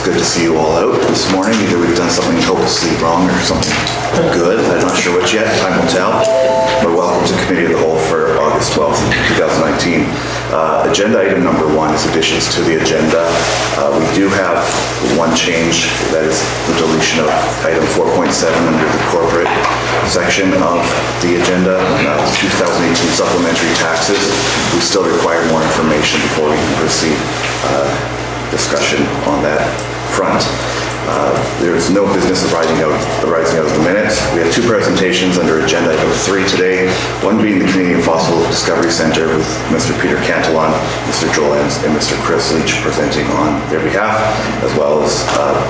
good to see you all out this morning. Either we've done something hopelessly wrong or something good. I'm not sure which yet. Time will tell. But welcome to Committee of the Whole for August 12th, 2019. Agenda item number 1 is additions to the agenda. We do have one change. That is the deletion of item 4.7 under the corporate section of the agenda. 2018 supplementary taxes. We still require more information before we can proceed discussion on that front. There is no business arising out of the minutes. We have 2 presentations under agenda item 3 today, one being the Canadian Fossil Discovery Centre with Mr. Peter Cantillon, Mr. Joel Enns, and Mr. Chris Leach presenting on their behalf, as well as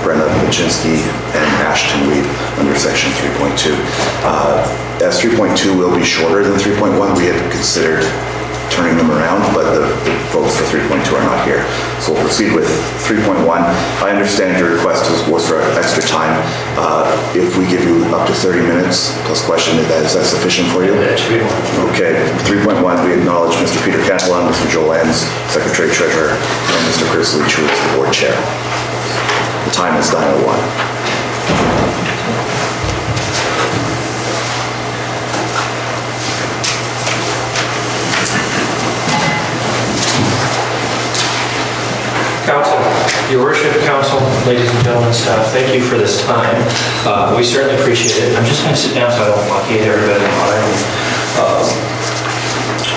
Brenna Paczynski and Ashton Weed under section 3.2. As 3.2 will be shorter than 3.1, we had considered turning them around, but the folks for 3.2 are not here. So we'll proceed with 3.1. I understand your request was for extra time. If we give you up to 30 minutes plus question, is that sufficient for you? Okay. 3.1, we acknowledge Mr. Peter Cantillon, Mr. Joel Enns, Secretary Treasurer, and Mr. Chris Leach, who is the board chair. The time is 9:01. Council, Your Worship, Council, ladies and gentlemen, staff, thank you for this time. We certainly appreciate it. I'm just going to sit down so I don't blockade everybody behind me.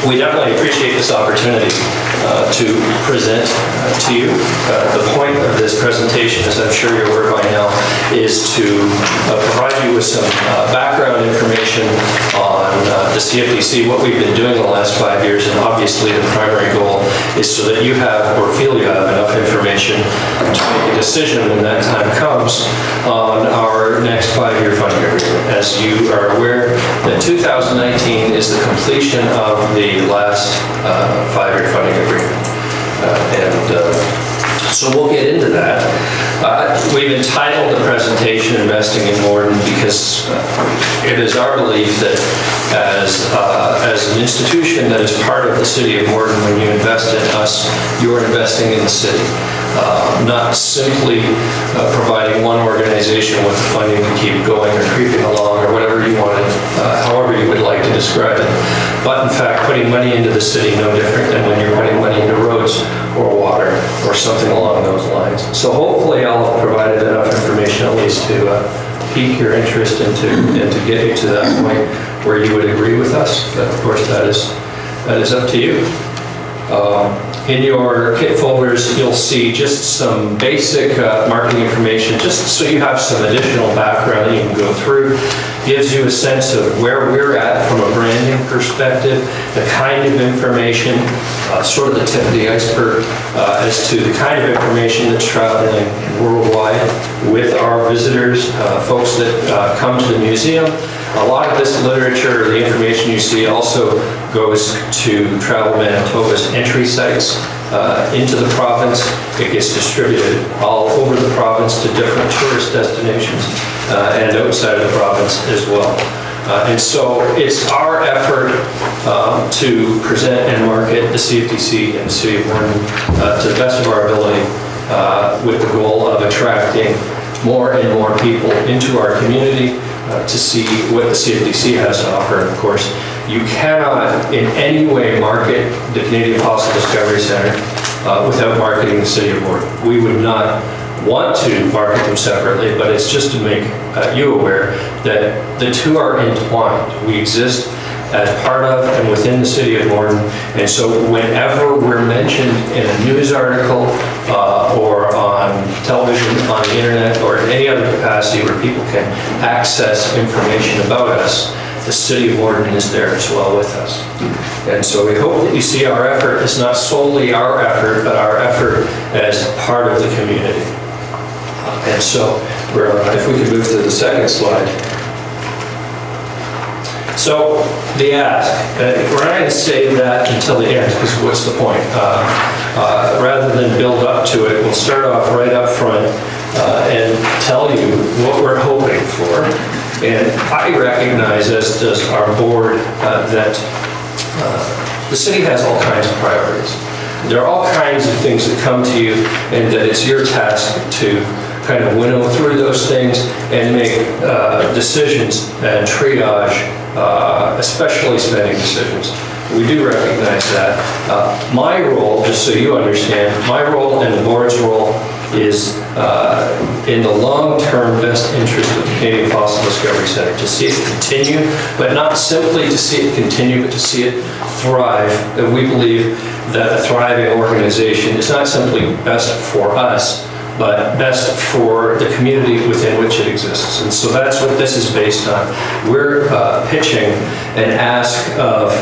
We definitely appreciate this opportunity to present to you. The point of this presentation, as I'm sure you're aware by now, is to provide you with some background information on the CFDC, what we've been doing the last 5 years, and obviously the primary goal is so that you have, or feel you have, enough information to make a decision when that time comes on our next 5-year funding agreement. As you are aware, that 2019 is the completion of the last 5-year funding agreement. So we'll get into that. We've entitled the presentation Investing in Morden because it is our belief that as an institution that is part of the City of Morden, when you invest in us, you're investing in the city. Not simply providing one organization with the funding to keep going or creeping along or whatever you want it, however you would like to describe it, but in fact putting money into the city no different than when you're putting money into roads or water or something along those lines. So hopefully I'll have provided enough information at least to pique your interest and to get you to that point where you would agree with us. But of course that is up to you. In your kit folders, you'll see just some basic marketing information, just so you have some additional background that you can go through. Gives you a sense of where we're at from a branding perspective, the kind of information, sort of the tip of the iceberg, as to the kind of information that's traveling worldwide with our visitors, folks that come to the museum. A lot of this literature, the information you see, also goes to Travel Manitoba's entry sites into the province. It gets distributed all over the province to different tourist destinations and outside of the province as well. And so it's our effort to present and market the CFDC and the City of Morden to the best of our ability with the goal of attracting more and more people into our community to see what the CFDC has to offer. And of course, you cannot in any way market the Canadian Fossil Discovery Centre without marketing the City of Morden. We would not want to market them separately, but it's just to make you aware that the two are entwined. We exist as part of and within the City of Morden, and so whenever we're mentioned in a news article or on television, on the internet, or in any other capacity where people can access information about us, the City of Morden is there as well with us. And so we hope that you see our effort is not solely our effort, but our effort as part of the community. And so, if we could move to the second slide. So, the ask. We're not going to save that until the end, because what's the point? Rather than build up to it, we'll start off right up front and tell you what we're hoping for. And I recognize, as does our board, that the city has all kinds of priorities. There are all kinds of things that come to you, and that it's your task to kind of winnow through those things and make decisions and triage, especially spending decisions. We do recognize that. My role, just so you understand, my role and the board's role is in the long-term best interest of the Canadian Fossil Discovery Centre, to see it continue, but not simply to see it continue, but to see it thrive. And we believe that a thriving organization is not simply best for us, but best for the community within which it exists. And so that's what this is based on. We're pitching an ask of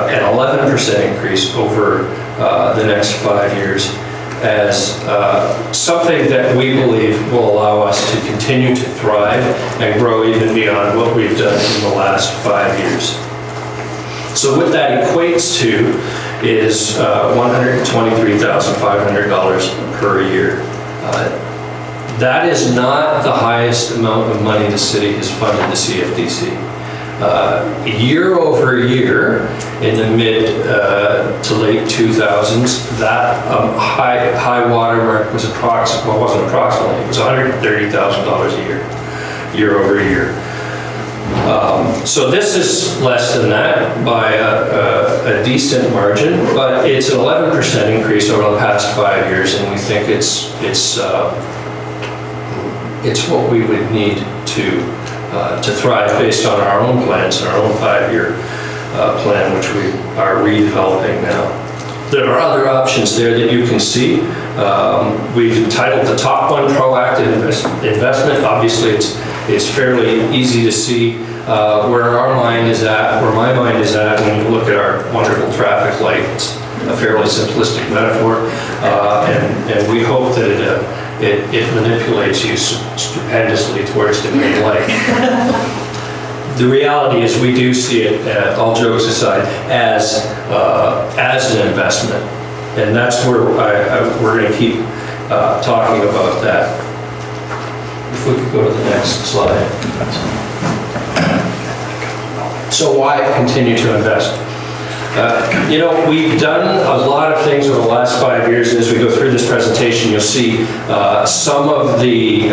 an 11% increase over the next 5 years as something that we believe will allow us to continue to thrive and grow even beyond what we've done in the last 5 years. So what that equates to is $123,500 per year. That is not the highest amount of money the city has funded the CFDC. Year over year, in the mid to late 2000s, that high water mark was approximately, well, it wasn't approximately, it was $130,000 a year over year. So this is less than that by a decent margin, but it's an 11% increase over the past 5 years, and we think it's what we would need to thrive based on our own plans and our own 5-year plan, which we are redeveloping now. There are other options there that you can see. We've entitled the top one proactive investment. Obviously, it's fairly easy to see where our mind is at, where my mind is at when you look at our wonderful traffic light. It's a fairly simplistic metaphor, and we hope that it manipulates you stupendously towards the green light. The reality is we do see it, all jokes aside, as an investment. And that's where we're going to keep talking about that. If we could go to the next slide. So why continue to invest? You know, we've done a lot of things over the last 5 years, and as we go through this presentation, you'll see some of the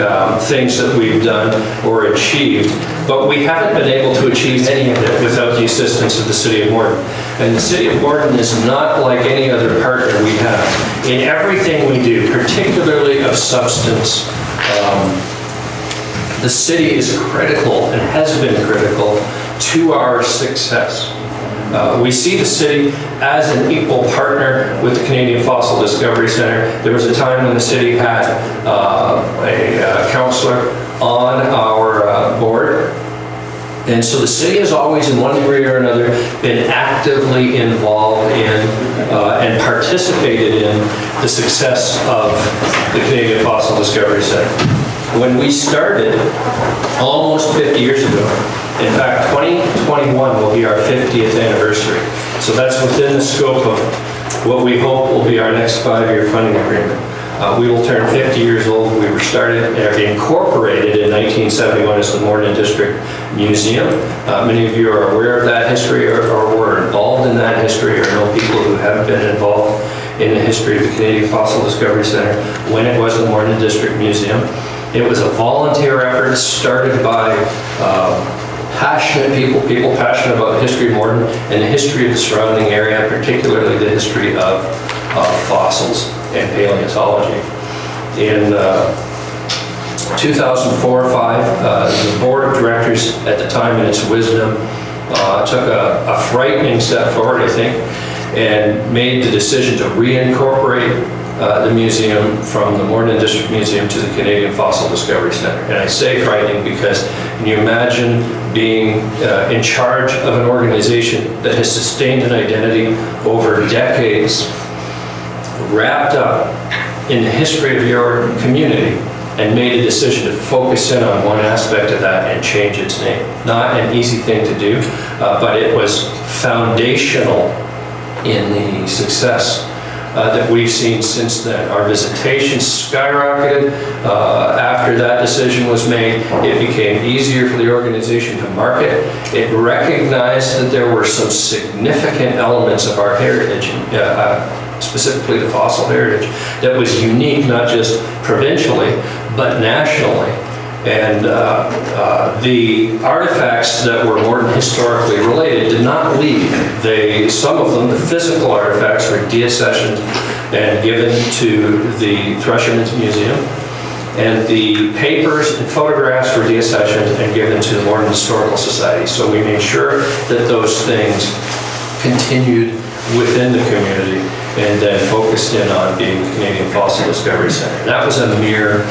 things that we've done or achieved, but we haven't been able to achieve any of it without the assistance of the City of Morden. And the City of Morden is not like any other partner we have. In everything we do, particularly of substance, the city is critical and has been critical to our success. We see the city as an equal partner with the Canadian Fossil Discovery Centre. There was a time when the city had a councillor on our board. And so the city has always, in one degree or another, been actively involved in and participated in the success of the Canadian Fossil Discovery Centre. When we started almost 50 years ago, in fact, 2021 will be our 50th anniversary. So that's within the scope of what we hope will be our next 5-year funding agreement. We will turn 50 years old. We were incorporated in 1971 as the Morden District Museum. Many of you are aware of that history or were involved in that history or know people who have been involved in the history of the Canadian Fossil Discovery Centre when it was the Morden District Museum. It was a volunteer effort started by passionate people passionate about the history of Morden and the history of the surrounding area, particularly the history of fossils and paleontology. In 2004-05, the board of directors at the time, in its wisdom, took a frightening step forward, I think, and made the decision to reincorporate the museum from the Morden District Museum to the Canadian Fossil Discovery Centre. And I say frightening because can you imagine being in charge of an organization that has sustained an identity over decades, wrapped up in the history of your community, and made a decision to focus in on one aspect of that and change its name. Not an easy thing to do, but it was foundational in the success that we've seen since then. Our visitation skyrocketed after that decision was made. It became easier for the organization to market. It recognized that there were some significant elements of our heritage specifically the fossil heritage, that was unique not just provincially, but nationally. And the artifacts that were more historically related did not leave. Some of them, the physical artifacts, were deaccessioned and given to the Threshermen's Museum. And the papers and photographs were deaccessioned and given to the Morden Historical Society. So we made sure that those things continued within the community and then focused in on being the Canadian Fossil Discovery Center. And that was a mere,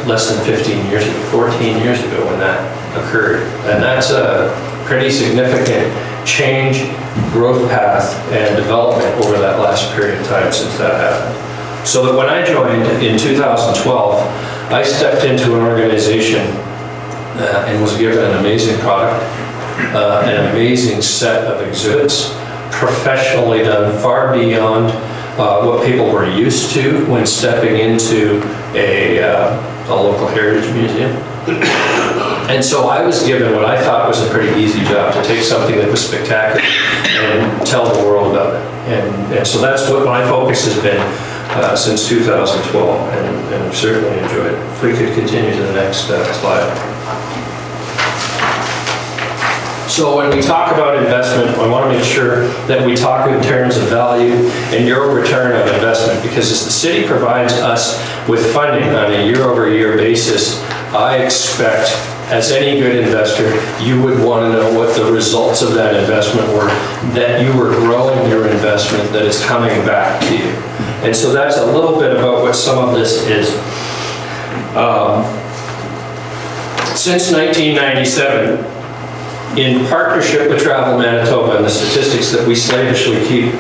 less than 15 years ago, 14 years ago when that occurred. And that's a pretty significant change, growth path, and development over that last period of time since that happened. So that when I joined in 2012, I stepped into an organization and was given an amazing product, an amazing set of exhibits, professionally done, far beyond what people were used to when stepping into a local heritage museum. And so I was given what I thought was a pretty easy job, to take something that was spectacular and tell the world about it. And so that's what my focus has been since 2012, and I've certainly enjoyed it. If we could continue to the next slide. So when we talk about investment, I want to make sure that we talk in terms of value and your return of investment, because as the city provides us with funding on a year-over-year basis, I expect, as any good investor, you would want to know what the results of that investment were, that you were growing your investment, that it's coming back to you. And so that's a little bit about what some of this is. Since 1997, in partnership with Travel Manitoba and the statistics that we slavishly keep,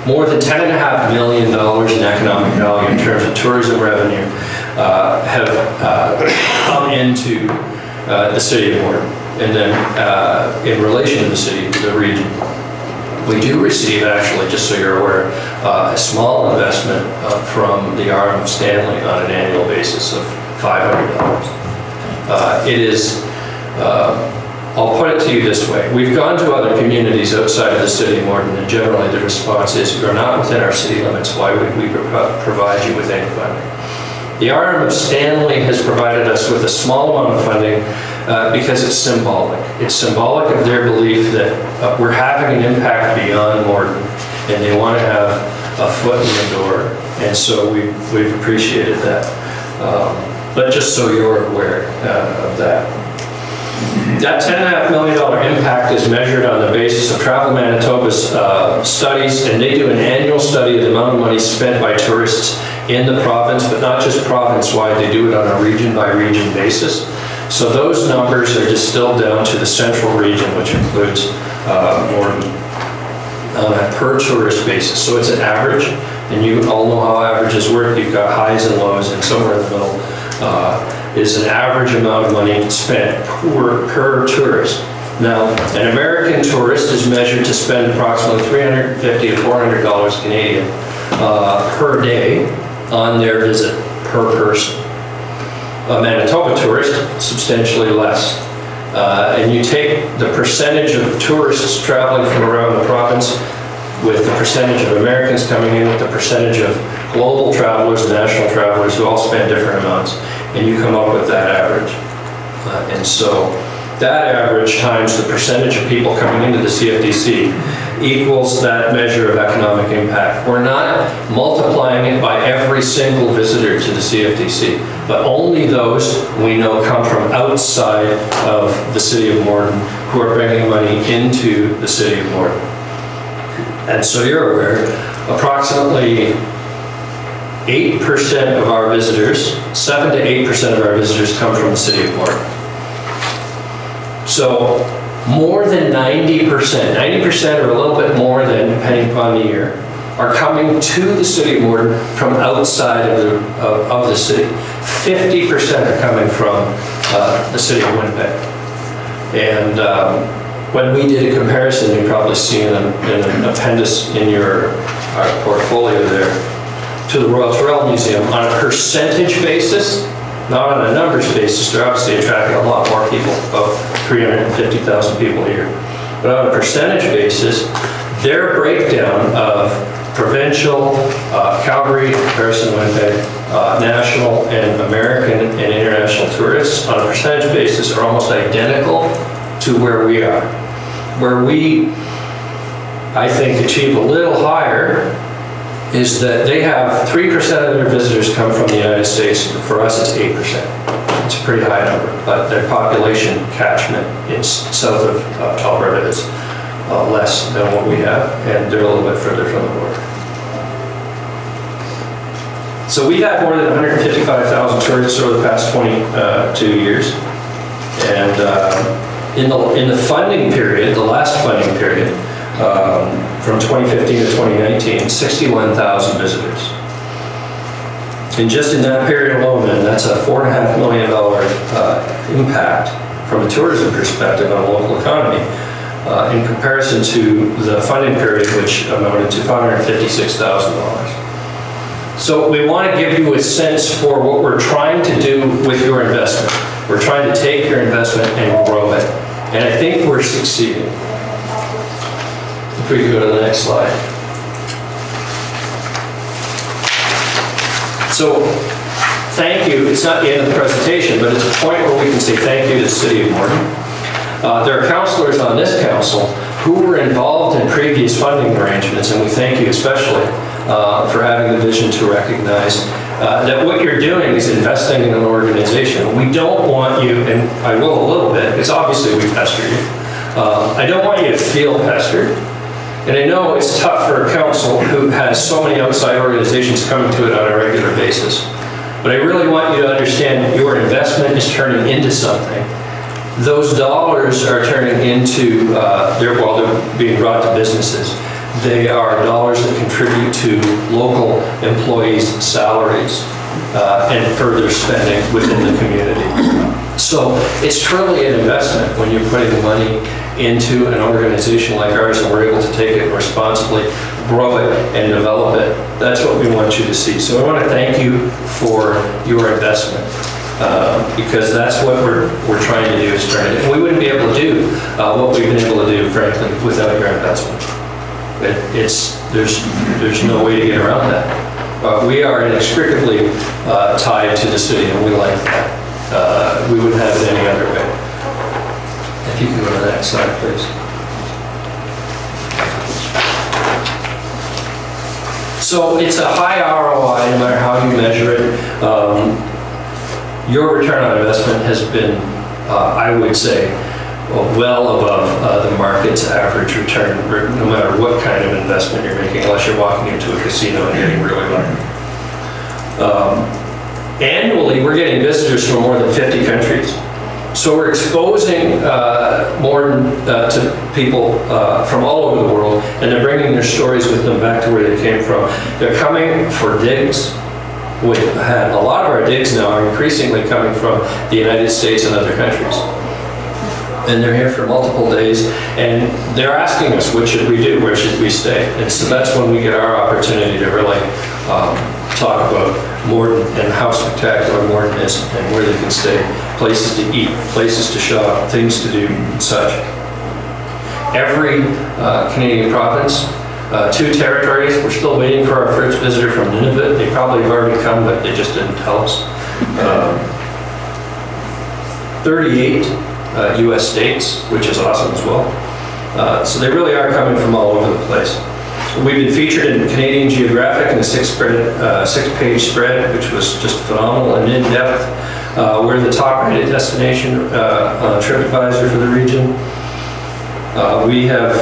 more than $10.5 million in economic value in terms of tourism revenue have come into the city of Morden. And then in relation to the city, the region, we do receive, actually, just so you're aware, a small investment from the RM of Stanley on an annual basis of $500. It is, I'll put it to you this way. We've gone to other communities outside of the city of Morden, and generally the response is, you're not within our city limits, why would we provide you with any funding? The RM of Stanley has provided us with a small amount of funding because it's symbolic. It's symbolic of their belief that we're having an impact beyond Morden, and they want to have a foot in the door, and so we've appreciated that. But just so you're aware of that. That $10.5 million impact is measured on the basis of Travel Manitoba's studies, and they do an annual study of the amount of money spent by tourists in the province, but not just province-wide, they do it on a region-by-region basis. So those numbers are distilled down to the central region, which includes Morden, on a per tourist basis. So it's an average, and you all know how averages work. You've got highs and lows, and somewhere in the middle is an average amount of money spent per tourist. Now, an American tourist is measured to spend approximately $350 to $400 Canadian per day on their visit per person. A Manitoba tourist, substantially less. And you take the percentage of tourists traveling from around the province with the percentage of Americans coming in, with the percentage of global travelers, national travelers who all spend different amounts, and you come up with that average. And so that average times the percentage of people coming into the CFDC equals that measure of economic impact. We're not multiplying it by every single visitor to the CFDC, but only those we know come from outside of the city of Morden who are bringing money into the city of Morden. And so you're aware, approximately 8% of our visitors, 7 to 8% of our visitors come from the city of Morden. So more than 90% or a little bit more than, depending upon the year, are coming to the city of Morden from outside of the city. 50% are coming from the city of Winnipeg. And when we did a comparison, you've probably seen in an appendix in your portfolio there, to the Royal Trail Museum, on a percentage basis, not on a numbers basis, they're obviously attracting a lot more people, about 350,000 people a year. But on a percentage basis, their breakdown of provincial, Calgary, Harrison, Winnipeg, national and American and international tourists on a percentage basis are almost identical to where we are. Where we, I think, achieve a little higher is that they have 3% of their visitors come from the United States. For us, it's 8%. It's a pretty high number, but their population catchment in south of Alberta is less than what we have, and they're a little bit further from the border. So we've had more than 155,000 tourists over the past 22 years, and in the funding period, the last funding period, from 2015 to 2019, 61,000 visitors. And just in that period alone, then, that's a $4.5 million impact from a tourism perspective on a local economy, in comparison to the funding period, which amounted to $556,000. So we want to give you a sense for what we're trying to do with your investment. We're trying to take your investment and grow it. And I think we're succeeding. If we could go to the next slide. So, thank you. It's not the end of the presentation, but it's a point where we can say thank you to the City of Morton. There are councillors on this council who were involved in previous funding arrangements, and we thank you especially for having the vision to recognize that what you're doing is investing in an organization. We don't want you, and I will a little bit, because obviously we pester you. I don't want you to feel pestered. And I know it's tough for a council who has so many outside organizations coming to it on a regular basis. But I really want you to understand your investment is turning into something. Those dollars are turning into, they're being brought to businesses. They are dollars that contribute to local employees' salaries and further spending within the community. So it's truly an investment when you're putting money into an organization like ours and we're able to take it and responsibly grow it and develop it. That's what we want you to see. So I want to thank you for your investment because that's what we're trying to do is turn it. And we wouldn't be able to do what we've been able to do, frankly, without your investment. There's no way to get around that. We are inextricably tied to the city, and we like that. We wouldn't have it any other way. If you can go to the next slide, please. So it's a high ROI, no matter how you measure it. Your return on investment has been, I would say, well above the market's average return, no matter what kind of investment you're making, unless you're walking into a casino and getting really lucky. Annually, we're getting visitors from more than 50 countries. So we're exposing Morton to people from all over the world, and they're bringing their stories with them back to where they came from. They're coming for digs. We've had a lot of our digs now are increasingly coming from the United States and other countries. And they're here for multiple days, and they're asking us, what should we do? Where should we stay? And so that's when we get our opportunity to really talk about Morton and how spectacular Morton is and where they can stay, places to eat, places to shop, things to do, and such. Every Canadian province, 2 territories, we're still waiting for our first visitor from Nunavut. They probably have already come, but they just didn't tell us. 38 US states, which is awesome as well. So they really are coming from all over the place. We've been featured in Canadian Geographic in a 6-page spread, which was just phenomenal and in-depth. We're the top-rated destination on TripAdvisor for the region. We have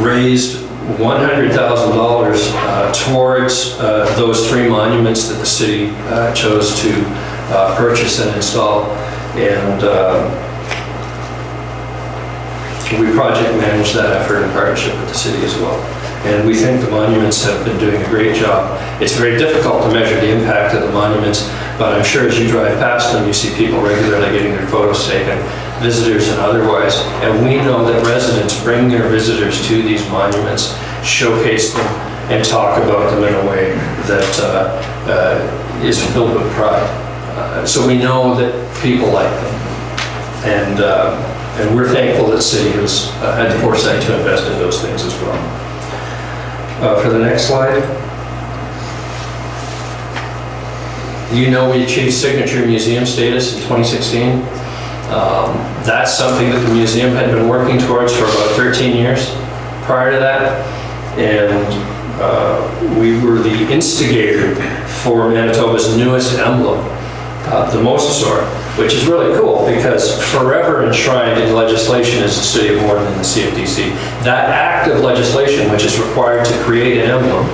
raised $100,000 towards those 3 monuments that the city chose to purchase and install. And we project manage that effort in partnership with the city as well. And we think the monuments have been doing a great job. It's very difficult to measure the impact of the monuments, but I'm sure as you drive past them, you see people regularly getting their photos taken, visitors and otherwise. And we know that residents bring their visitors to these monuments, showcase them, and talk about them in a way that is filled with pride. So we know that people like them. And And we're thankful that the city has had the foresight to invest in those things as well. For the next slide. You know we achieved signature museum status in 2016. That's something that the museum had been working towards for about 13 years prior to that. And we were the instigator for Manitoba's newest emblem, the Mosasaur, which is really cool because forever enshrined in legislation is the City of Morden and the CFDC. That act of legislation, which is required to create an emblem,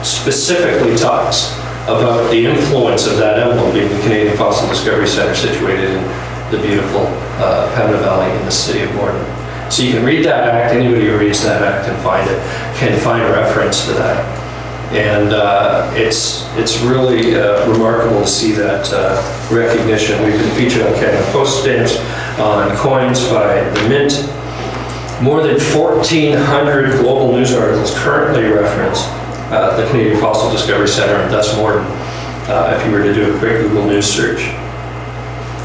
specifically talks about the influence of that emblem being the Canadian Fossil Discovery Centre situated in the beautiful Pembina Valley in the City of Morden. So you can read that act, anybody who reads that act can find a reference to that. And it's really remarkable to see that recognition. We've been featured on Canada Post stamps, on coins by the Mint. More than 1,400 global news articles currently reference the Canadian Fossil Discovery Centre, and thus Morden, if you were to do a quick Google News search.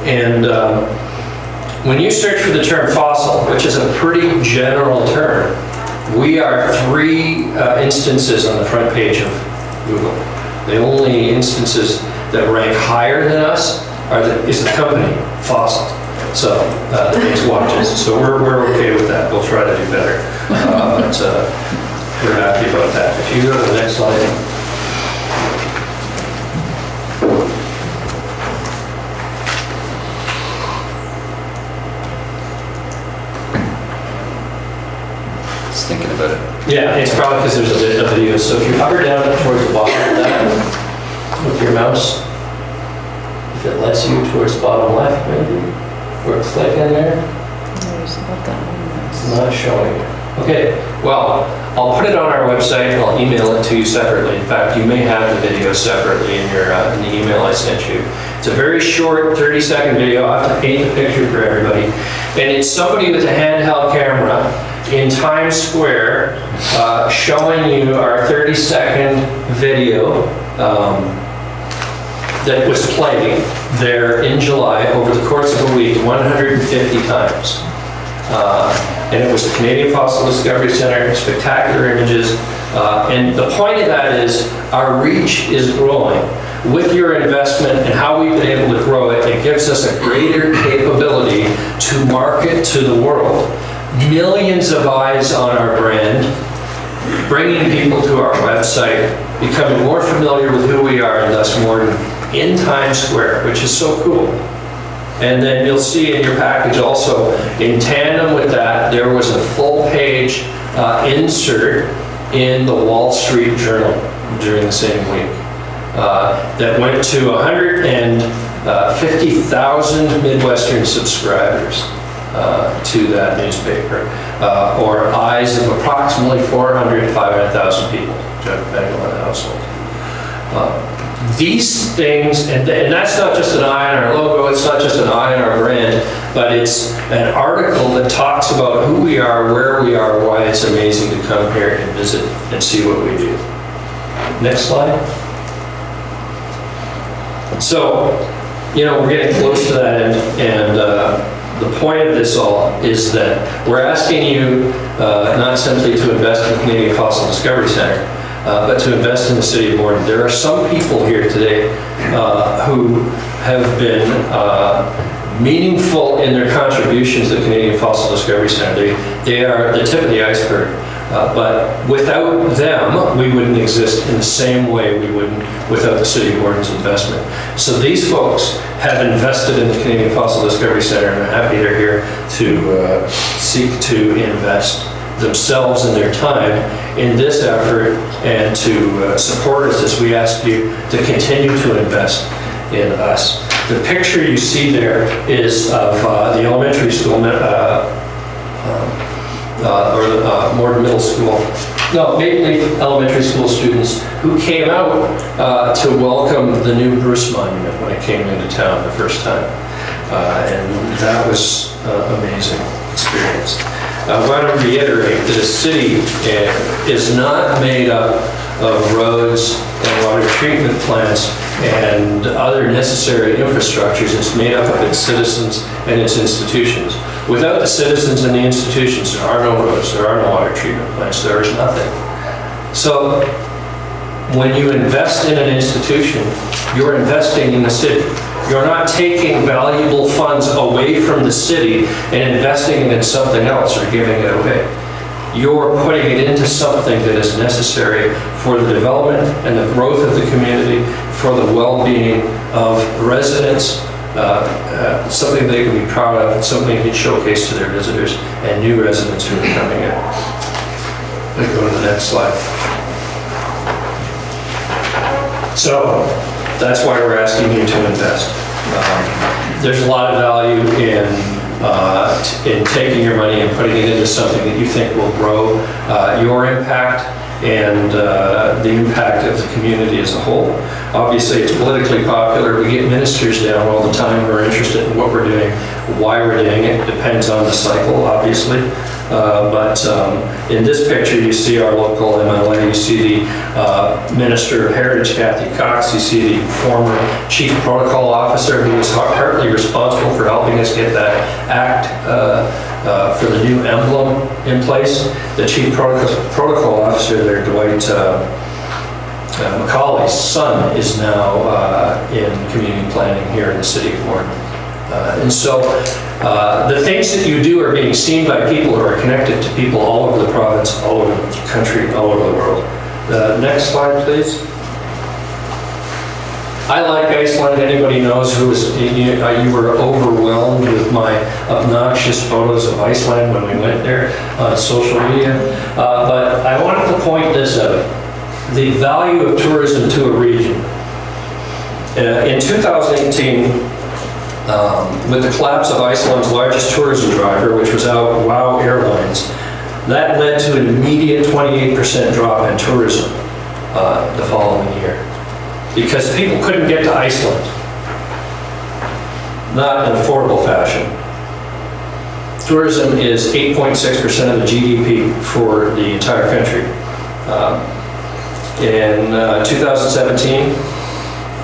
And when you search for the term fossil, which is a pretty general term, we are 3 instances on the front page of Google. The only instances that rank higher than us is the company, Fossil. So that makes watches. So we're okay with that. We'll try to do better. But we're happy about that. If you go to the next slide. Thinking about it. Yeah, it's probably because there's a bit of video. So if you hover down towards the bottom of that with your mouse, if it lets you towards the bottom left, maybe, or click in there, it's not showing you. Okay, well, I'll put it on our website and I'll email it to you separately. In fact, you may have the video separately in your in the email I sent you. It's a very short 30-second video. I have to paint the picture for everybody. And it's somebody with a handheld camera in Times Square showing you our 30-second video that was played there in July over the course of a week 150 times. And it was the Canadian Fossil Discovery Centre, spectacular images. And the point of that is our reach is growing. With your investment and how we've been able to grow it, it gives us a greater capability to market to the world. Millions of eyes on our brand, bringing people to our website, becoming more familiar with who we are and thus Morden in Times Square, which is so cool. And then you'll see in your package also, in tandem with that, there was a full-page insert in the Wall Street Journal during the same week that went to 150,000 Midwestern subscribers to that newspaper, or eyes of approximately 400,000 to 500,000 people, depending on the household. These things, and that's not just an eye on our logo, it's not just an eye on our brand, but it's an article that talks about who we are, where we are, why it's amazing to come here and visit and see what we do. Next slide. So, you know, we're getting close to that end, and the point of this all is that we're asking you not simply to invest in the Canadian Fossil Discovery Centre, but to invest in the City of Morden. There are some people here today who have been meaningful in their contributions to the Canadian Fossil Discovery Centre. They are the tip of the iceberg. But without them, we wouldn't exist in the same way we wouldn't without the City of Morden's investment. So these folks have invested in the Canadian Fossil Discovery Centre, and I'm happy they're here to seek to invest themselves and their time in this effort and to support us as we ask you to continue to invest in us. The picture you see there is of the elementary school, Morden Middle School, no, Maple Leaf Elementary School students who came out to welcome the new Bruce Monument when it came into town the first time. And that was an amazing experience. I want to reiterate that a city is not made up of roads and water treatment plants and other necessary infrastructures. It's made up of its citizens and its institutions. Without the citizens and the institutions, there are no roads, there are no water treatment plants, there is nothing. So when you invest in an institution, you're investing in the city. You're not taking valuable funds away from the city and investing it in something else or giving it away. You're putting it into something that is necessary for the development and the growth of the community, for the well-being of residents, something they can be proud of, something they can showcase to their visitors and new residents who are coming in. Let's go to the next slide. So that's why we're asking you to invest. There's a lot of value in taking your money and putting it into something that you think will grow your impact and the impact of the community as a whole. Obviously, it's politically popular. We get ministers down all the time who are interested in what we're doing, why we're doing it. It depends on the cycle, obviously. But in this picture, you see our local MLA, you see the Minister of Heritage, Kathy Cox, you see the former Chief Protocol Officer who was partly responsible for helping us get that act for the new emblem in place. The Chief Protocol Officer there, Dwight Macaulay's son, is now in community planning here in the city of Morton. And so the things that you do are being seen by people who are connected to people all over the province, all over the country, all over the world. Next slide, please. I like Iceland. Anybody knows who was, you were overwhelmed with my obnoxious photos of Iceland when we went there on social media. But I wanted to point this out. The value of tourism to a region. In 2018, with the collapse of Iceland's largest tourism driver, which was WOW Airlines, that led to an immediate 28% drop in tourism the following year. Because people couldn't get to Iceland. Not in an affordable fashion. Tourism is 8.6% of the GDP for the entire country. In 2017,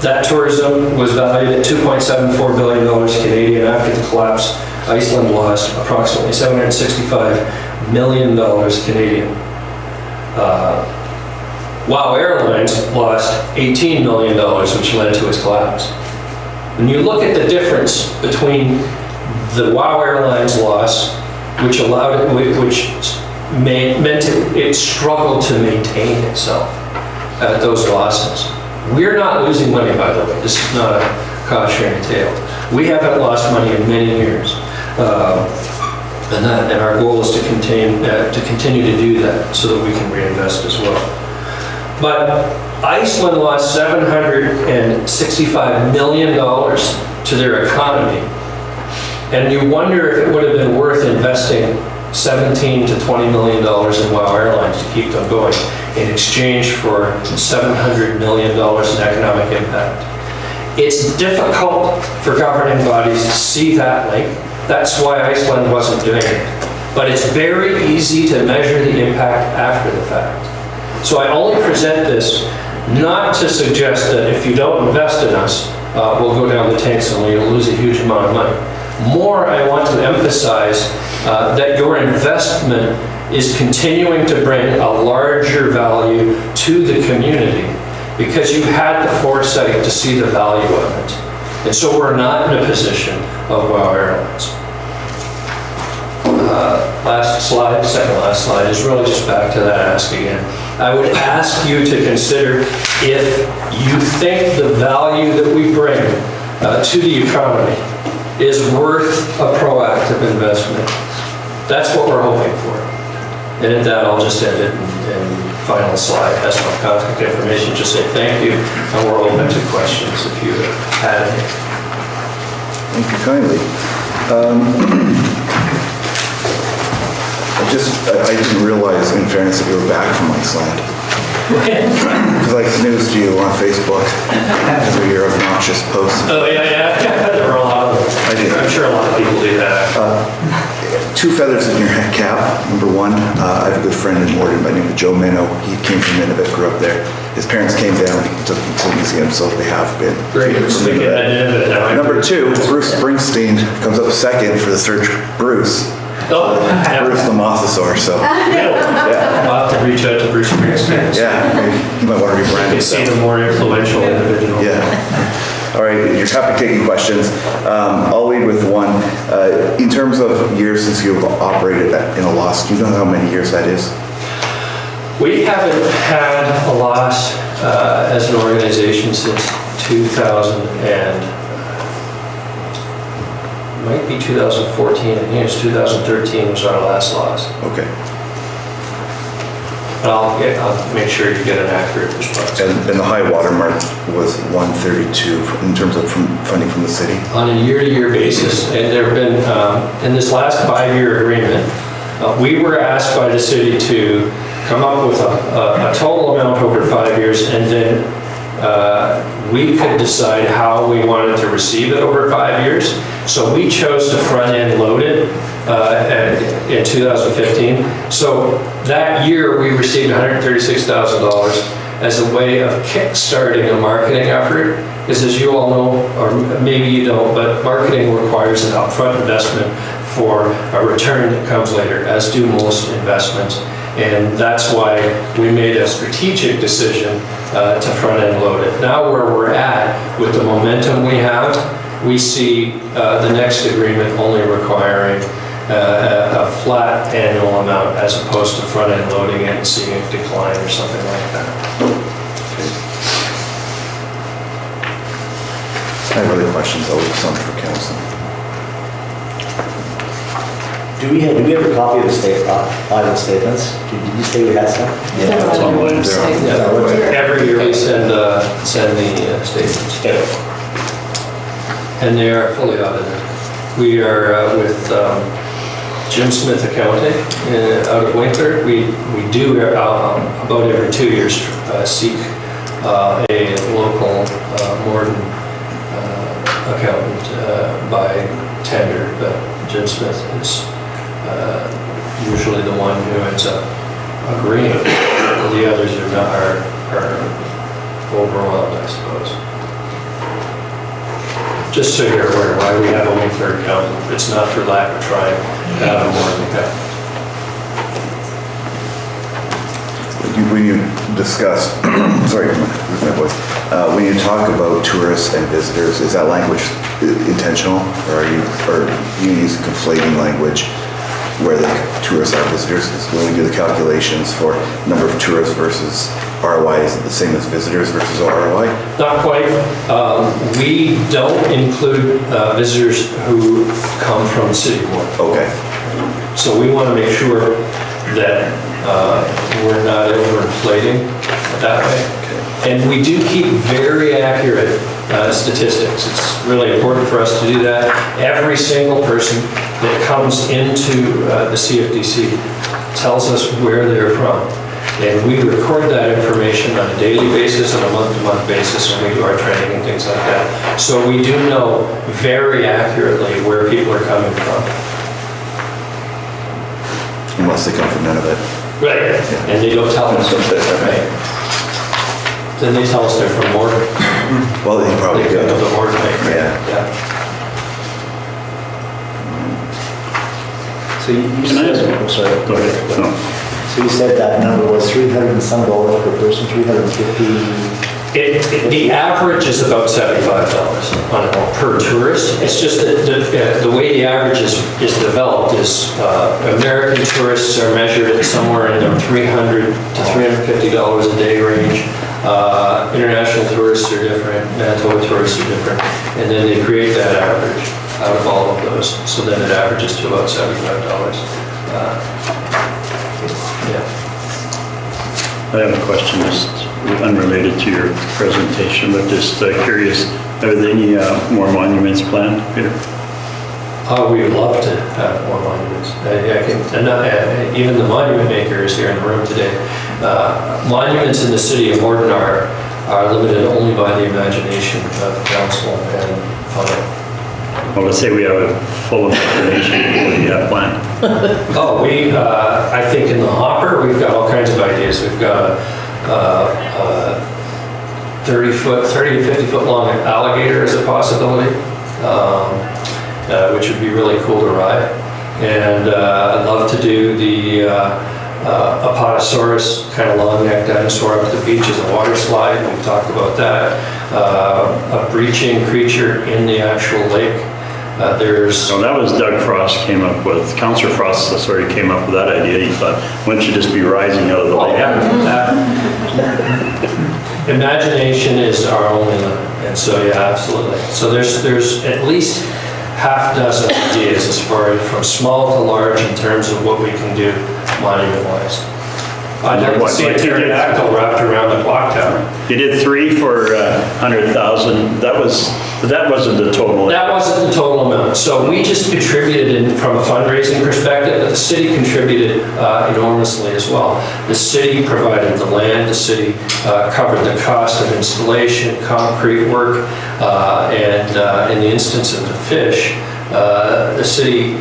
that tourism was valued at $2.74 billion Canadian. After the collapse, Iceland lost approximately $765 million Canadian. WOW Airlines lost $18 million, which led to its collapse. When you look at the difference between the WOW Airlines loss, which allowed it, which meant it struggled to maintain itself at those losses. We're not losing money, by the way. This is not a cautionary tale. We haven't lost money in many years. And our goal is to continue to do that so that we can reinvest as well. But Iceland lost $765 million to their economy. And you wonder if it would have been worth investing $17 to $20 million in WOW Airlines to keep them going in exchange for $700 million in economic impact. It's difficult for governing bodies to see that link. That's why Iceland wasn't doing it. But it's very easy to measure the impact after the fact. So I only present this not to suggest that if you don't invest in us, we'll go down the tanks and you'll lose a huge amount of money. More, I want to emphasize that your investment is continuing to bring a larger value to the community because you had the foresight to see the value of it. And so we're not in a position of WOW Airlines. Last slide, second last slide, is really just back to that ask again. I would ask you to consider if you think the value that we bring to the economy is worth a proactive investment. That's what we're hoping for. And at that, I'll just end it and final slide has my contact information. Just say thank you, and we're open to questions if you had any. Thank you kindly. I didn't realize, in fairness, that you were back from Iceland. Because I snoozed you on Facebook because of your obnoxious posts. Oh, yeah. There were a lot of them. I did. I'm sure a lot of people do that. two feathers in your cap. Number one, I have a good friend in Morden by the name of Joe Minnow. He came from Nunavut, grew up there. His parents came down, he took them to the museum, so they have been. Great. Number two, Bruce Springsteen comes up second for the search. Bruce. Oh, Bruce the Mosasaur, so. Yeah, I'll have to reach out to Bruce Springsteen. yeah, maybe you might want to rebrand You it. see the more influential individual. Yeah. All right, you're happy taking questions. I'll lead with one. In terms of years since you've operated in a loss, do you know how many years that is? We haven't had a loss as an organization since 2000 and might be 2014. I think it's 2013 was our last loss. Okay. But I'll make sure you get an accurate response. And the high water mark was 132 in terms of funding from the city? On a year-to-year basis, and there have been, in this last 5-year agreement, we were asked by the city to come up with a total amount over 5 years, and then we could decide how we wanted to receive it over 5 years. So we chose to front-end load it in 2015. So that year, we received $136,000 as a way of kick-starting a marketing effort. Because as you all know, or maybe you don't, but marketing requires an upfront investment for a return that comes later, as do most investments. And that's why we made a strategic decision to front-end load it. Now where we're at, with the momentum we have, we see the next agreement only requiring a flat annual amount as opposed to front-end loading it and seeing it decline or something like that. I have other questions, I'll leave some for council. Do we have a copy of the audit statements? Did you say we had some? Yeah, it's online. Every year we send the statements. Okay. And they are fully audited. We are with Jim Smith Accounting out of Winkler. We do about every 2 years seek a local Morden accountant by tender, but Jim Smith is usually the one who ends up agreeing. The others are overwhelmed, I suppose. Just so you're aware why we have a Winkler accountant. It's not for lack of trying to have a Morden accountant. When you discuss, sorry, lose my voice. When you talk about tourists and visitors, is that language intentional, or are you using conflating language where the tourists are visitors? Because when we do the calculations for number of tourists versus ROI, is it the same as visitors versus ROI? Not quite. We don't include visitors who come from the city of Morden. Okay. So we want to make sure that we're not overinflating that way. And we do keep very accurate statistics. It's really important for us to do that. Every single person that comes into the CFDC tells us where they're from. And we record that information on a daily basis and a month-to-month basis when we do our training and things like that. So we do know very accurately where people are coming from. Unless they come from Nunavut. Right, and they don't tell us. Right. Then they tell us they're from Morden. Well, they probably They do. go to the Morden Bank. Yeah. So you Can I said, ask- oh, sorry. Go ahead. No. So you said that number was $300 and some per person, 350? The average is about $75 on a per tourist. It's just that the way the average is developed is American tourists are measured at somewhere in the $300 to $350 a day range. International tourists are different, Manitoba tourists are different, and then they create that average out of all of those. So then it averages to about $75. Yeah. I have a question, just unrelated to your presentation, but just curious, are there any more monuments planned, Peter? We would love to have more monuments. Even the monument maker is here in the room today. Monuments in the city of Morden are limited only by the imagination of council and funding. Well, let's say we have a full of information, what do you have planned? Oh, I think in the hopper, we've got all kinds of ideas. We've got a 30 to 50 foot long alligator as a possibility, which would be really cool to ride. And I'd love to do the Apatosaurus, kind of long neck dinosaur up at the beach as a water slide. We've talked about that. A breaching creature in the actual lake. There's So that was Doug Frost came up with, Councillor Frost came up with that idea. He thought, why don't you just be rising out of the Oh, lake? yeah. Imagination is our only limit, and so, yeah, absolutely. So there's at least half dozen ideas as far as from small to large in terms of what we can do monument-wise. I'd like to What, see a like you did- pterodactyl wrapped around the clock tower. You did 3 for 100,000. That wasn't the total. That wasn't the total amount. So we just contributed from a fundraising perspective, but the city contributed enormously as well. The city provided the land, the city covered the cost of installation, concrete work, and in the instance of the fish, the city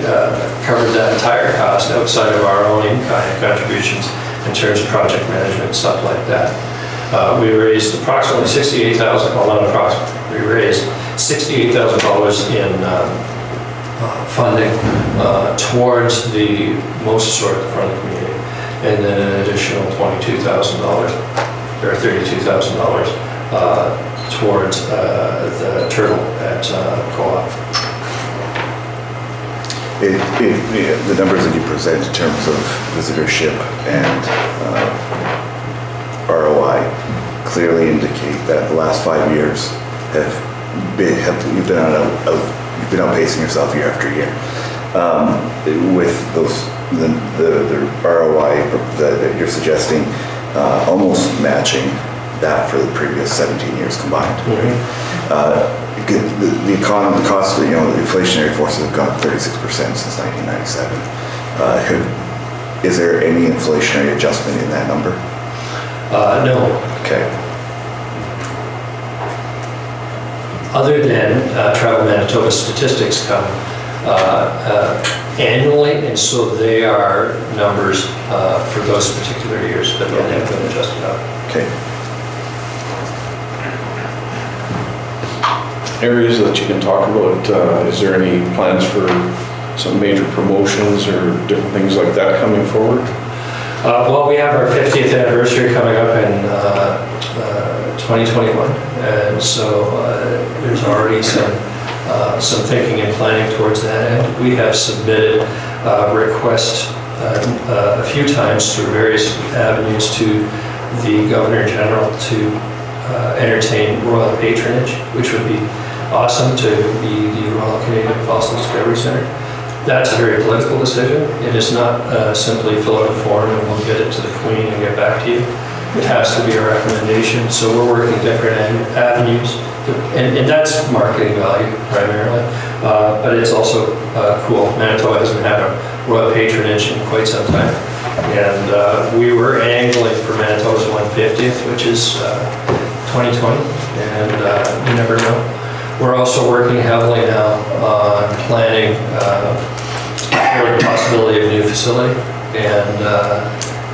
covered that entire cost outside of our own in-kind contributions in terms of project management and stuff like that. We raised approximately $68,000, well, not approximately, we raised $68,000 in funding towards the most sort of the front of the community, and then an additional $22,000 or $32,000 towards the turtle at Co-op. The numbers that you present in terms of visitorship and ROI clearly indicate that the last 5 years you've been outpacing yourself year after year. With the ROI that you're suggesting, almost matching that for the previous 17 years combined. The economy, the cost, the inflationary forces have gone up 36% since 1997. Is there any inflationary adjustment in that number? No. Okay. Other than Travel Manitoba statistics come annually, and so they are numbers for those particular years, but yeah, they have been adjusted up. Okay. Areas that you can talk about, is there any plans for some major promotions or different things like that coming forward? Well, we have our 50th anniversary coming up in 2021, and so there's already some thinking and planning towards that end. We have submitted requests a few times through various avenues to the Governor General to entertain royal patronage, which would be awesome to be the Royal Canadian Fossil Discovery Center. That's a very political decision. It is not simply fill out a form and we'll get it to the Queen and get back to you. It has to be a recommendation. So we're working different avenues, and that's marketing value primarily. But it's also cool. Manitoba hasn't had a royal patronage in quite some time. And we were angling for Manitoba's 150th, which is 2020, and you never know. We're also working heavily now on planning for the possibility of a new facility, and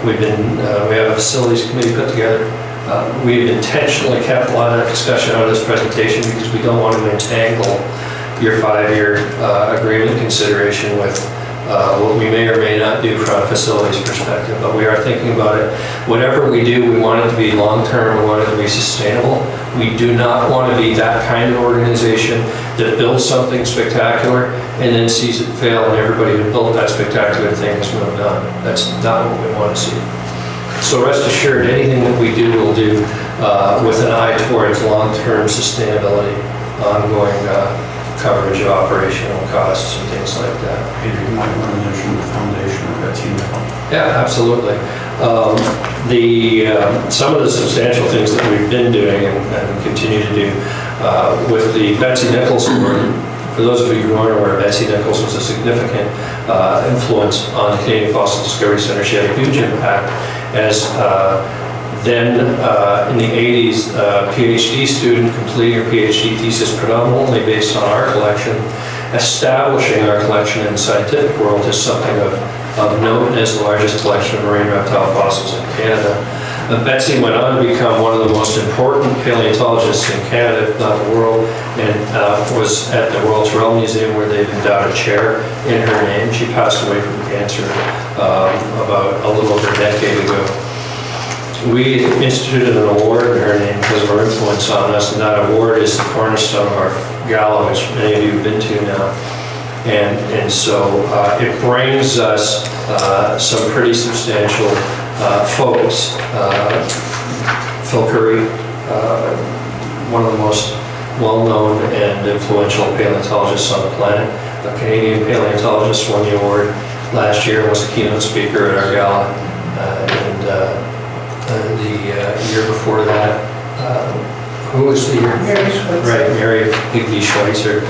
we have a facilities committee put together. We've intentionally kept a lot of that discussion out of this presentation because we don't want to entangle your 5-year agreement consideration with what we may or may not do from a facilities perspective, but we are thinking about it. Whatever we do, we want it to be long-term, we want it to be sustainable. We do not want to be that kind of organization that builds something spectacular and then sees it fail and everybody who built that spectacular thing has moved on. That's not what we want to see. So rest assured, anything that we do, we'll do with an eye towards long-term sustainability, ongoing coverage of operational costs and things like that. Maybe you might want to mention the foundation of Betsy Nickel. Yeah, absolutely. Some of the substantial things that we've been doing and continue to do with the Betsy Nichols Award. For those of you who aren't aware, Betsy Nichols was a significant influence on the Canadian Fossil Discovery Center. She had a huge impact as then in the 80s, a PhD student completing her PhD thesis predominantly based on our collection, establishing our collection in the scientific world as something of note as the largest collection of marine reptile fossils in Canada. Betsy went on to become one of the most important paleontologists in Canada, if not the world, and was at the Royal Tyrrell Museum where they've endowed a chair in her name. She passed away from cancer about a little over a decade ago. We instituted an award in her name because of her influence on us, and that award is the cornerstone of our gala, which many of you have been to now. And so it brings us some pretty substantial folks. Phil Curry, one of the most well-known and influential paleontologists on the planet, a Canadian paleontologist, won the award last year, was a keynote speaker at our gala, and the year before that, who was the year? Mary Schweitzer. Right, Mary Higbee Schweitzer,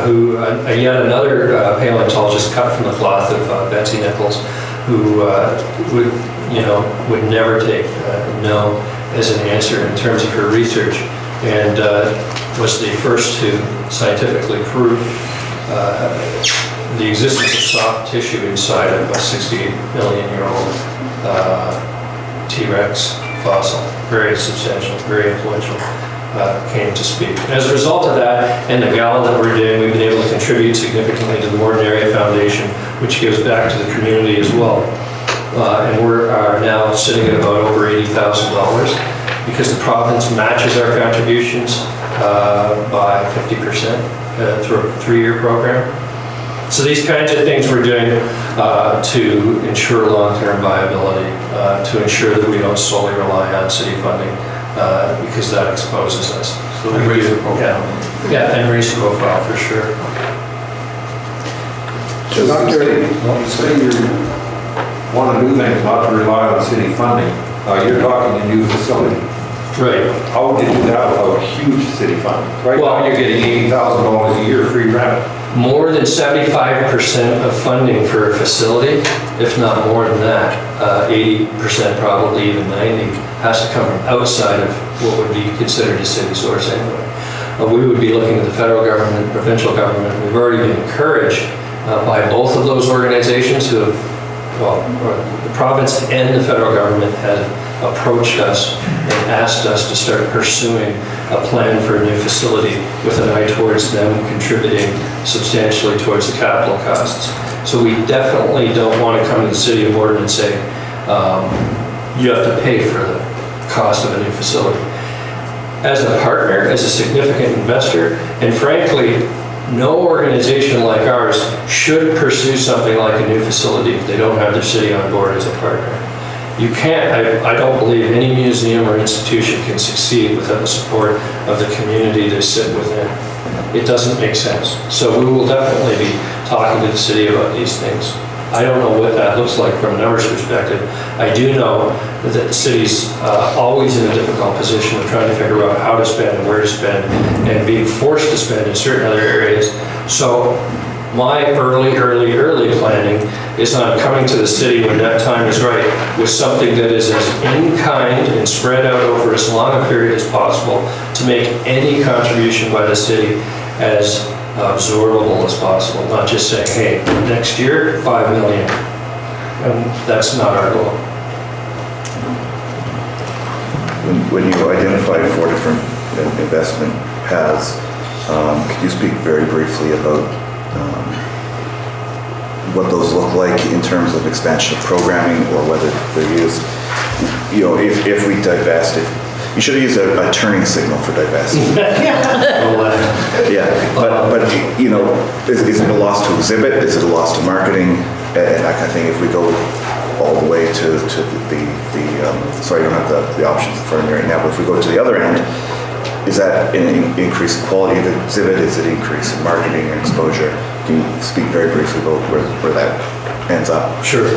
who, yet another paleontologist cut from the cloth of Betsy Nichols, who would never take no as an answer in terms of her research, and was the first to scientifically prove the existence of soft tissue inside of a 68 million year old T-Rex fossil. Very substantial, very influential, came to speak. As a result of that, and the gala that we're doing, we've been able to contribute significantly to the Morden Area Foundation, which gives back to the community as well. And we're now sitting at about over $80,000 because the province matches our contributions by 50% through a 3-year program. So these kinds of things we're doing to ensure long-term viability, to ensure that we don't solely rely on city funding because that exposes us. So And raise the profile. Yeah, and raise the profile for sure. Dr. You say you want to do things, not to rely on city funding. You're talking a new facility. Right. How would you do that without huge city funding? Right now, you're getting $80,000 a year free rent. More than 75% of funding for a facility, if not more than that, 80%, probably even 90%, has to come from outside of what would be considered a city source anyway. We would be looking at the federal government, provincial government. We've already been encouraged by both of those organizations who have, the province and the federal government had approached us and asked us to start pursuing a plan for a new facility with an eye towards them contributing substantially towards the capital costs. So we definitely don't want to come to the city of Morden and say, you have to pay for the cost of a new facility. As a partner, as a significant investor, and frankly, no organization like ours should pursue something like a new facility if they don't have their city on board as a partner. You can't, I don't believe any museum or institution can succeed without the support of the community they sit within. It doesn't make sense. So we will definitely be talking to the city about these things. I don't know what that looks like from a numbers perspective. I do know that the city's always in a difficult position of trying to figure out how to spend and where to spend and being forced to spend in certain other areas. So my early planning is on coming to the city when that time is right with something that is as in-kind and spread out over as long a period as possible to make any contribution by the city as absorbable as possible, not just saying, hey, next year, $5 million. And that's not our goal. When you identified 4 different investment paths, could you speak very briefly about what those look like in terms of expansion of programming, or whether they're used, if we divest, you should have used a turning signal for divesting. Yeah, but is it a loss to exhibit? Is it a loss to marketing? And that kind of thing. If we go all the way to the sorry, I don't have the options in front of me right now, but if we go to the other end, is that an increase in quality of the exhibit? Is it increase in marketing and exposure? Can you speak very briefly about where that ends up? Sure.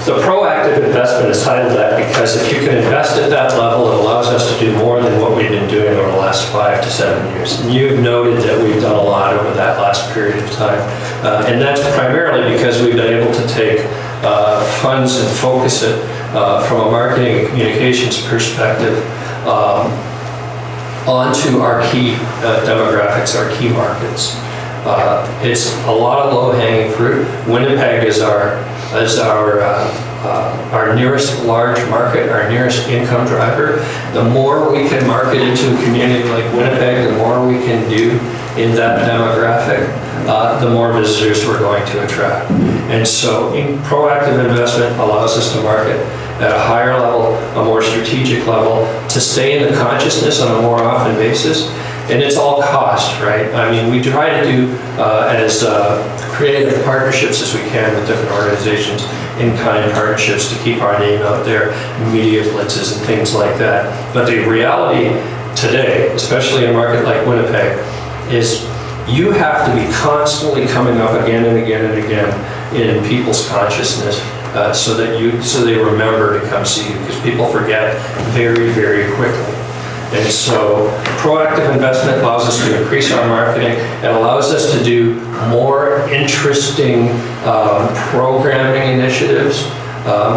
So proactive investment is titled that because if you can invest at that level, it allows us to do more than what we've been doing over the last 5 to 7 years. And you've noted that we've done a lot over that last period of time. And that's primarily because we've been able to take funds and focus it from a marketing and communications perspective onto our key demographics, our key markets. It's a lot of low-hanging fruit. Winnipeg is our nearest large market, our nearest income driver. The more we can market into a community like Winnipeg, the more we can do in that demographic, the more visitors we're going to attract. And so proactive investment allows us to market at a higher level, a more strategic level, to stay in the consciousness on a more often basis. And it's all cost, right? I mean, we try to do as creative partnerships as we can with different organizations, in-kind partnerships to keep our name out there, media blitzes and things like that. But the reality today, especially in a market like Winnipeg, is you have to be constantly coming up again and again and again in people's consciousness so they remember to come see you, because people forget very, very quickly. And so proactive investment allows us to increase our marketing. It allows us to do more interesting programming initiatives.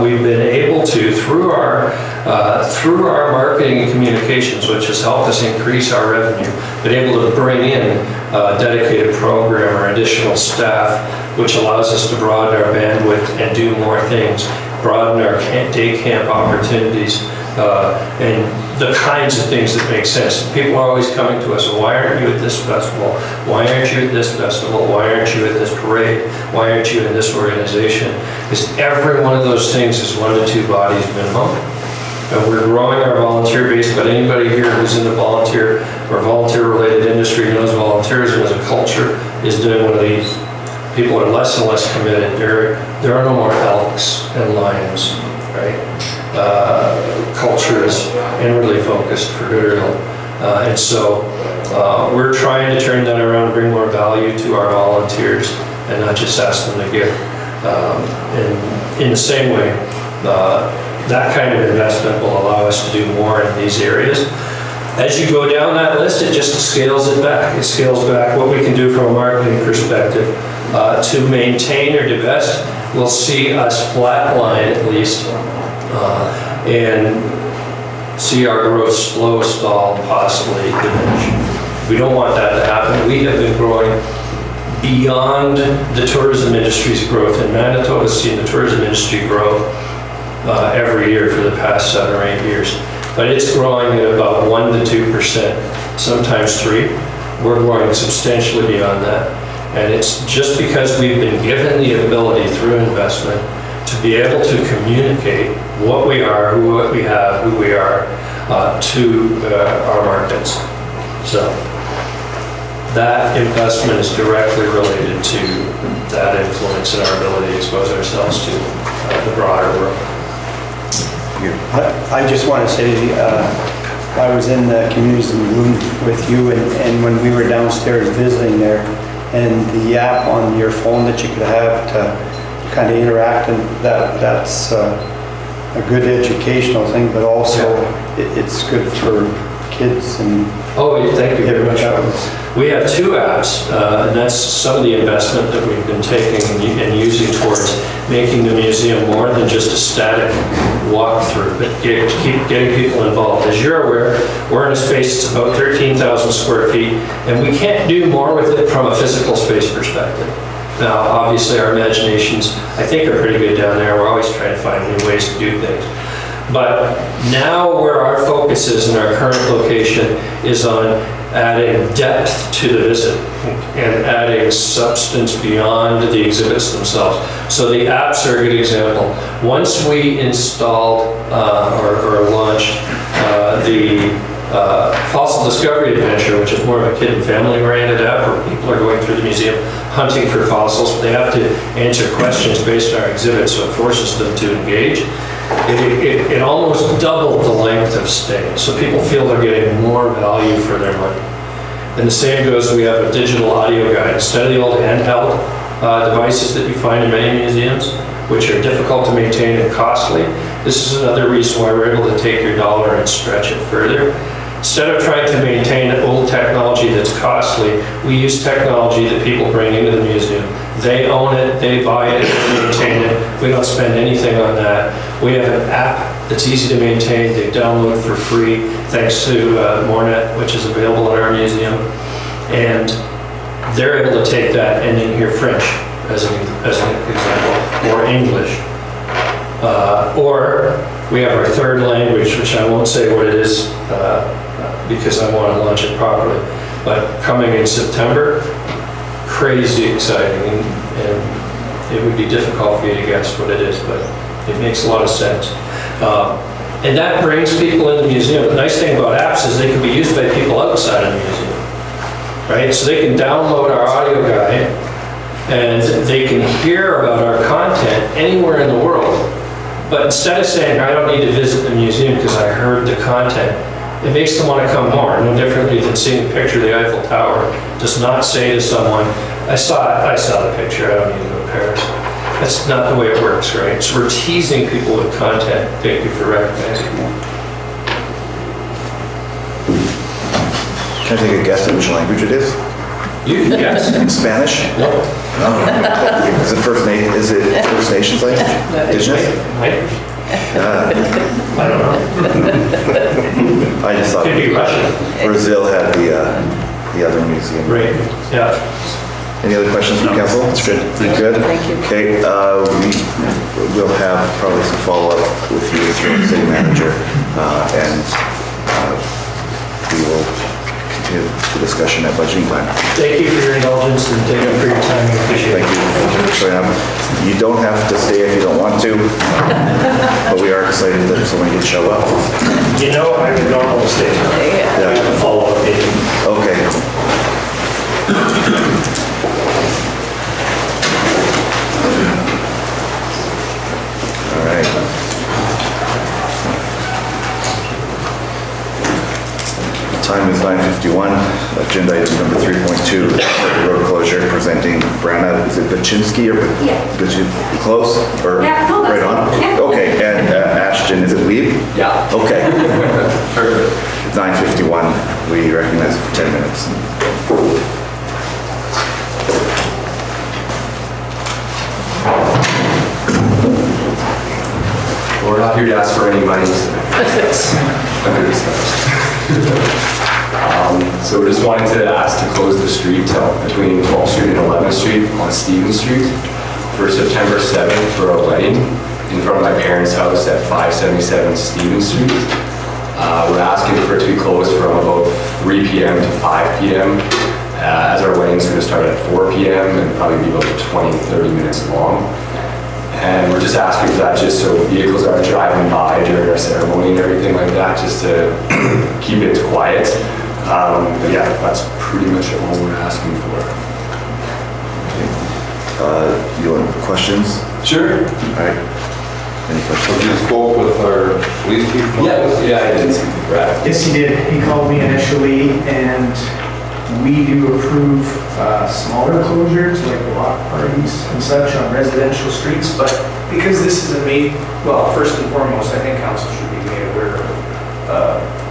We've been able to, through our marketing and communications, which has helped us increase our revenue, been able to bring in a dedicated program or additional staff, which allows us to broaden our bandwidth and do more things, broaden our day camp opportunities, and the kinds of things that make sense. People are always coming to us, why aren't you at this festival? Why aren't you at this festival? Why aren't you at this parade? Why aren't you in this organization? Because every one of those things is 1 to 2 bodies minimum. And we're growing our volunteer base, but anybody here who's in the volunteer or volunteer-related industry knows volunteerism as a culture is doing one of these. People are less and less committed. There are no more elks and lions, right? Culture is inwardly focused for good or ill. And so we're trying to turn that around and bring more value to our volunteers and not just ask them to give. And in the same way, that kind of investment will allow us to do more in these areas. As you go down that list, it just scales it back. It scales back what we can do from a marketing perspective. To maintain or divest, we'll see us flatline at least, and see our growth slow, stall, possibly diminish. We don't want that to happen. We have been growing beyond the tourism industry's growth, and Manitoba's seen the tourism industry grow every year for the past 7 or 8 years. But it's growing at about 1 to 2%, sometimes 3. We're growing substantially beyond that. And it's just because we've been given the ability through investment to be able to communicate what we are, what we have, who we are to our markets. So that investment is directly related to that influence and our ability to expose ourselves to the broader world. I just want to say, I was in the communities room with you, and when we were downstairs visiting there, and the app on your phone that you could have to kind of interact, and that's a good educational thing, but also it's good for kids and... Oh, thank you very much. We have 2 apps, and that's some of the investment that we've been taking and using towards making the museum more than just a static walkthrough, but keep getting people involved. As you're aware, we're in a space that's about 13,000 square feet, and we can't do more with it from a physical space perspective. Now, obviously, our imaginations, I think, are pretty good down there. We're always trying to find new ways to do things. But now where our focus is in our current location is on adding depth to the visit and adding substance beyond the exhibits themselves. So the apps are a good example. Once we installed or launched the Fossil Discovery Adventure, which is more of a kid and family-oriented app where people are going through the museum hunting for fossils. They have to answer questions based on our exhibits, so it forces them to engage. It almost doubled the length of stay, so people feel they're getting more value for their money. And the same goes, we have a digital audio guide. Instead of the old handheld devices that you find in many museums, which are difficult to maintain and costly, this is another reason why we're able to take your dollar and stretch it further. Instead of trying to maintain old technology that's costly, we use technology that people bring into the museum. They own it, they buy it, they maintain it. We don't spend anything on that. We have an app It's easy to maintain. They download for free thanks to Mornet, which is available in our museum. And they're able to take that and then hear French as an example, or English. Or we have our third language, which I won't say what it is because I want to launch it properly. But coming in September, crazy exciting, and it would be difficult for you to guess what it is, but it makes a lot of sense. And that brings people in the museum. The nice thing about apps is they can be used by people outside of the museum, right? So they can download our audio guide and they can hear about our content anywhere in the world. But instead of saying, I don't need to visit the museum because I heard the content, it makes them want to come more, no differently than seeing a picture of the Eiffel Tower. Does not say to someone, I saw the picture, I don't need to go to Paris. That's not the way it works, right? So we're teasing people with content. Thank you for recognizing that. Can I take a guess at which language it is? You can guess. Spanish? No. Oh. Is it First Nations language? Indigenous? I don't know. I just thought Could be Russian. Brazil had the other museum. Right, yeah. Any other questions from council? That's good. Good? Thank you. Okay, we'll have probably some follow-up with you through the city manager, and we will continue the discussion at budgeting time. Thank you for your indulgence and thank you for your time. I appreciate Thank it. you. Thank you for showing up. You don't have to stay if you don't want to, but we are excited that someone did show up. You know, I would normally stay. I have a follow-up meeting. Okay. All right. Time is 9:51. Agenda item number 3.2, road closure, presenting Brianna, is it Baczynski or? Yeah. Close? Or Yeah, no, that's right on? fine. Yeah. Okay, and Ashton, is it Weeb? Yeah. Okay. 9:51, we recognize it for 10 minutes. We're not here to ask for any money. So we're just wanting to ask to close the street between 12th Street and 11th Street on Stevens Street for September 7th for a wedding in front of my parents' house at 577 Stevens Street. We're asking for it to be closed from about 3 p.m. to 5 p.m. As our wedding's going to start at 4 p.m. and probably be about 20-30 minutes long. And we're just asking for that just so vehicles aren't driving by during our ceremony and everything like that, just to keep it quiet. But yeah, that's pretty much all we're asking for. You want questions? Sure. All right. Any So questions? you spoke with our police chief? Yeah, I did speak with Brad. Yes, he did. He called me initially, and we do approve smaller closures, like block parties and such on residential streets, but because this is first and foremost, I think council should be made aware of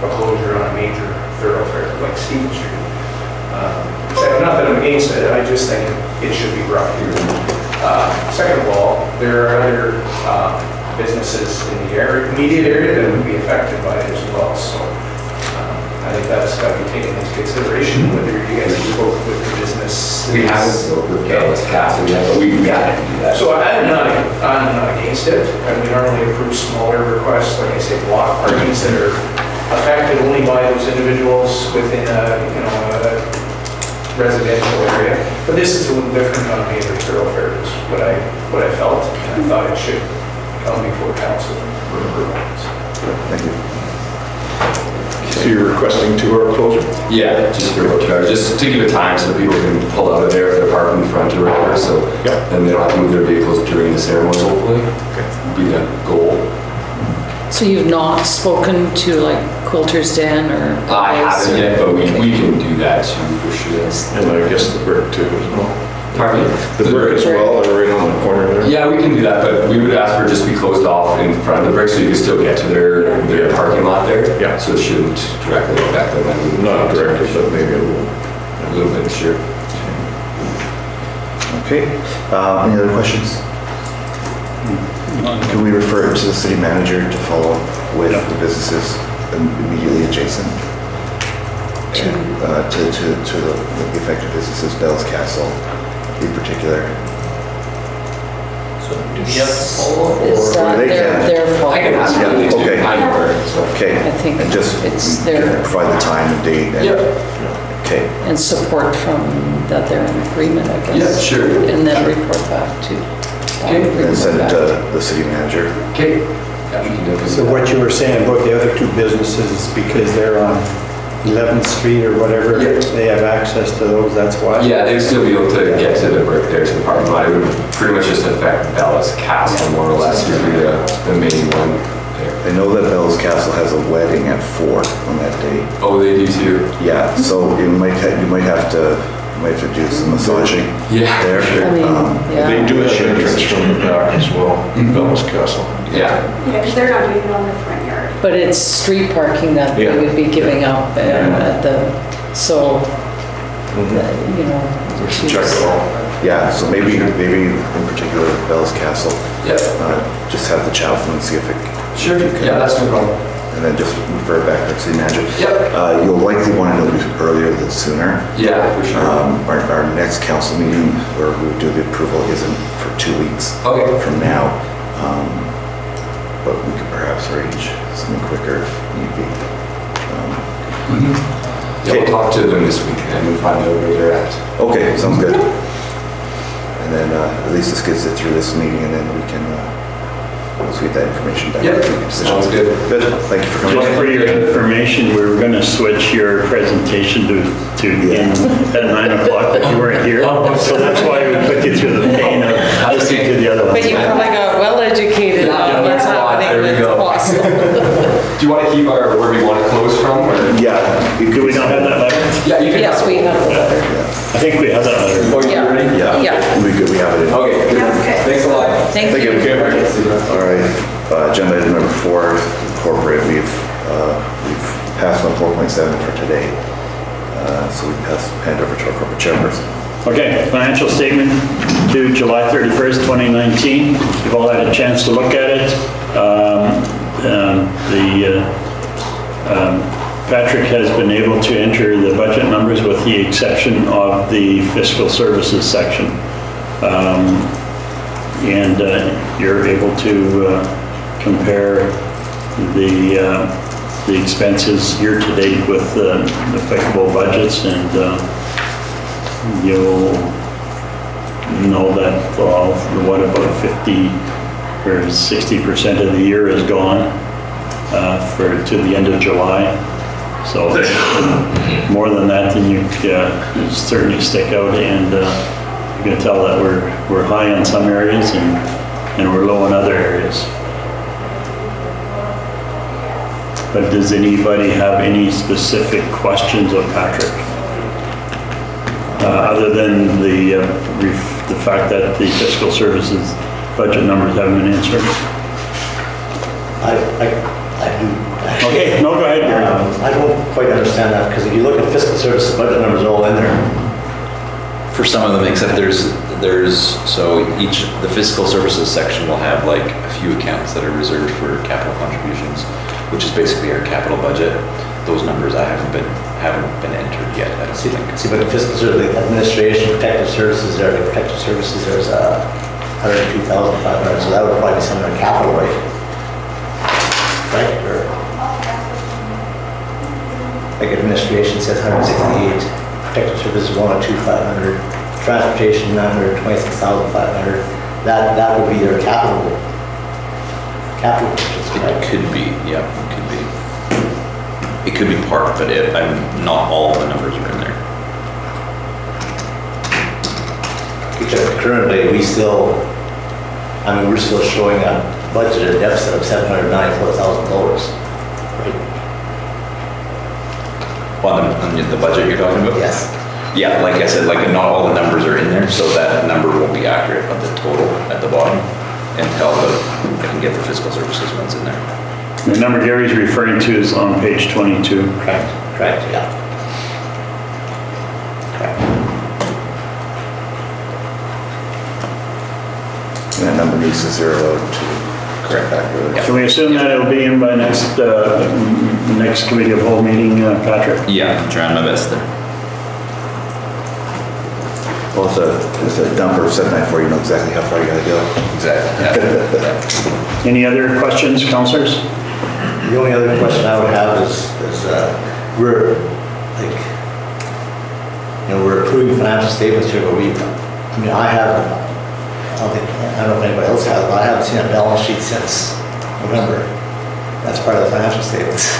a closure on a major thoroughfare like Stevens Street. Not that I'm against it, I just think it should be brought here. Second of all, there are other businesses in the immediate area that would be affected by it as well, so I think that's got to be taken into consideration, whether you guys spoke with the business. We haven't spoken with Cassie yet, but we gotta do that. So I'm not against it, and we normally approve smaller requests, like I say, block parties that are affected only by those individuals within a residential area. But this is a little different on a major thoroughfare, is what I felt, and I thought it should come before council for approval. Thank you. So you're requesting 2-hour closure? Yeah, just for about 2 hours, just to give it time so people can pull out of there if they're parking in front or whatever, so then they don't have to move their vehicles during the ceremony, hopefully. Would be the goal. So you've not spoken to like Quilter's Den or? I haven't yet, but we can do that too, for sure. And I guess the brick too as well. Pardon me? The brick as well, they're right on the corner there. Yeah, we can do that, but we would ask for it just be closed off in front of the brick so you can still get to their parking lot there. Yeah. So it shouldn't directly affect them. Not directly, but maybe a little bit, sure. Okay. Any other questions? Can we refer it to the city manager to follow up with the businesses immediately adjacent? To the affected businesses, Bell's Castle in particular. So do we have to follow up? Is that they can. their fault? I can ask Yeah, them to do okay. it. I know her, so. Okay. I think And just it's their- provide the time and date. And, okay. And support from that they're in agreement, I guess. Yeah, sure. And then report back to. And send it to the city manager. Okay. Yeah, we can do it. So what you were saying about the other two businesses is because they're on 11th Street or whatever, Yeah. they have access to those, that's why? Yeah, they'd still be able to get to the work there to the parking lot. It would pretty much just affect Bella's Castle more or less, would be the main one there. I know that Bell's Castle has a wedding at 4 on that day. Oh, they do too? Yeah, so you might have to do some massaging Yeah, there. for sure. I mean, yeah. They do have entrance from the back as well, Bell's Castle. Yeah. Yeah, because they're not doing it on the front yard. But it's street parking that they Yeah. would be giving up at the, so, you know. Check it all. Yeah, so maybe in particular Bell's Castle, Yeah. just have the chat with them and see if it, Sure. Yeah, that's no problem. and then just refer back to the city manager. Yep. You'll likely want to know earlier than sooner. Yeah, for sure. Our next council meeting where we do the approval isn't for 2 weeks Okay. from now. But we could perhaps arrange something quicker if need be. Yeah, we'll talk to them this week and we'll find out where they're at. Okay, sounds good. And then at least this gets it through this meeting and then we can, once we get that information back. Yep, we can make a decision. sounds good. Good, thank you for coming. Just for your information, we were going to switch your presentation to begin at 9 o'clock, but you weren't here. So that's why we put you through the pain of listening to the other ones. But you probably got well-educated on what's happening There we with go. Wausau. Do you want to keep our, where we want to close from? Or? Yeah. Do we not have that letter? Yeah, you can. Yes, we have the letter. I think we have that letter. Oh, you Yeah. ready? Yeah. We have it in. Okay. good. Yeah, okay. Thanks a lot. Thank you. All right, agenda item number 4, corporate, we've passed on 4.7 for today. So we hand over to our corporate chairperson. Okay, financial statement to July 31st, 2019. You've all had a chance to look at it. Patrick has been able to enter the budget numbers with the exception of the fiscal services section. And you're able to compare the expenses year-to-date with the applicable budgets, and you'll know that, well, what about 50 or 60% of the year is gone to the end of July. So more than that, then you certainly stick out, and you can tell that we're high in some areas and we're low in other areas. But does anybody have any specific questions of Patrick? Other than the fact that the fiscal services budget numbers haven't been answered? I do. Okay, no, go ahead, Gary. I don't quite understand that, because if you look at fiscal services, budget numbers are all in there. For some of them, except so the fiscal services section will have like a few accounts that are reserved for capital contributions, which is basically our capital budget. Those numbers haven't been entered yet, I don't think. See, but in fiscal services, like administration, protective services, there's 102,500, so that would probably be some of the capital, right? Right, or, like administration says 168, protective services 102,500, transportation 926,500. That would be their capital purchase, It right? could be, yeah, it could be. It could be part, but not all the numbers are in there. Because currently, we're still showing a budgeted deficit of $794,000. Right? On the budget you're talking about? Yes. Yeah, like I said, like not all the numbers are in there, so that number won't be accurate of the total at the bottom until I can get the fiscal services ones in there. The number Gary's referring to is on page 22. Correct, yeah. Correct. And that number needs to zero out to Correct. Can we assume that it'll be in by next committee of whole meeting, Patrick? Yeah, I'm trying my best there. Well, with a dumper of 794, you know exactly how far you gotta go. Exactly. Yeah. Any other questions, councillors? The only other question I would have is we're like, we're approving financial statements here, but I don't know if anybody else has, but I haven't seen a balance sheet since November. That's part of the financial statements.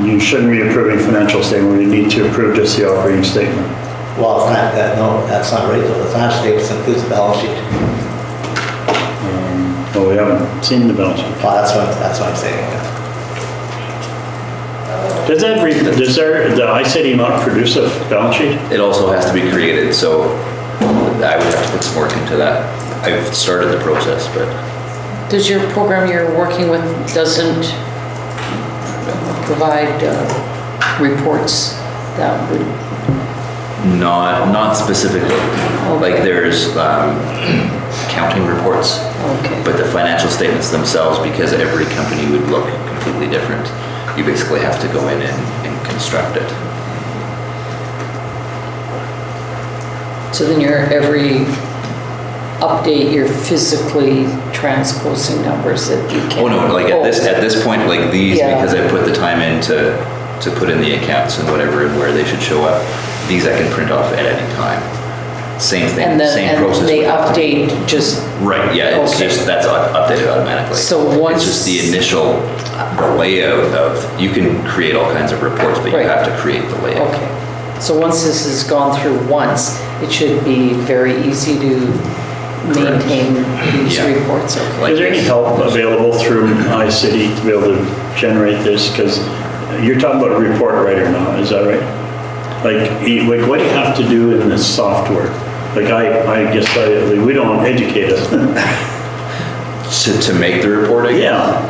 You shouldn't be approving financial statement. We need to approve just the operating statement. Well, no, that's not right, though. The financial statements includes the balance sheet. Well, we haven't seen the balance sheet. Well, that's what I'm saying. Yeah. Does the iCity not produce a balance sheet? It also has to be created, so I would have to put some work into that. I've started the process, but. Does your program you're working with doesn't provide reports that would? Not specifically. Okay. Like there's accounting reports, Okay. but the financial statements themselves, because every company would look completely different, you basically have to go in and construct it. So then every update, you're physically transposing numbers that you can. Oh no, like at this point, like these, Yeah. because I put the time in to put in the accounts and whatever and where they should show up, these I can print off at any time. Same thing, And same process. they with- update just. Right, yeah, it's Okay. just, that's updated automatically. So once- It's just the initial, the layout of, you can create all kinds of reports, but you Right. have to create the layout. Okay. So once this has gone through once, it should be very easy to maintain these Yeah. reports. Okay. Like Is there any this. help available through iCity to be able to generate this? Because you're talking about a report writer now, is that right? Like what do you have to do in this software? Like I guess we don't educate us. To make the reporting? Yeah.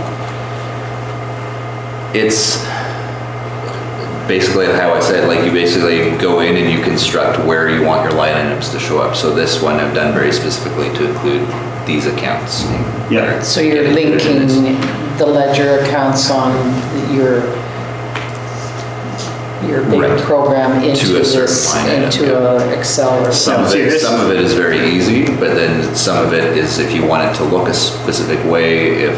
It's basically how I said, like you basically go in and you construct where you want your line items to show up. So this one I've done very specifically to include these accounts. Yeah. So you're linking the ledger accounts on your big Right. program into To a certain this, line item, into yeah. a Excel or Some something. of it is very easy, but then some of it is if you want it to look a specific way, if,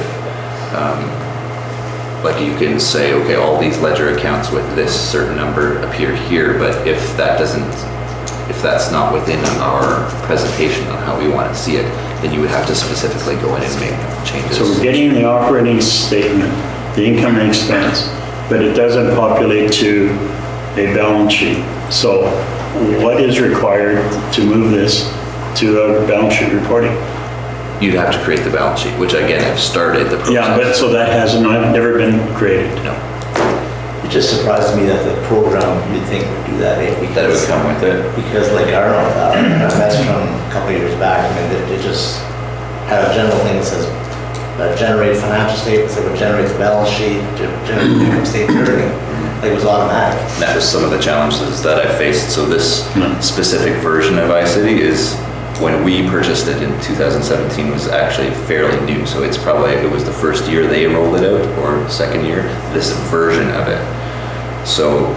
like you can say, okay, all these ledger accounts with this certain number appear here, but if that's not within our presentation on how we want to see it, then you would have to specifically go in and make changes. So we're getting the operating statement, the income and expense, but it doesn't populate to a balance sheet. So what is required to move this to a balance sheet reporting? You'd have to create the balance sheet, which again, I've started the process. Yeah, but so that has never been created. No, It just surprised me that the program you'd think would do that. that would come with it. Because like, I don't know, that's from a couple of years back. I mean, it just had a general thing that says, generate financial statements, it would generate the balance sheet, generate the income statement, everything. Like it was automatic. That was some of the challenges that I faced. So this specific version of iCity is, when we purchased it in 2017, was actually fairly new. So it was the first year they rolled it out, or second year, this version of it. So,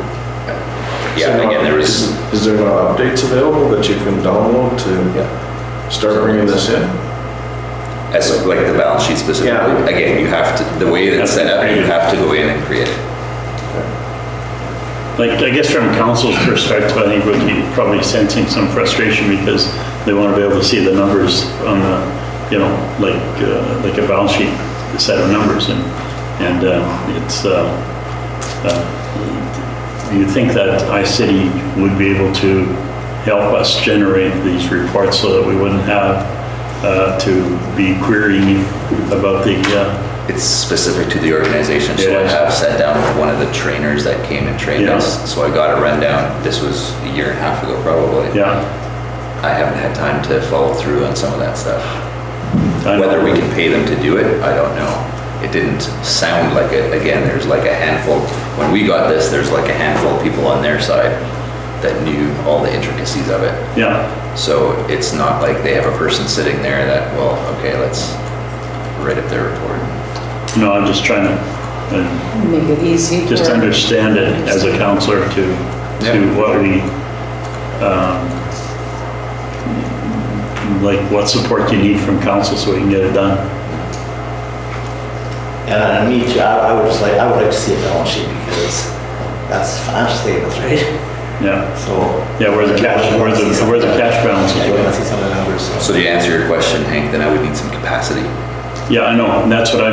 yeah, again, there was... Is there no updates available that you can download to start bringing this in? As like the balance sheet specifically, Yeah. again, you have to, the way that it's set up, you have to go in and create it. Like, I guess from council's perspective, I think we'd be probably sensing some frustration because they want to be able to see the numbers on the, like a balance sheet, the set of numbers. And it's, do you think that iCity would be able to help us generate these reports so that we wouldn't have to be querying about the... It's specific to the organization, so I have sat down with one of the trainers that came and trained us. So I got a rundown. This was a year and a half ago, probably. Yeah. I haven't had time to follow through on some of that stuff. Whether we can pay them to do it, I don't know. It didn't sound like it. Again, there's like a handful. When we got this, there's like a handful of people on their side that knew all the intricacies of it. Yeah, So it's not like they have a person sitting there that, well, okay, let's write up their report. no, I'm just trying to Make it easy. just for- understand it as a counselor to what we, like what support you need from council so we can get it done. And me too, I would like to see a balance sheet because that's financial statements, right? Yeah, So. yeah, where's the cash balance? Yeah, you want to see some of the numbers. So to answer your question, Hank, then I would need some capacity, Yeah, I know, and that's what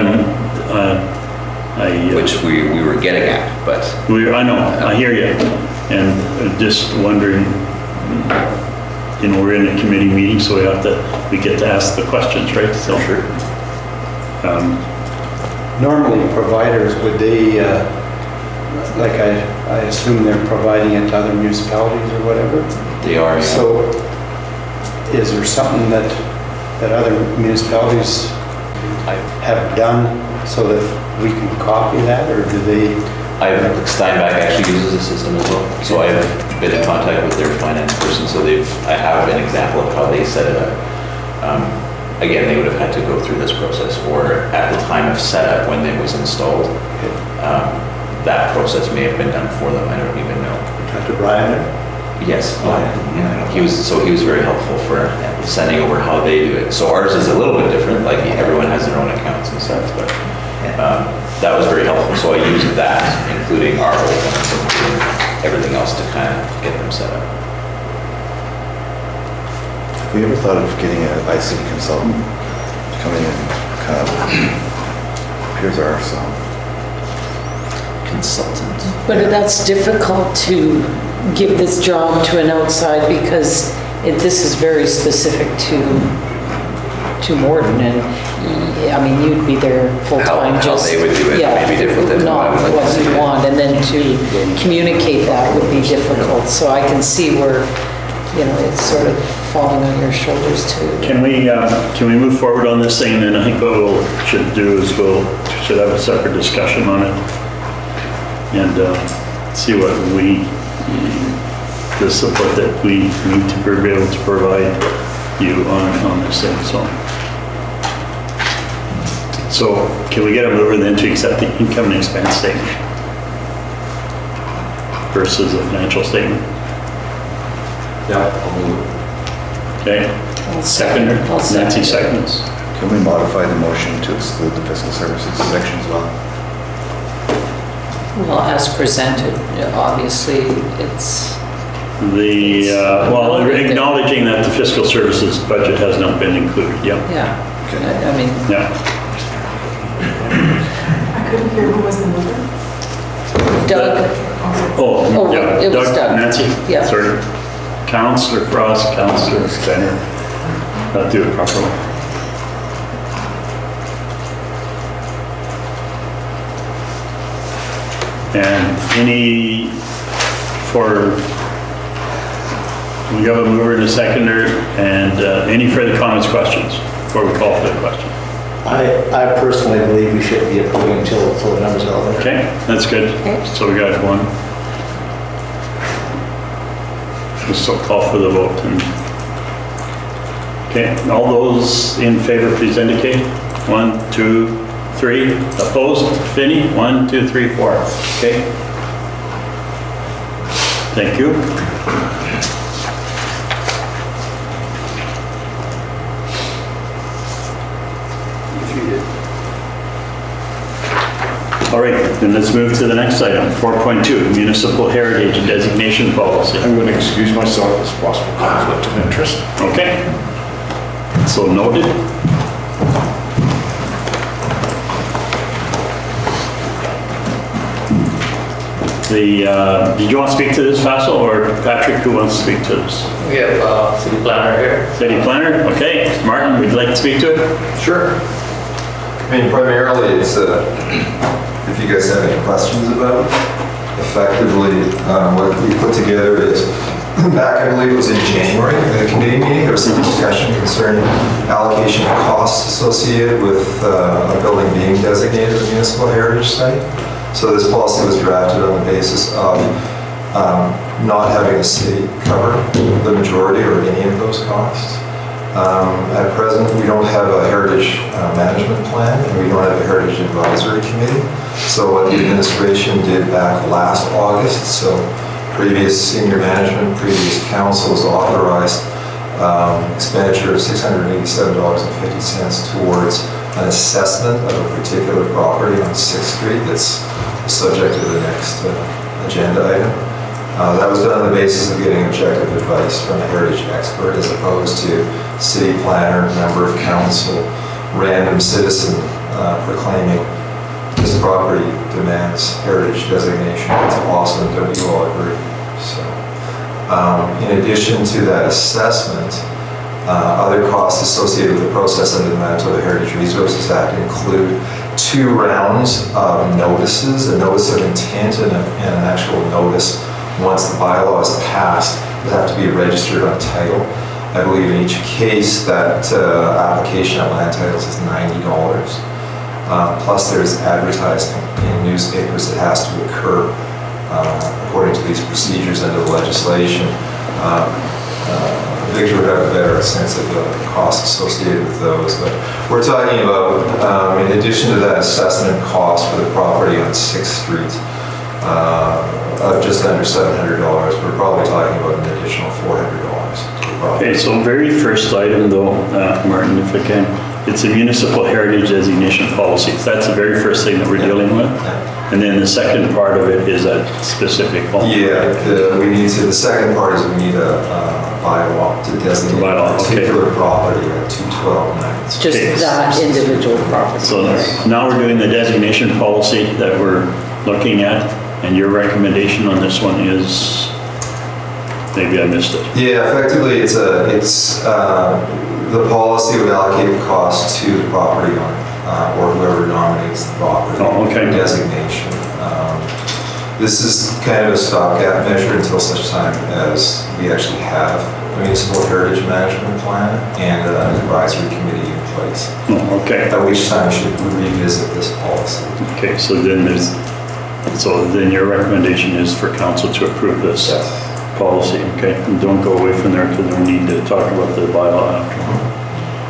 which we were getting at, but I know, I hear you. And just wondering, you know, we're in a committee meeting, so we get to ask the questions, right? So, sure. Normally, providers, would they, like I assume they're providing it to other municipalities or whatever? They are, yeah. So is there something that other municipalities have done so that we can copy that, or do they? Steinbach actually uses the system as well, so I've been in contact with their finance person, so I have an example of how they set it up. Again, they would have had to go through this process, or at the time of setup when it was installed, that process may have been done for them, I don't even know. Talk to Brian. Yes, he was very helpful for sending over how they do it. So ours is a little bit different, like everyone has their own accounts and stuff, but that was very helpful. So I used that, including our whole, including everything else to kind of get them set up. Have we ever thought of getting an ICT consultant to come in and kind of, here's our Consultant. But that's difficult to give this job to an outside because this is very specific to Morton, and I mean, you'd be there full-time. How they would do it may be different than not what I would what you want, and then to communicate that would be difficult. So I can see where, you know, it's sort of falling on your shoulders too. Can we move forward on this thing? And I think what we should do is should have a separate discussion on it and see what the support that we need to be able to provide you on this thing. So can we get a mover then to accept the income and expense statement versus the financial statement? Yeah, I'll move it. Okay. Seconder, Nancy seconds. Can we modify the motion to exclude the fiscal services section as well? Well, as presented, obviously, it's... Well, acknowledging that the fiscal services budget has not been included, yeah. Yeah, Okay. I mean... Yeah. I couldn't hear who was the mover. Doug, Oh, yeah. it was Doug. Nancy? Yeah. Sorry. Counselor Frost, Counselor Steiner. Not do it properly. And we have a mover and a seconder, and any further comments, questions before we call for the question? I personally believe we should be approving until the numbers are out there. Okay, that's good. Okay. So we got one. We'll still call for the vote. Okay, all those in favor, please indicate. 1, 2, 3. Opposed? Finney? 1, 2, 3, 4. Okay. Thank you. All right, then let's move to the next item, 4.2, Municipal Heritage Designation Policy. I'm going to excuse myself as possible conflict of interest. Okay. So noted. Did you want to speak to this, Faisal, or Patrick, who wants to speak to this? We have city planner here. City planner? Okay. Martin, would you like to speak to it? Sure. I mean, primarily, it's, if you guys have any questions about it, effectively, what we put together is, back, I believe it was in January, in the committee meeting, there was some discussion concerning allocation of costs associated with a building being designated a municipal heritage site. So this policy was drafted on the basis of not having the city cover the majority or any of those costs. At present, we don't have a heritage management plan, and we don't have a heritage advisory committee. So what the administration did back last August, so previous senior management, previous councils authorized expenditure of $687.50 towards an assessment of a particular property on 6th Street that's subject to the next agenda item. That was done on the basis of getting objective advice from a heritage expert as opposed to city planner, member of council, random citizen proclaiming this property demands heritage designation. It's awesome, don't you all agree? So, in addition to that assessment, other costs associated with the process under the Manitoba Heritage Resources Act include 2 rounds of notices, a notice of intent and an actual notice once the bylaw is passed. It have to be registered on title. I believe in each case that application of land titles is $90. Plus there's advertising in newspapers that has to occur according to these procedures under the legislation. Victor would have a better sense of the costs associated with those, but we're talking about, in addition to that assessment cost for the property on 6th Street, of just under $700, we're probably talking about an additional $400 to the property. Okay, so very first item though, Martin, if I can, it's a municipal heritage designation policy. That's the very first thing that we're dealing with. And then the second part of it is a specific policy. Yeah, the second part is we need a bylaw to designate a particular property at 212 Ninth. Just that individual property. So now we're doing the designation policy that we're looking at, and your recommendation on this one is, maybe I missed it. Yeah, effectively it's the policy would allocate the cost to the property owner or whoever nominates the property. Oh, okay. Designation. This is kind of a stopgap measure until such time as we actually have a municipal heritage management plan and an advisory committee in place. Oh, okay. At which time should we revisit this policy? Okay, so then your recommendation is for council to approve this policy, okay? And don't go away from there because we need to talk about the bylaw after.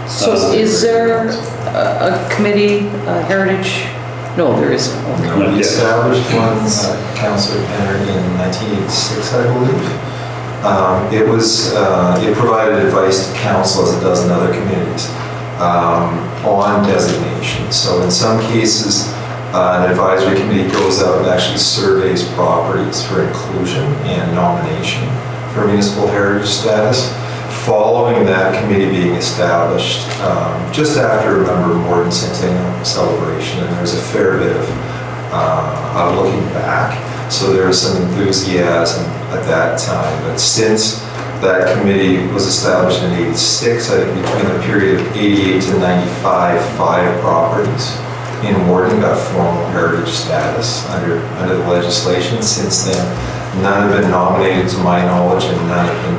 So is there a committee, heritage? No, there isn't. Okay. We established one, Councillor Penner, in 1986, I believe. It provided advice to council, as it does in other communities, on designation. So in some cases, an advisory committee goes out and actually surveys properties for inclusion and nomination for municipal heritage status. Following that committee being established, just after, remember, Morden Centennial celebration, and there's a fair bit of looking back. So there was some enthusiasm at that time. But since that committee was established in 86, I think between the period of 88 to 95, 5 properties in Morden got formal heritage status under the legislation. Since then, none have been nominated to my knowledge, and none have been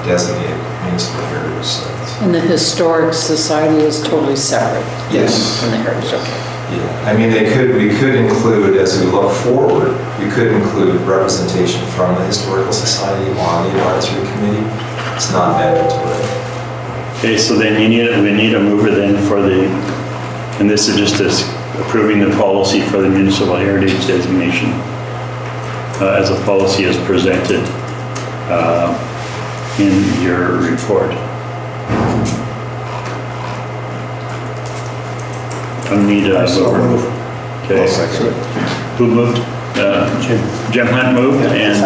designated municipal heritage sites. And the Historic Society is totally separate? Yes. From the Heritage, okay. Yeah, I mean, we could include, as we look forward, we could include representation from the Historical Society on the advisory committee. It's not mandatory. Okay, so then we need a mover then for and this is just as approving the policy for the municipal heritage designation as a policy as presented in your report. I need a mover. Okay. Who moved? Jim Hunt moved and,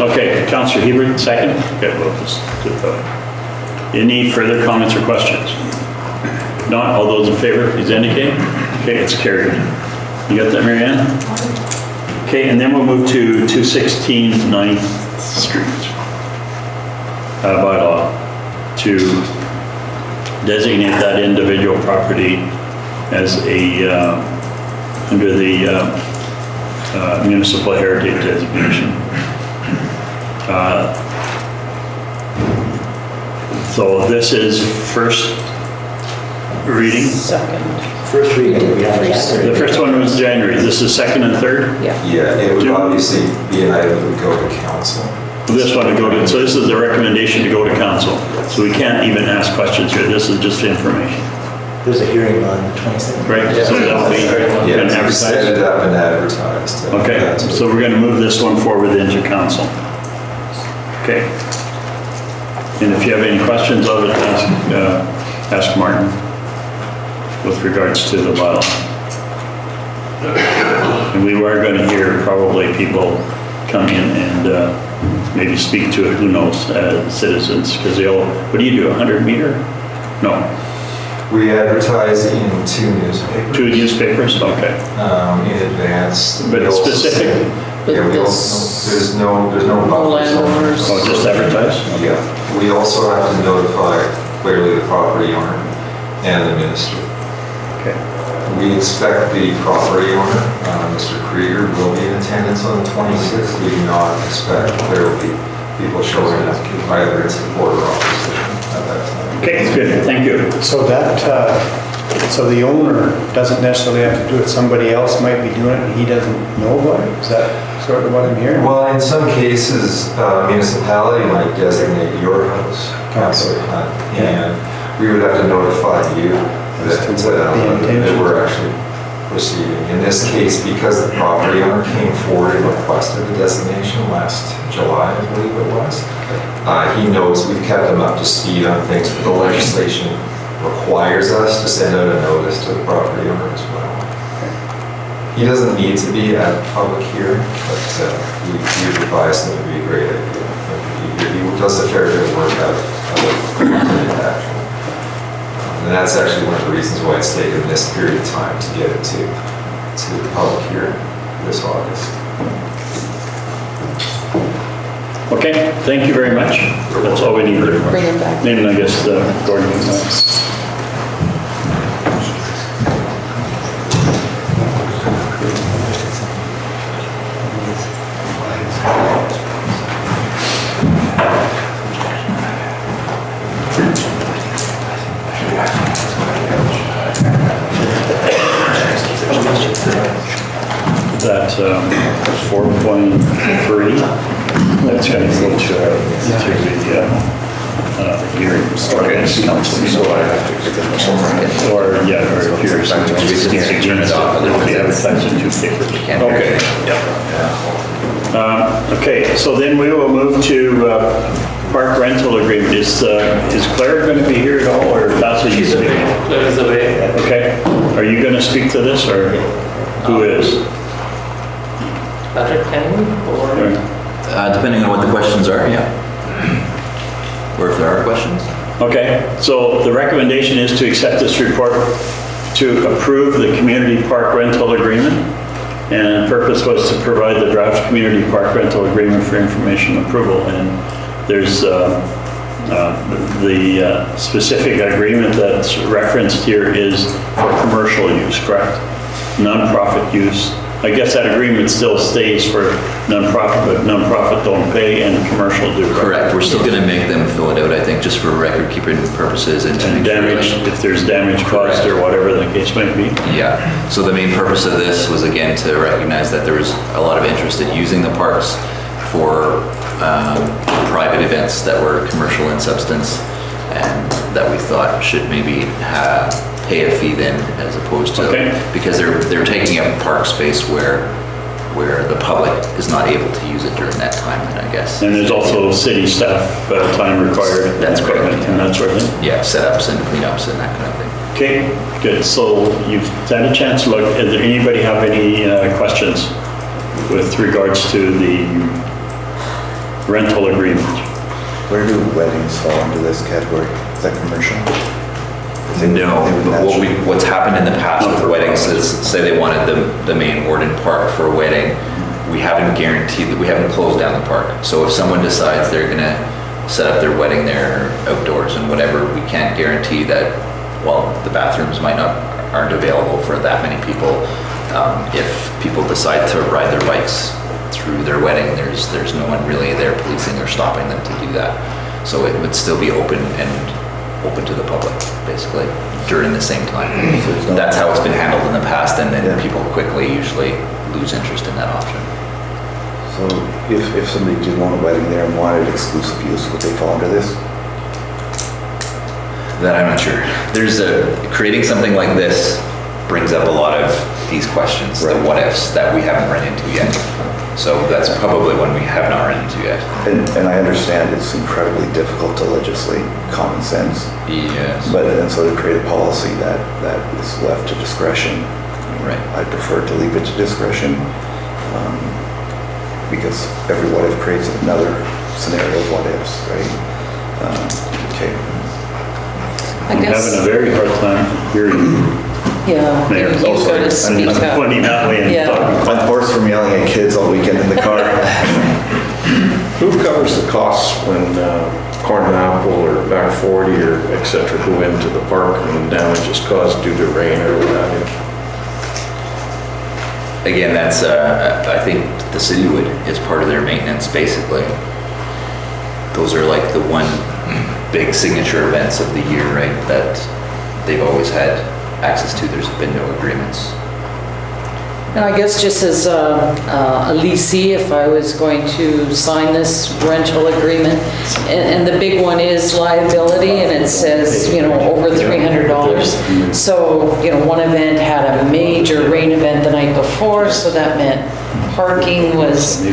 okay, Councillor Hebert, second. Okay, we'll just do that. Any further comments or questions? Not, all those in favor, please indicate. Okay, it's carried. You got that, Mary Ann? Okay, and then we'll move to 216 9th Street bylaw to designate that individual property as under the municipal heritage designation. So this is first reading. Second. First reading, we have January. The first one was January, this is second and third? Yeah. Yeah, it would obviously be an item that would go to council. This one to go to, so this is the recommendation to go to council. So we can't even ask questions here, this is just information, There's a hearing on the 27th. right? So that'll be Yeah, an we've set it advertised. up and advertised. Okay, That's what- so we're gonna move this one forward into council. Okay. And if you have any questions of it, ask Martin with regards to the bylaw. And we were gonna hear probably people come in and maybe speak to it, who knows, citizens, because they'll, what do you do, 100 meter? No, We advertise in 2 newspapers. 2 newspapers, okay. In advance. But We also specific? send- Yeah, we also, there's no buffers. landowners. Oh, just advertise? Yeah, we also have to notify clearly the property owner and the minister. Okay. We expect the property owner, Mr. Krieger, will be in attendance on the 26th. We do not expect there will be people showing up either in support or opposition at that time. Okay, good, thank you. So that, so the owner doesn't necessarily have to do it, somebody else might be doing it and he doesn't know about it? Is that sort of what I'm hearing? Well, in some cases, municipality might designate your house, Councilor Hunt, and we would have to notify you that we're actually proceeding. In this case, because the property owner came forward and requested the designation last July, I believe it was, he knows we've kept him up to speed on things, but the legislation requires us to send out a notice to the property owner as well. He doesn't need to be at public hearing, but we advise him to be a great idea. He does a fair bit of work out of action. And that's actually one of the reasons why it's taken this period of time to get it to the public hearing this August. Okay, thank you very much. That's all we need. Bring him back. Then I guess Gordon can, that 4.3, that's going to go to the hearing. Council. So I have to get them somewhere. Or, yeah, or if you're. Turn it off. It'll be advertised in 2 papers. Okay. Okay, so then we will move to park rental agreement. Is Claire going to be here at all, or Tasha? She's away. Claire's away. Okay, are you going to speak to this, or who is? Patrick Kenny or? Depending on what the questions are, yeah. Or if there are questions. Okay, so the recommendation is to accept this report to approve the community park rental agreement. And the purpose was to provide the draft community park rental agreement for information approval. And there's the specific agreement that's referenced here is for commercial use, correct? Nonprofit use. I guess that agreement still stays for nonprofit, but nonprofit don't pay and commercial do. Correct. We're still going to make them fill it out, I think, just for record keeping purposes and to And make sure, damage, like- if there's damage caused or whatever the case might be. Yeah, so the main purpose of this was again to recognize that there was a lot of interest in using the parks for private events that were commercial in substance and that we thought should maybe pay a fee then as opposed to, because they're taking up park space where the public is not able to use it during that time, I guess. And there's also city staff time required. That's correct. And that sort of thing. Yeah, setups and cleanups and that kind of thing. Okay, good. So you've had a chance to look. Does anybody have any questions with regards to the rental agreement? Where do weddings fall into this category? Is that commercial? No, but what's happened in the past with weddings is, say they wanted the main Warden Park for a wedding, we haven't guaranteed that, we haven't closed down the park. So if someone decides they're gonna set up their wedding there outdoors and whatever, we can't guarantee that, well, the bathrooms aren't available for that many people. If people decide to ride their bikes through their wedding, there's no one really there policing or stopping them to do that. So it would still be open and open to the public, basically, during the same time. That's how it's been handled in the past, and then people quickly usually lose interest in that option. So if somebody did want a wedding there and wanted exclusive use, would they fall under this? That I'm not sure. Creating something like this brings up a lot of these questions, the what ifs that we haven't run into yet. So that's probably one we have not run into yet. And I understand it's incredibly difficult to legislate common sense. Yes. And so to create a policy that is left to discretion, right. I prefer to leave it to discretion, because every what if creates another scenario of what ifs, right? Okay. I guess. I'm having a very hard time hearing. Yeah, Mayor, you've got to speak I'm up. pointing that way and Yeah. talking. I'm hoarse from yelling at kids all weekend in the car. Who covers the costs when Corn and Apple or Back 40 or et cetera go into the park and damage is caused due to rain or what have you? Again, that's, I think the city would, as part of their maintenance, basically. Those are like the one big signature events of the year, right, that they've always had access to. There's been no agreements. And I guess just as a leasee, if I was going to sign this rental agreement, and the big one is liability, and it says, over $300. So, one event had a major rain event the night before, so that meant parking was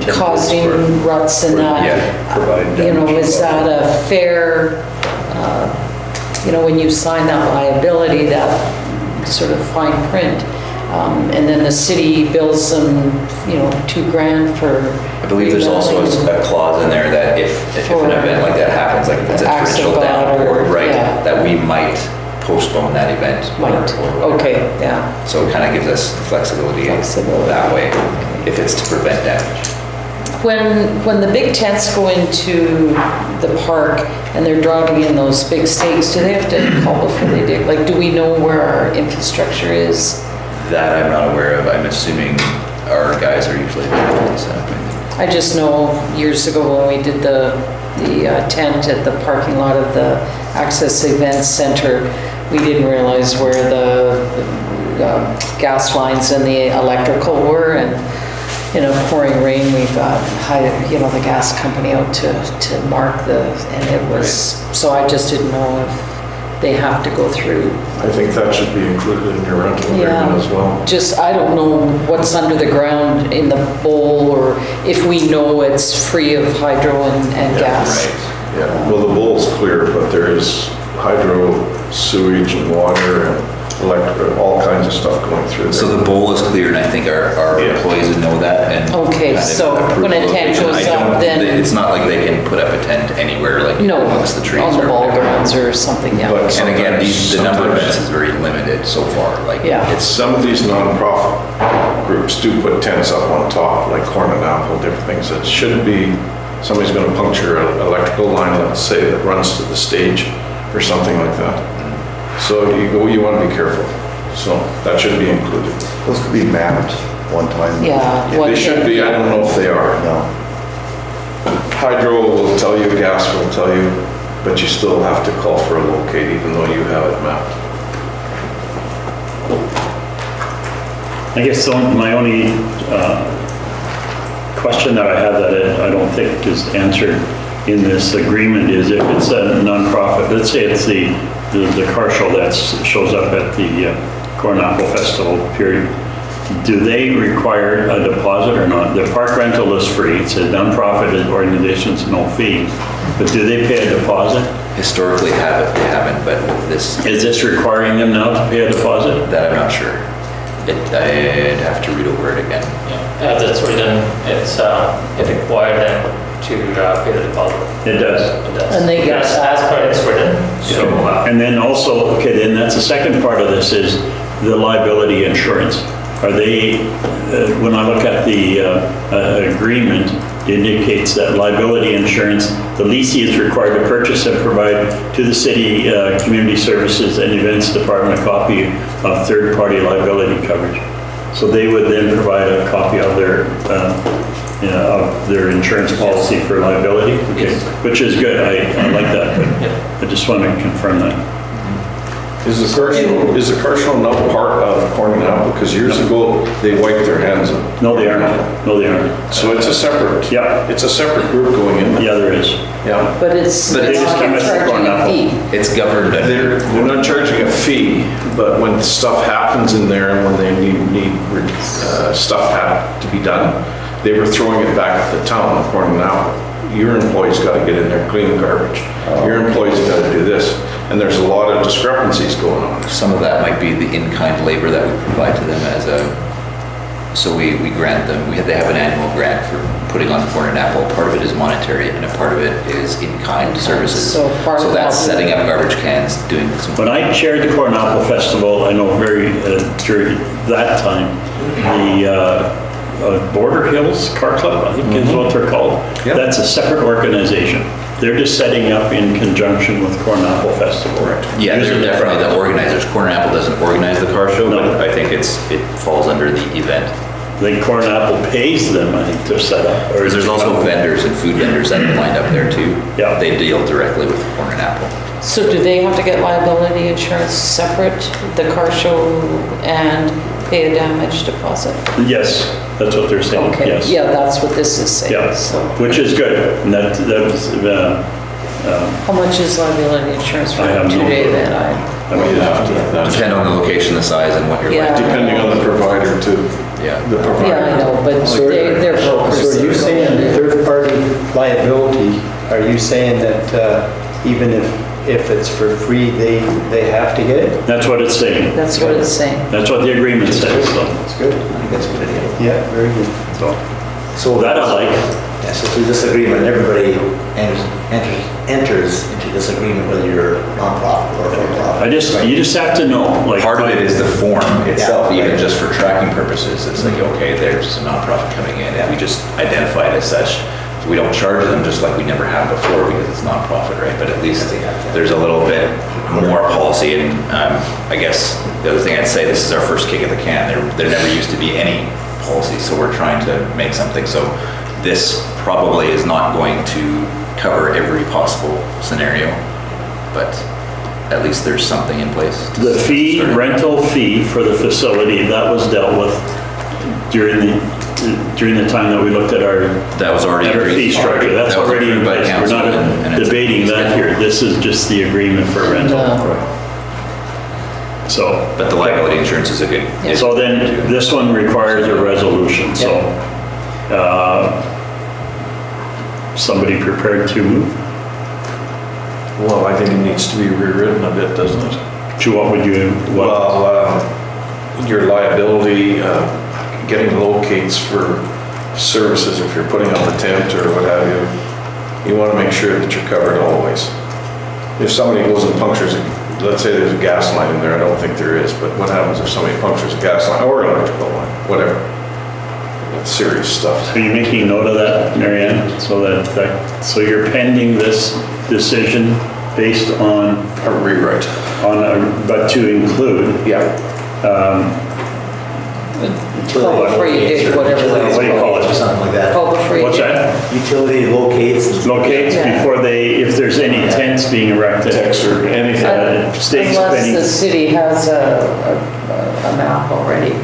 causing ruts and that. Is that a fair, when you sign that liability, that sort of fine print, and then the city bills them, $2,000 for. I believe there's also a clause in there that if an event like that happens, like if it's a torrential downpour, right, that we might postpone that event. Okay, yeah. So it kind of gives us flexibility that way, if it's to prevent damage. When the big tents go into the park and they're driving in those big stakes, do they have to call before they dig? Like, do we know where our infrastructure is? That I'm not aware of. I'm assuming our guys are usually there to set up. I just know years ago when we did the tent at the parking lot of the Access Events Center, we didn't realize where the gas lines and the electrical were, and in a pouring rain, we got the gas company out to mark and it was, so I just didn't know if they have to go through. I think that should be included in your rental agreement as well. Just, I don't know what's under the ground in the bowl, or if we know it's free of hydro and gas. Right. Yeah, well, the bowl's clear, but there is hydro, sewage and water and electric, all kinds of stuff going through there. So the bowl is clear, and I think our employees would know that. And okay, so when a tent goes up, then it's not like they can put up a tent anywhere, like amongst the trees on the or ball whatever. grounds or something. Yeah. But and again, the number of events is very limited so far. Like it's some of these nonprofit groups do put tents up on top, like Corn and Apple, different things. It shouldn't be somebody's going to puncture an electrical line, let's say, that runs to the stage or something like that. So you want to be careful. So that should be included. Those could be mapped one time. Yeah. They should be. I don't know if they are. No. Hydro will tell you, gas will tell you, but you still have to call for a locate even though you have it mapped. I guess my only question that I have that I don't think is answered in this agreement is if it's a nonprofit, let's say it's the car show that shows up at the Corn Apple Festival period, do they require a deposit or not? The park rental is free. It says nonprofit organizations, no fee. But do they pay a deposit? Historically they haven't, but with this. Is this requiring them now to pay a deposit? That I'm not sure. I'd have to read over it again. Yeah, as it's written, it required them to pay the deposit. It does. It does. And they get as per it's written. So, and then also, okay, then that's the second part of this is the liability insurance. Are they, when I look at the agreement, it indicates that liability insurance, the leasing is required to purchase and provide to the city community services and events department a copy of third-party liability coverage. So they would then provide a copy of their of their insurance policy for liability? Okay, which is good, I like that, but I just want to confirm that. Is the car show now part of Corning Apple? Because years ago, they wiped their hands of. No, they aren't, no, they aren't. So it's a separate. Yeah. It's a separate group going in. Yeah, there is. Yeah. But it's But not it's just chemistry charging a corn fee. It's governed under. They're not charging a fee, but when stuff happens in there and when they need stuff had to be done, they were throwing it back at the town of Corning Apple. Your employee's got to get in there, clean the garbage. Your employee's got to do this. And there's a lot of discrepancies going on. Some of that might be the in-kind labor that we provide to them as a, so we grant them, they have an annual grant for putting on corn and apple. Part of it is monetary and a part of it is in-kind services. So part of that's that- setting up garbage cans, doing some. When I chaired the Corn Apple Festival, I know during that time, the Border Hills Car Club, I think is what they're called. Yep. That's a separate organization. They're just setting up in conjunction with Corn Apple Festival. Yeah, Using they're the definitely the organizers. Corn and Apple doesn't organize the car show, No. but I think it falls under the event. I think Corn Apple pays them, I think, to set up. Or There's also vendors and food vendors that are lined up there too. Yeah. They deal directly with Corn and Apple. So do they have to get liability insurance separate, the car show, and pay a damage deposit? Yes, that's what they're saying, Okay, yes. yeah, that's what this is saying, Yeah, so. which is good. And that was, How much is liability insurance for I have a no two-day clue. event? I mean, Depend on the location, the size, and what you're Yeah. like. Depending on the provider too. Yeah. The provider. Yeah, I know, but they're brokers. So are you saying third-party liability, are you saying that even if it's for free, they have to get it? that's what it's saying. That's what it's saying. That's what the agreement says, so. That's good. I think that's a good idea. Yeah, very good. So That I like. Yeah, so through this agreement, everybody enters into this agreement, whether you're nonprofit or for-profit. You just have to know, like. Part of it is the form itself, Yeah. even just for tracking purposes. It's like, okay, there's a nonprofit coming in, and we just identify it as such. We don't charge them just like we never have before because it's nonprofit, right? But at least there's a little bit more policy. And I guess the other thing I'd say, this is our first kick at the can. There never used to be any policy, so we're trying to make something. So this probably is not going to cover every possible scenario, but at least there's something in place. The fee, rental fee for the facility, that was dealt with during the time that we looked at our. That was already at our agreed. fee structure. That's That was already in approved by place. We're council and not it's- debating that here. This is just the agreement for rental. So. But the liability insurance is a good. So then, this one requires a resolution, so, somebody prepared to move? Well, I think it needs to be rewritten a bit, doesn't it? To what would you, what? Well, your liability, getting locates for services, if you're putting up a tent or what have you, you want to make sure that you're covered always. If somebody goes and punctures, let's say there's a gas line in there, I don't think there is, but what happens if somebody punctures a gas line or an electrical line, whatever? That's serious stuff. Are you making note of that, Marianne? So you're pending this decision based on, A rewrite. but to include, Yeah. Call before you dig, whatever that's What do you call it? Or something like that. Call before you what's dig. that? Utility locates. Locates Yeah. before if there's any tents being erected. Text or anything. States Unless pending. the city has a map already.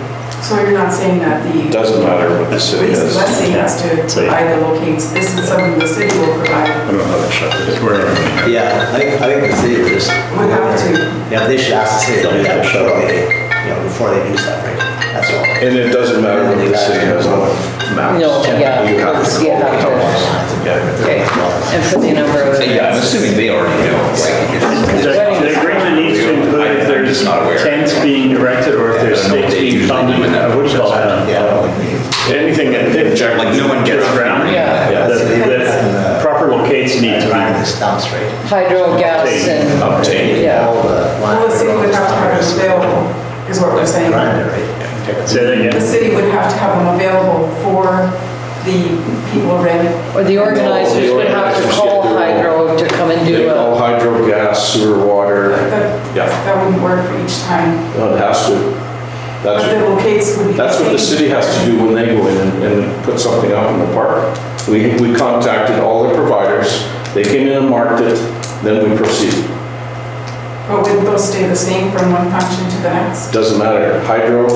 So you're not saying that the Doesn't matter what the city has. lessee has to provide the locates, this is something the city will provide. I don't know how to shut this. Where are we? Yeah, I think the city would just. Would have to. Yeah, they should ask the city to do that before they do stuff, right? That's all. And it doesn't matter what the city has on maps. No, yeah, You have because to you call have the to- towns. Okay, and for the number of. Yeah, I'm assuming they already know. The agreement needs to include if there's just not aware. tents being erected or if there's I don't know what stakes they being usually found. do in that What do you call that? Yeah. Anything that, Jack, Like no one gets Ground? Yeah. The proper locates need to Run be. this down straight. Hydro, gas, and, obtained. yeah. All the. Well, the city would have to have it available, is what we're saying. Grind it, right? Say that The again? city would have to have them available for the people ready. Or the organizers would have to call Hydro to come and do All a, hydro, gas, sewer, water. That Yeah. that wouldn't work for each time. Well, it has to. But the locates would be. That's what the city has to do when they go in and put something up in the park. We contacted all the providers, they came in and marked it, then we proceed. But would those stay the same from one function to the next? Doesn't matter, hydro,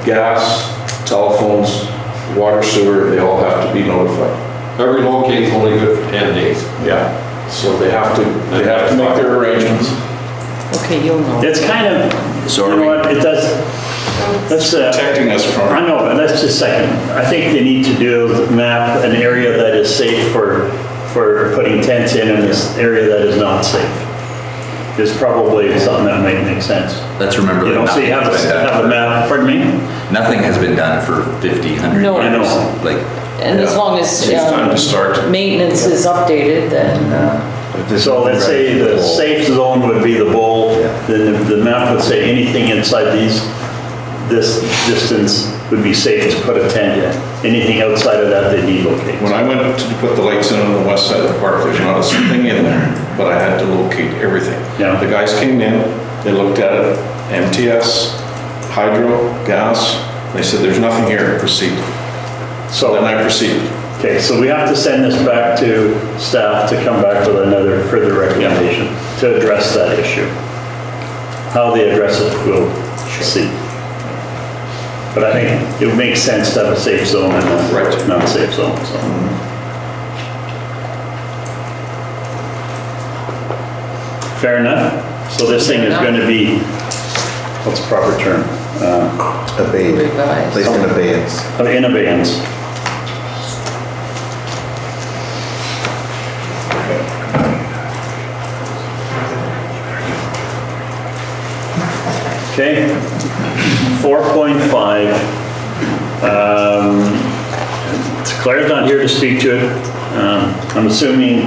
gas, telephones, water, sewer, they all have to be notified. Every locate's only good for 10 days. Yeah, so they have to make their arrangements. Okay, you'll know. It's kind of, So you are know we- what, it does, that's, Protecting us from. I know, but that's just second. I think they need to do map an area that is safe for putting tents in and this area that is not safe. Is probably something that might make sense. Let's remember You that know, so you nothing has been have a done. map, pardon me? Nothing has been done for 50, 100 No. years. I know. Like, And as long as It's time to start. maintenance is updated, then, So let's say the safe zone would be the bowl, then the map would say anything inside this distance would be safe to put a tent in. Anything outside of that, they delocate. When I went to put the lights in on the west side of the park, there's not a thing in there, but I had to locate everything. Yeah. The guys came in, they looked at it, MTS, hydro, gas, they said, there's nothing here, proceed. So then I proceeded. Okay, so we have to send this back to staff to come back with another further recommendation to address that issue. How they address it, we'll see. But I think it would make sense to have a safe zone and a non-safe zone, so. Fair enough? So this thing is going to be, what's the proper term? Abate, Revised. placed in abeyance. In abeyance. Okay, 4.5. Claire's not here to speak to it. I'm assuming,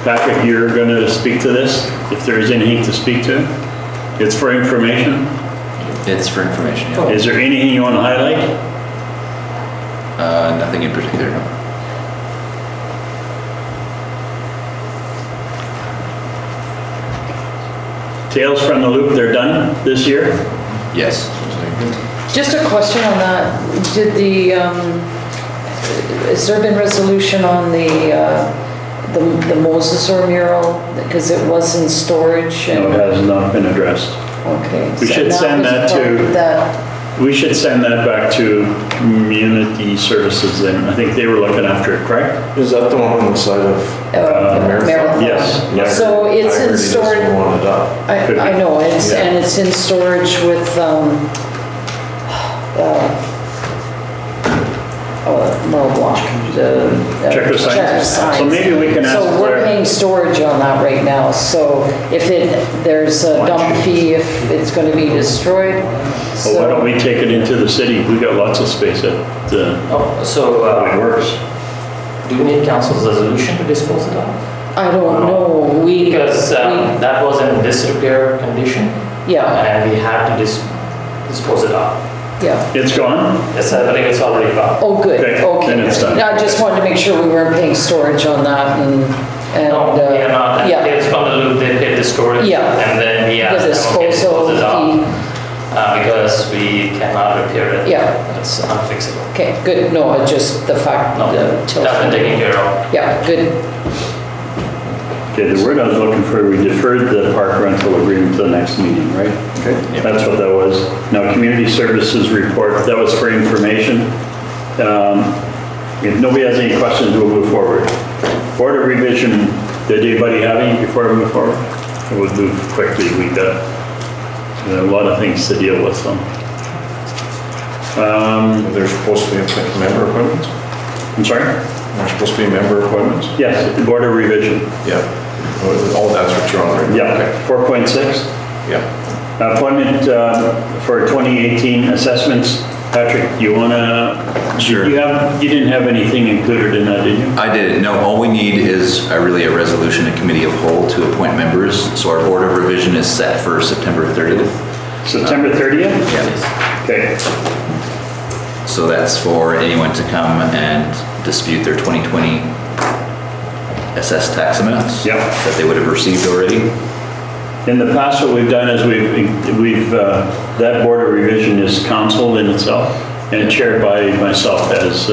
Patrick, you're going to speak to this, if there is anything to speak to. It's for information. it's for information, yeah. Is there anything you want to highlight? Nothing in particular, no. Tales from the Loop, they're done this year? Yes. just a question on that. Did has there been resolution on the Moses mural? Because it was in storage No, and, it has not been addressed. okay. We so should send was that part to- of that. We should send that back to Community Services then. I think they were looking after it, correct? Is that the one on the side of Marathon. Yes. So it's I heard in he storage. doesn't want it up. I know, and it's in storage with, Merle Blanc, the. Checker signs. Checker signs. So maybe we can ask So we're Claire- paying storage on that right now, so if there's a dump fee if it's gonna be destroyed, Well, why don't so. we take it into the city? We got lots of space at the, how it works. Do we need council's resolution to dispose it of? I don't know, Because that was in disrepair condition, yeah, and we had to dispose it of. yeah. It's gone? Yes, I think it's already gone. Oh, good, Okay, okay. then it's done. I just wanted to make sure we weren't paying storage on that and. No, we are not. And Yeah. Tales from the Loop, they paid the storage. Yeah. And then we The asked them, okay, disposal dispose it off. fee. Because we cannot repair it. Yeah. It's unfixable. Okay, good, no, just the fact. No, that's been taken care of. Yeah, good. Okay, the word I was looking for, we deferred the park rental agreement to the next meeting, right? Okay. That's what that was. Now, Community Services report, that was for information. If nobody has any questions, we'll move forward. Board of Revision, did anybody have any before we move forward? We'll move quickly, we got a lot of things to deal with, so. There's supposed to be member appointments? I'm sorry? There's supposed to be member appointments? Yes, the Board of Revision. Yeah. Oh, that's what you're on right now. Yeah, 4.6. Yeah. Appointment for 2018 assessments. Patrick, you wanna? Sure. You didn't have anything included in that, did you? I did. No, all we need is really a resolution, a committee of whole to appoint members. So our board of revision is set for September 30th. September 30th? Yeah. Okay. So that's for anyone to come and dispute their 2020 assessed tax amounts. Yep. That they would have received already. In the past, what we've done is we've That Board of Revision is council in itself and chaired by myself as,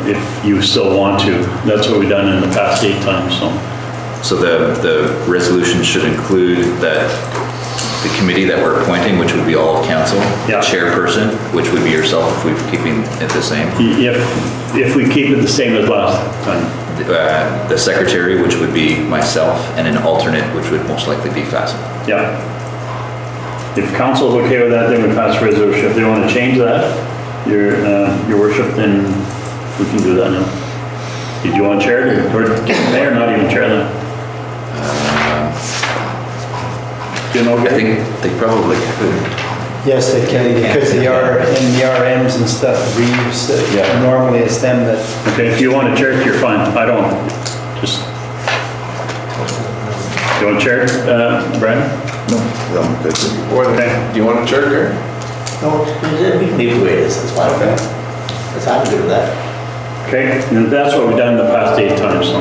if you still want to. That's what we've done in the past 8 times, so. So the resolution should include that the committee that we're appointing, which would be all of council, Yeah. the chairperson, which would be yourself if we're keeping it the same, If we keep it the same as last time. the secretary, which would be myself, and an alternate, which would most likely be Fasten. Yeah. If council's okay with that, then we pass the resolution. If they want to change that, your worship, then we can do that now. Did you want to chair it, or mayor not even chair that? You know, I think they probably could. Yes, they can, because in the RMs and stuff, Reeves, normally it's them that. Okay, if you want to chair it, you're fine. I don't, just. You want to chair it, Brad? No, I'm good. Okay. Do you want to chair, Gary? No, we can leave it the way it is, that's fine. Okay. That's, I'm good with that. Okay, and that's what we've done in the past 8 times, so.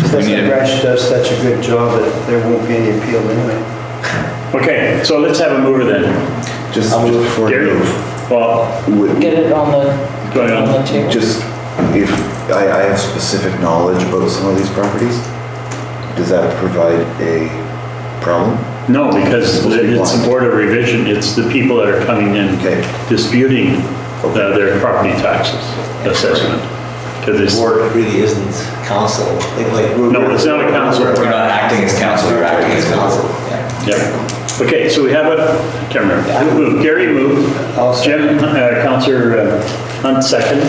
President Branch does such a good job that there won't be any appeal anyway. Okay, so let's have a mover then. Just before you Gary? move, Well, Get it on the table. just, if I have specific knowledge about some of these properties, does that provide a problem? no, because it's the Board of Revision, it's the people that are coming in disputing their property taxes assessment. Because The it's, board really isn't council, like. no, it's not a council. We're not acting as council, we're acting as council. Yeah. Okay, so we have I can't remember. Who moved? Gary moved. Jim, Councillor Hunt second.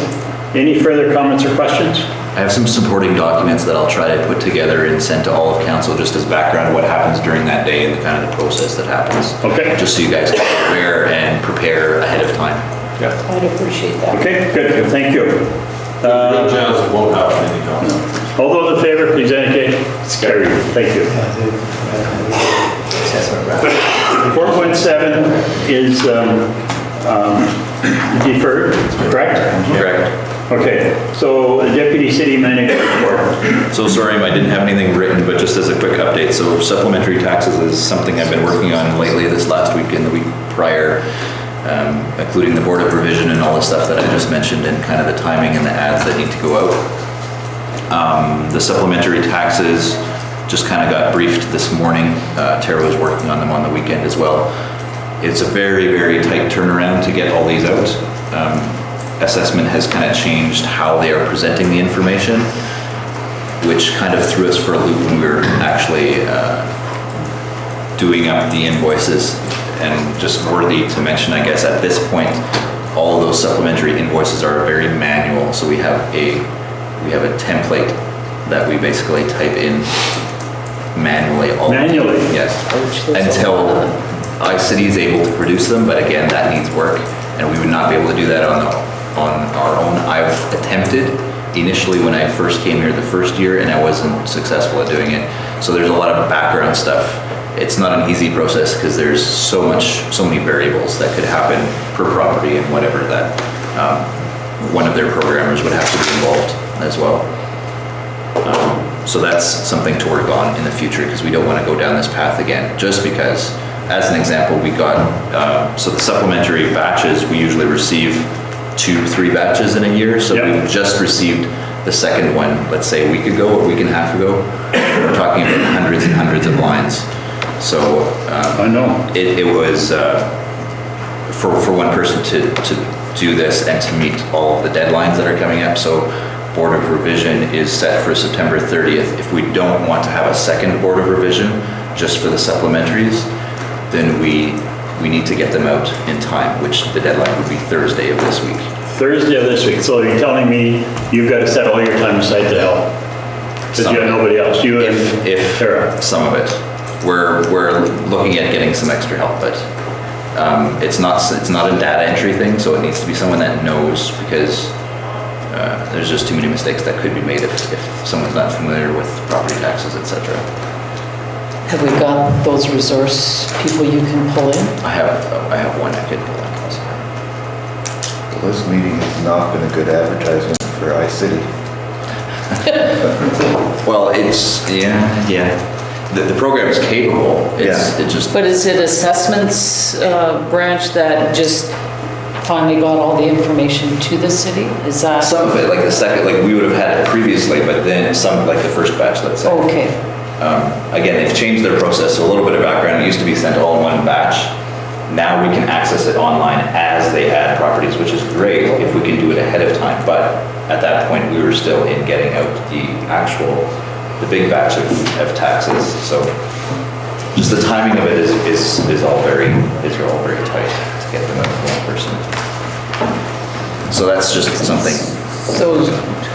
Any further comments or questions? I have some supporting documents that I'll try to put together and send to all of council just as background what happens during that day and the kind of the process that happens. Okay. Just so you guys can be aware and prepare ahead of time. Yeah. I'd appreciate that. Okay, good, thank you. Good chance it won't happen anytime. All those in favor, please indicate. It's carried. Thank you. 4.7 is deferred, correct? Correct. Okay, so the Deputy City Manager report. So sorry, I didn't have anything written, but just as a quick update, so supplementary taxes is something I've been working on lately, this last week and the week prior, including the Board of Revision and all the stuff that I just mentioned and kind of the timing and the ads that need to go out. The supplementary taxes just kind of got briefed this morning. Tara was working on them on the weekend as well. It's a very, very tight turnaround to get all these out. Assessment has kind of changed how they are presenting the information, which kind of threw us for a loop when we were actually doing up the invoices. And just worthy to mention, I guess, at this point, all of those supplementary invoices are very manual. So we have a template that we basically type in manually. Manually? Yes. Until iCity is able to produce them, but again, that needs work, and we would not be able to do that on our own. I've attempted initially when I first came here the first year, and I wasn't successful at doing it. So there's a lot of background stuff. It's not an easy process because there's so many variables that could happen per property and whatever that one of their programmers would have to be involved as well. So that's something to work on in the future because we don't want to go down this path again. Just because, as an example, we got, so the supplementary batches, we usually receive 2-3 batches in a year. So we just received the second one, let's say a week ago or a week and a half ago. We're talking about hundreds and hundreds of lines. So I know it was for one person to do this and to meet all of the deadlines that are coming up. So Board of Revision is set for September 30th. If we don't want to have a second Board of Revision just for the supplementaries, then we need to get them out in time, which the deadline would be Thursday of this week. Thursday of this week. So you're telling me you've got to set all your time aside to help? Because you have nobody else. You and Tara. Some of it. We're looking at getting some extra help, but it's not a data entry thing, so it needs to be someone that knows because there's just too many mistakes that could be made if someone's not familiar with property taxes, etc. Have we got those resource people you can pull in? I have one I could pull in. Well, this meeting has not been a good advertisement for iCity. Well, it's, yeah. the program is capable. It just, But is it assessments branch that just finally got all the information to the city? Is that? some of it, like the second, like we would have had it previously, but then some, like the first batch, let's say. Okay, Again, they've changed their process, so a little bit of background, it used to be sent all in one batch. Now we can access it online as they add properties, which is great if we can do it ahead of time. But at that point, we were still in getting out the big batch of taxes. So just the timing of it is all very tight to get them out to one person. So that's just something. so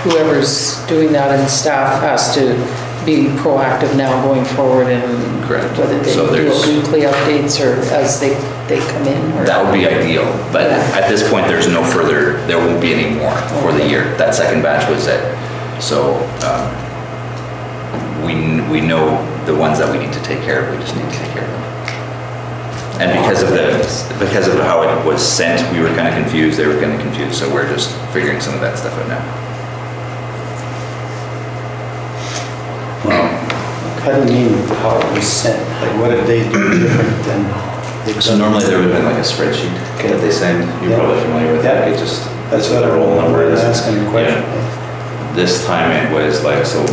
whoever's doing that in staff has to be proactive now going forward and Correct. whether they So do there's- weekly updates or as they come in or. That would be ideal, but at this point, there won't be any more for the year. That second batch was it. So we know the ones that we need to take care of, we just need to take care of them. And because of how it was sent, we were kind of confused, they were kind of confused, so we're just figuring some of that stuff out now. How do you mean how it was sent? Like, what did they do different than? they've So done? normally there would have been like a spreadsheet that they send, you're Yeah. probably familiar with that, Yeah. it just. That's what the I roll numbers. was asking the question. Yeah. This time it was like, so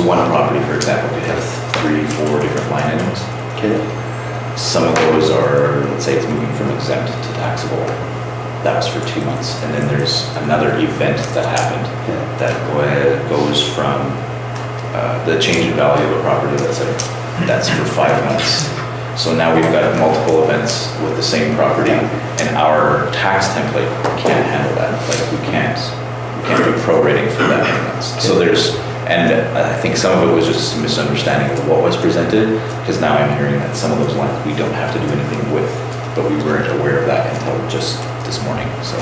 one property, for example, we have 3-4 different line items. Okay. Some of those are, let's say it's moving from exempt to taxable. That was for 2 months. And then there's another event that happened that goes from the change in value of a property, let's say. That's for 5 months. So now we've got multiple events with the same property and our tax template can't handle that. Like we can't do prorating for that many months. So and I think some of it was just a misunderstanding of what was presented, because now I'm hearing that some of those lines we don't have to do anything with, but we weren't aware of that until just this morning, so.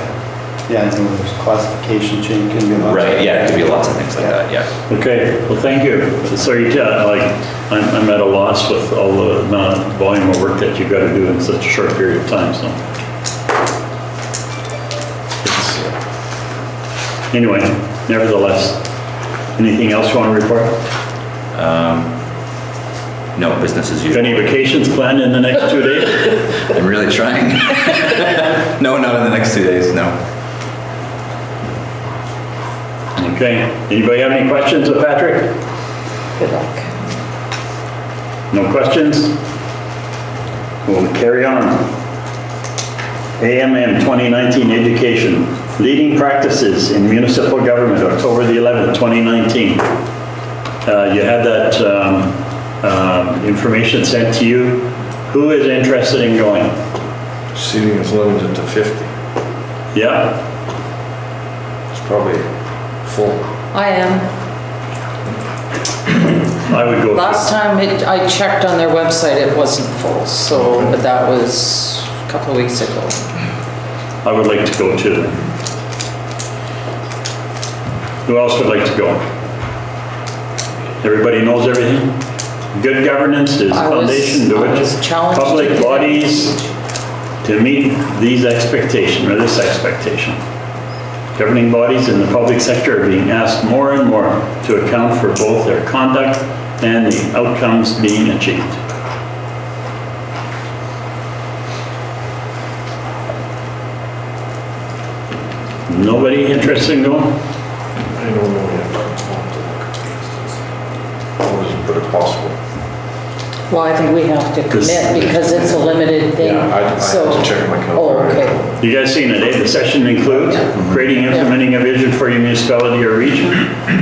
Yeah, I think there's classification change can be. Right, yeah, it could be lots of things like that, yeah. Okay, well, thank you. Sorry, I'm at a loss with all the amount of volume of work that you've got to do in such a short period of time, so. Anyway, nevertheless, anything else you want to report? No, business as usual. Any vacations planned in the next 2 days? I'm really trying. No, not in the next 2 days, no. Okay, anybody have any questions of Patrick? Good luck. No questions? We'll carry on. AMM 2019 Education, Leading Practices in Municipal Government, October the 11th, 2019. You had that information sent to you. Who is interested in going? Seating is limited to 50. Yeah? It's probably full. I am. I would go. Last time I checked on their website, it wasn't full, so, but that was a couple of weeks ago. I would like to go too. Who else would like to go? Everybody knows everything? Good governance is the foundation to I was which challenged public to- bodies to meet these expectations, or this expectation. Governing bodies in the public sector are being asked more and more to account for both their conduct and the outcomes being achieved. Nobody interested in going? I don't know yet. What is it, but it's possible. Well, I think we have to commit because it's a limited thing, Yeah, I have so. to check my calendar. Oh, okay. You guys seen it, eh? The session includes creating, and implementing a vision for your municipality or region.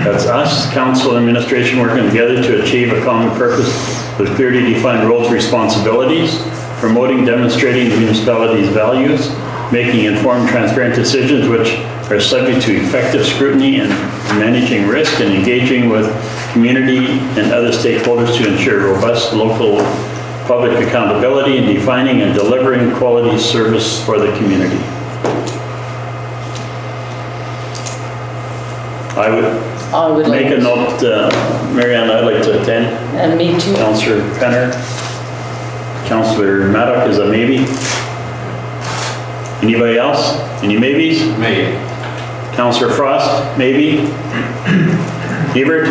That's us, council, and administration working together to achieve a common purpose with clearly defined roles, responsibilities, promoting, demonstrating the municipality's values, making informed, transparent decisions which are subject to effective scrutiny and managing risk and engaging with community and other stakeholders to ensure robust local public accountability and defining and delivering quality service for the community. I would like make a to. note, Marianne, I'd like to attend. And me too. Councillor Penner. Councillor Maddock is a maybe. Anybody else? Any maybes? Maybe. Councillor Frost, maybe. Hebert?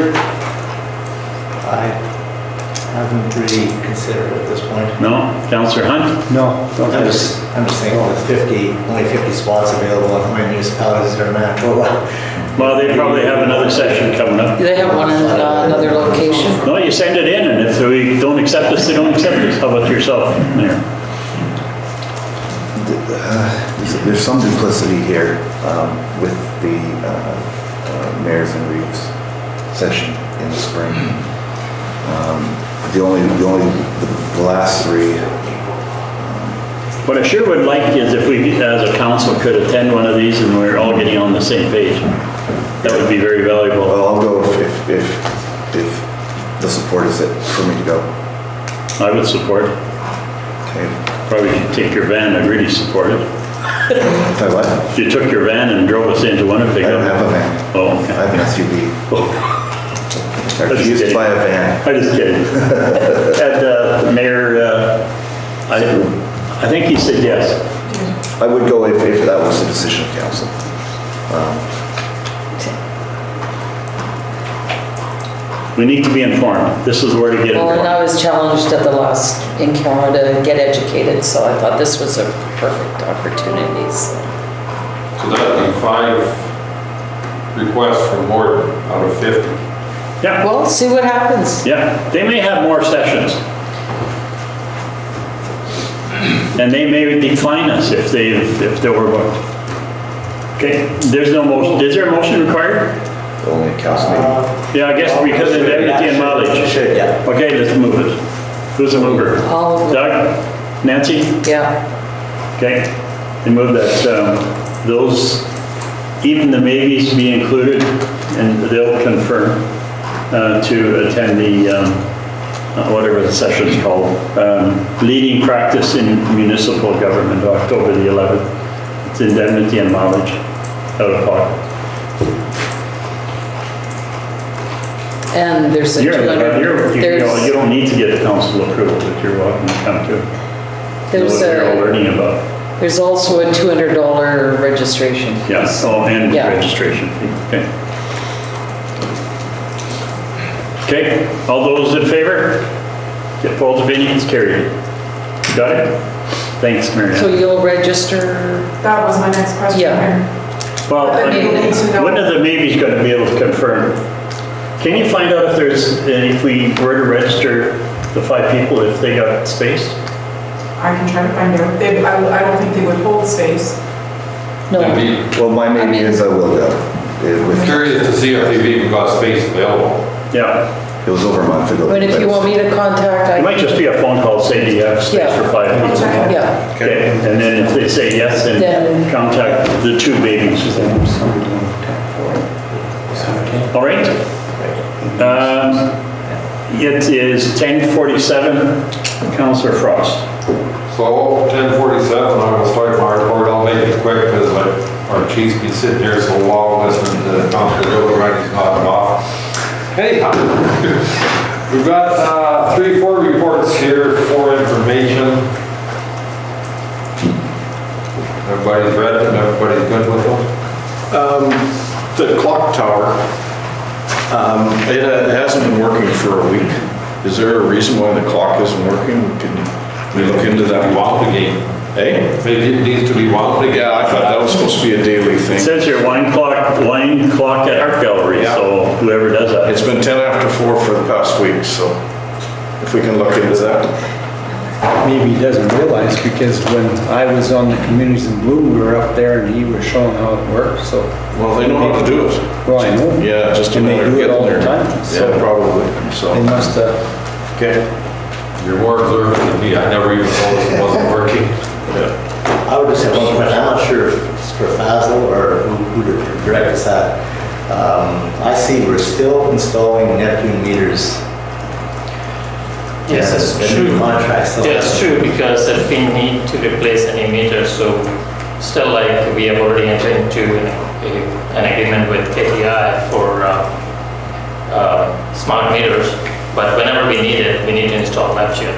I haven't really considered it at this point. No? Counselor Hunt? No, don't I'm think just thinking with 50, only 50 spots available in how many municipalities are in Manitoba. Well, they probably have another session coming up. Do they have one in another location? No, you send it in, and if we don't accept this, they don't accept this. How about yourself, Mayor? There's some duplicity here with the mayors and reeves session in the spring. The last three. What I sure would like is if we, as a council, could attend one of these and we're all getting on the same page. That would be very valuable. Well, I'll go if the support is it for me to go. I would support. Okay. Probably if you take your van, I'd really support it. If I what? If you took your van and drove us into Winnipeg. I don't have a van. Oh, okay. I have an SUV. I refuse to buy a van. I'm just kidding. And Mayor, I think he said yes. I would go if that was the decision of council. We need to be informed. This is where to get Well, and I informed. was challenged at the last encounter to get educated, so I thought this was a perfect opportunity, so. So that'd be 5 requests from Morton out of 50. Yeah, Well, see what happens. yeah. They may have more sessions. And they may decline us if they were booked. Okay, there's no motion. Is there a motion required? Only council meeting. Yeah, I guess because of indemnity and mileage. Should, yeah. Okay, let's move it. Who's the mover? I'll- Doug? Nancy? Yeah. Okay. We move that those, even the maybes be included, and they'll confirm to attend the, whatever the session's called, leading practice in municipal government, October the 11th. It's indemnity and mileage out of pocket. And there's a 200, You don't need to get council approval, but you're welcome to come to. there's Know what you're all a, learning about. there's also a $200 registration fee. Yeah, and Yeah. registration fee, okay. Okay, all those in favor? Get Paul's opinion, it's carried. You got it? Thanks, Mary So Ann. you'll register, That was my next question. Yeah. Well, But then you'll need to know- when are the maybe's gonna be able to confirm? Can you find out if there's, if we were to register the 5 people, if they got space? I can try to find out. I don't think they would hold space. no, Well, my maybe is I will go. I'm curious to see if they've even got space available. Yeah, It was over a month ago. but if you want me to contact, it might just be a phone call, say, do you have space Yeah. for 5 I'll people? check it out. yeah, Okay, and then if they say yes, then Then- contact the 2 babies. All right? It is 10:47, Councillor Frost. So 10:47, I will start my report. I'll make it quick because our chief's been sitting here so long listening to Councillor Gillibrand, he's nodding off. Hey, we've got 3-4 reports here for information. Everybody's read them, everybody's good with them? The clock tower, it hasn't been working for a week. Is there a reason why the clock isn't working? Can we look into that? Wound again. Hey? It needs to be wound again. Yeah, I thought that was supposed to be a daily It thing. says here wine clock at Art Gallery, Yeah. so whoever does that. It's been 10 after 4 for the past week, so if we can look into that. maybe he doesn't realize, because when I was on the Communities in Bloom, we were up there and he was showing how it worked, so. Well, they know how to do it. Well, I know. Yeah, just a And they matter of do it all getting the there. time, so. Yeah, probably, so. They must have. Okay. You're more observant than me. I never even noticed it wasn't working. Yeah. I would just have one question. I'm not sure if it's for Faisal or who to direct us at. I see we're still installing Neptune meters. Yes, And it's the true. new contract still Yeah, it's has- true, because if we need to replace any meter, so still like we have already entered into an agreement with KTI for smart meters, but whenever we need it, we need to install Neptune.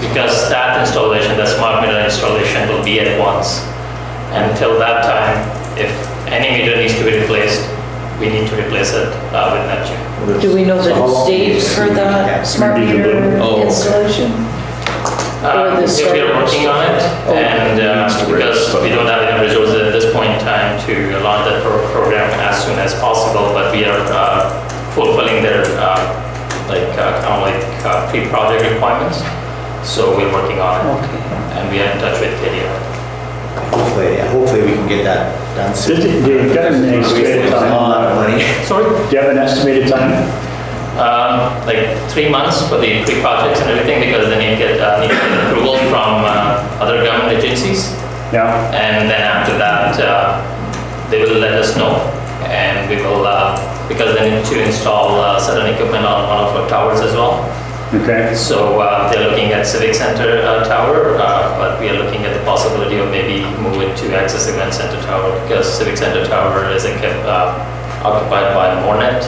Because that installation, the smart meter installation will be at once. Until that time, if any meter needs to be replaced, we need to replace it with Neptune. Do we know the date for the smart meter installation? Or the We are working on it, and because we don't have enough resources at this point in time to launch that program as soon as possible, but we are fulfilling their pre-project requirements. So we're working on it, and we are in touch with KDR. Hopefully we can get that done soon. Do you got an estimated time on that? Sorry? Do you have an estimated time? Like 3 months for the pre-projects and everything, because they need to get approval from other government agencies. Yeah. And then after that, they will let us know, and we will, because they need to install certain equipment on one of our towers as well. Okay. So they're looking at Civic Center Tower, but we are looking at the possibility of maybe move it to Access Event Center Tower, because Civic Center Tower is occupied by Mornet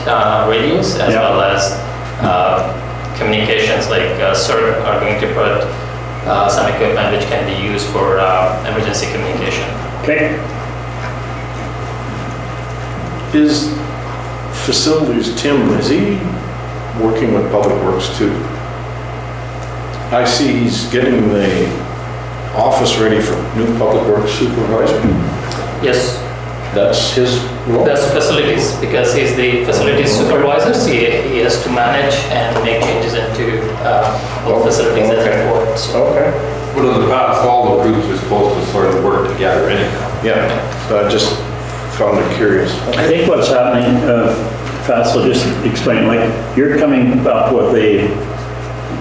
radios, as well as communications, like CERT are going to put some equipment which can be used for emergency communication. Okay. Is facilities, Tim, is he working with Public Works too? I see he's getting the office ready for new Public Works supervisor. Yes. That's his role? That's facilities, because he's the facilities supervisor, so he has to manage and make changes into all facilities at the airport. So. Okay. But in the past, all the groups are supposed to sort of work together anyhow. Yeah, so I just found it curious. I think what's happening, Faisal, just explain, like, you're coming up with a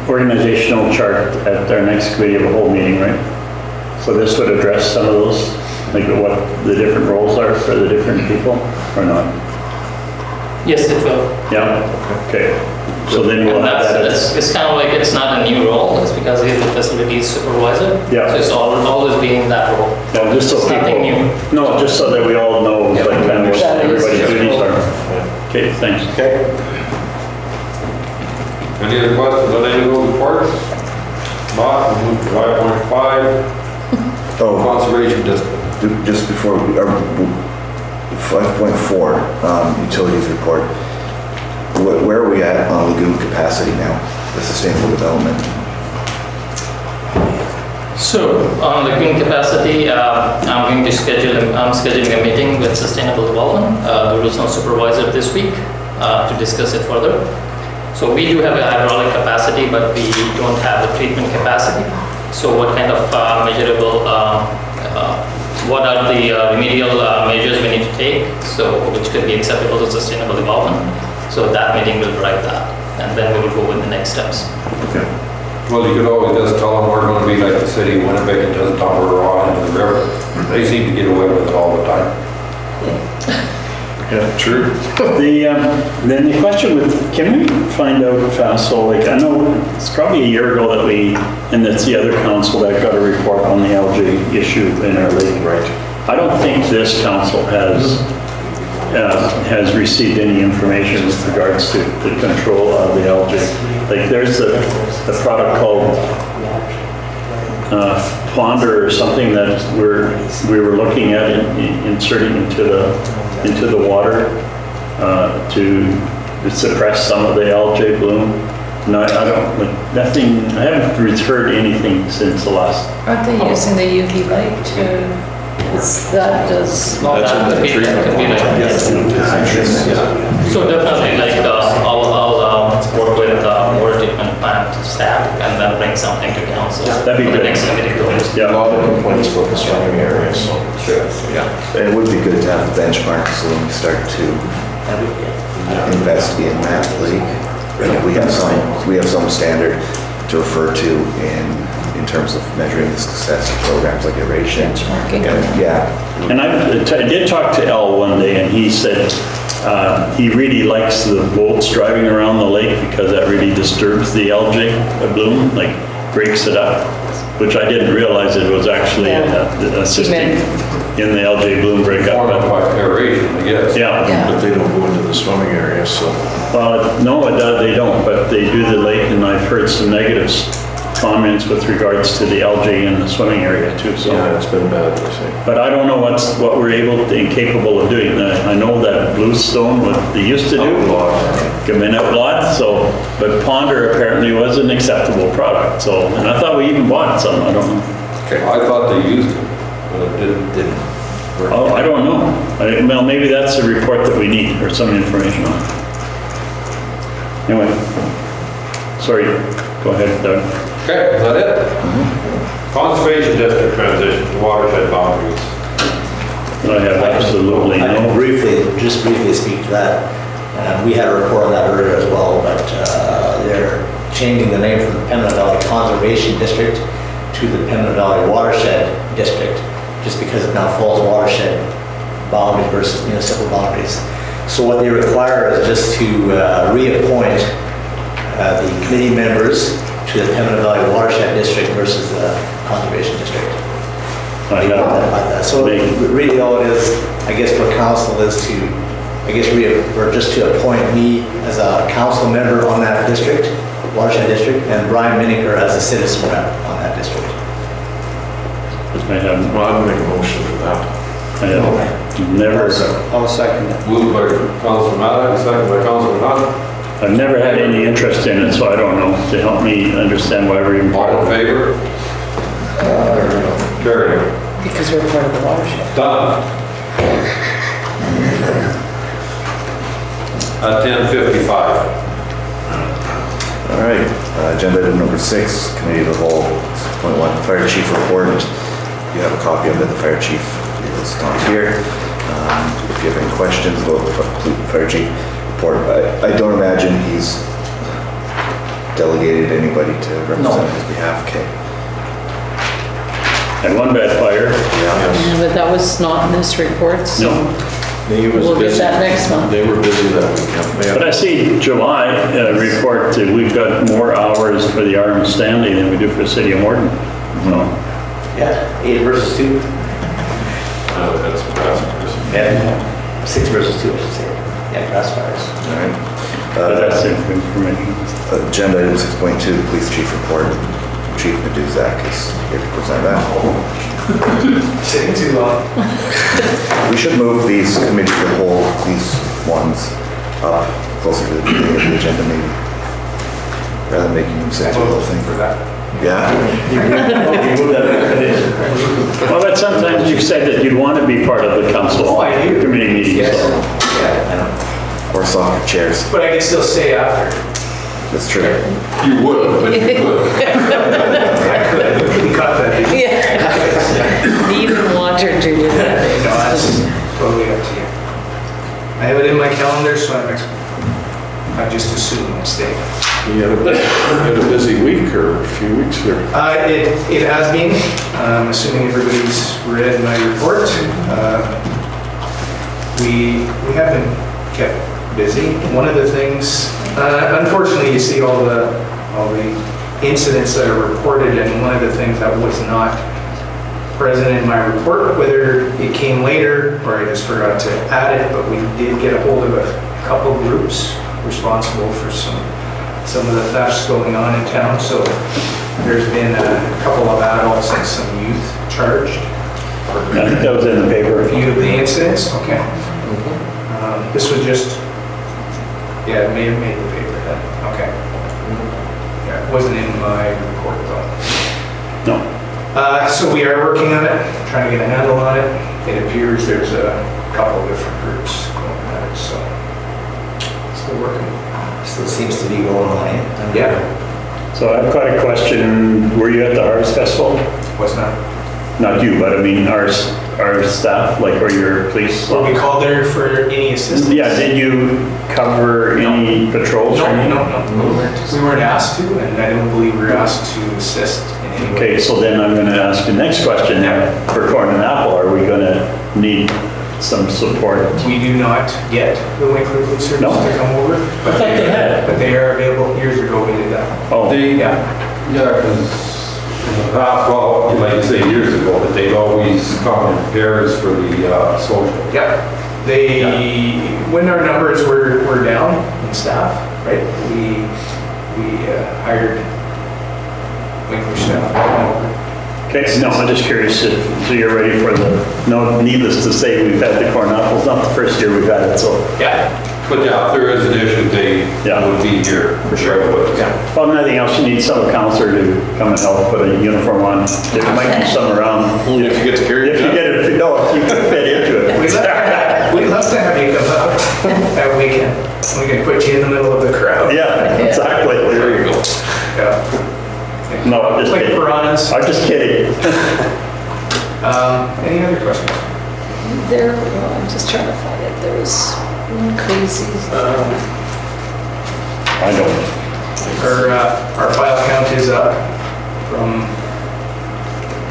organizational chart at our next committee of the whole meeting, right? So this would address some of those, like what the different roles are for the different people, or not? Yes, it will. Yeah, okay. So then we'll And have that. it's kind of like, it's not a new role, it's because he's the facilities supervisor. Yeah. So it's always been that role. No, just so It's nothing people, new. no, just so that we all know, like, kind of what everybody's duties are. Okay, thanks. Okay. Any other questions on any of those reports? Not, we'll move to 5.5, Oh, Conservation District. just before, 5.4, utilities report. Where are we at on lagoon capacity now, the sustainable development? So on lagoon capacity, I'm scheduling a meeting with Sustainable Development, the regional supervisor this week, to discuss it further. So we do have a hydraulic capacity, but we don't have a treatment capacity. So what kind of measurable, what are the remedial measures we need to take, so which could be acceptable to sustainable development? So that meeting will drive that, and then we will go with the next steps. Okay. Well, you could always just tell them we're going to be like the city of Winnipeg and just dump it raw into the river. They seem to get away with it all the time. Yeah, true. Then the question with, can we find out, Faisal, like, I know it's probably a year ago that we, and it's the other council that got a report on the algae issue in our lake. Right. I don't think this council has received any information with regards to the control of the algae. Like, there's a product called Ponder or something that we were looking at inserting into the water to suppress some of the algae bloom. No, I don't, like, nothing, I haven't heard anything since the last. Aren't they using the UV light to, that does? That could be like, so definitely, like, I'll work with water treatment plant staff and then bring something to council. That'd be for the good. next committee goals. Yeah. A lot of complaints about the surrounding areas, so. Sure, yeah. And it would be good to have a benchmark so when we start to investigate Math Lake, we have some standard to refer to in terms of measuring the success of programs like aeration. Benchmarking. Yeah. And I did talk to Al one day, and he said he really likes the boats driving around the lake because that really disturbs the algae bloom, like breaks it up, which I didn't realize it was actually assisting in the algae bloom breakup. Formed by aeration, I guess. Yeah. But they don't go into the swimming area, so. Well, no, they don't, but they do the lake, and I've heard some negatives comments with regards to the algae in the swimming area too, so. Yeah, it's been bad, they say. But I don't know what we're able to, incapable of doing. I know that Bluestone, what they used to do, come in outlawed, so, but Ponder apparently was an acceptable product, so, and I thought we even bought some, I don't know. I thought they used it, but it didn't. Oh, I don't know. Well, maybe that's a report that we need, or some information on. Anyway, sorry, go ahead, Doug. Okay, is that it? Conservation district transition to watershed boundaries. I have absolutely I can no. just briefly speak to that. We had a report on that earlier as well, but they're changing the name from the Pembina Valley Conservation District to the Pembina Valley Watershed District, just because it now falls watershed boundaries versus municipal boundaries. So what they require is just to reappoint the committee members to the Pembina Valley Watershed District versus the Conservation District. So really all it is, I guess for council is to, or just to appoint me as a council member on that district, watershed district, and Brian Miniker as a citizen rep on that district. Well, I'd make a motion for that. I have never, I'll second it. Moved by Councilor Maddox, second by Councilor Hunt. I've never had any interest in it, so I don't know, to help me understand why we're even. All in favor? Carried. Because we're part of the watershed. Done. At 10:55. All right, agenda item number 6, committee of the whole, 6.1, fire chief report. You have a copy of it, the fire chief is not here. If you have any questions about the fire chief report, I don't imagine he's delegated anybody to represent on his behalf. Okay. And one bad fire. Yeah, but that was not in this report, so we'll get that next month. They were busy that weekend. But I see July report, we've got more hours for the RM Stanley than we do for the city of Morton. So, Yeah, 8 versus 2. That's Yeah, 6 versus 2, I should say. Yeah, grass fires. All right. but that's information. Agenda item 6.2, the police chief report. Chief Meduzak is here to present that. Sitting too long. We should move these committee of the whole, these ones up closer to the beginning of the agenda maybe. Rather than making them sit through the whole thing. For that. Yeah? Well, but sometimes you've said that you'd want to be part of the council. Oh, I do. Committee meetings. Yes. So. Yeah. Or soccer chairs. But I can still stay after. That's true. You would, but you could. I could. We cut that. Yeah. Even water to do that. No, that's totally up to you. I have it in my calendar, so I just assume I'll stay. You had a busy week or a few weeks here. It has been, assuming everybody's read my report. We have been kept busy. One of the things, unfortunately, you see all the incidents that are reported, and one of the things that was not present in my report, whether it came later or I just forgot to add it, but we did get a hold of a couple groups responsible for some of the thefts going on in town. So there's been a couple of adults and some youth charged. I think that was in the paper. A few of the incidents, okay. This was just, yeah, it may have made the paper then, okay. Yeah, it wasn't in my report though. No. So we are working on it, trying to get a handle on it. It appears there's a couple of different groups going at it, so still working. Still seems to be going on, eh? Yeah. So I've got a question. Were you at the Harvest Festival? Was not. Not you, but I mean our staff, like, or your police? Were we called there for any assistance? Yeah, did you cover any patrols or anything? No. We weren't asked to, and I don't believe we were asked to assist in any way. Okay, so then I'm going to ask the next question there. For Corn and Apple, are we going to need some support? We do not get the Winkler Police Service No. to come over. But they had. But they are available. Years ago, we did that. Oh, Yeah. Because in the past, well, like you say, years ago, but they'd always come in pairs for the social. Yeah. When our numbers were down in staff, right, we hired wait for staff to come over. Okay, no, I'm just curious if, so you're ready for the, no, needless to say, we've had the corn apples, not the first year we've had it, so. Yeah. But yeah, if there is an issue, they would be here for sure. Yeah. Well, nothing else, you need some counselor to come and help put a uniform on. There might be some around. If you get to carry If you get it, no, if you can fit into it. We'd love to have you come out that weekend. We can put you in the middle of the crowd. Yeah, exactly. There you go. Yeah. No, I'm just Like kidding. piranhas. I'm just kidding. Any other questions? There, well, I'm just trying to find it. There was one crazy. I don't. Our file count is up from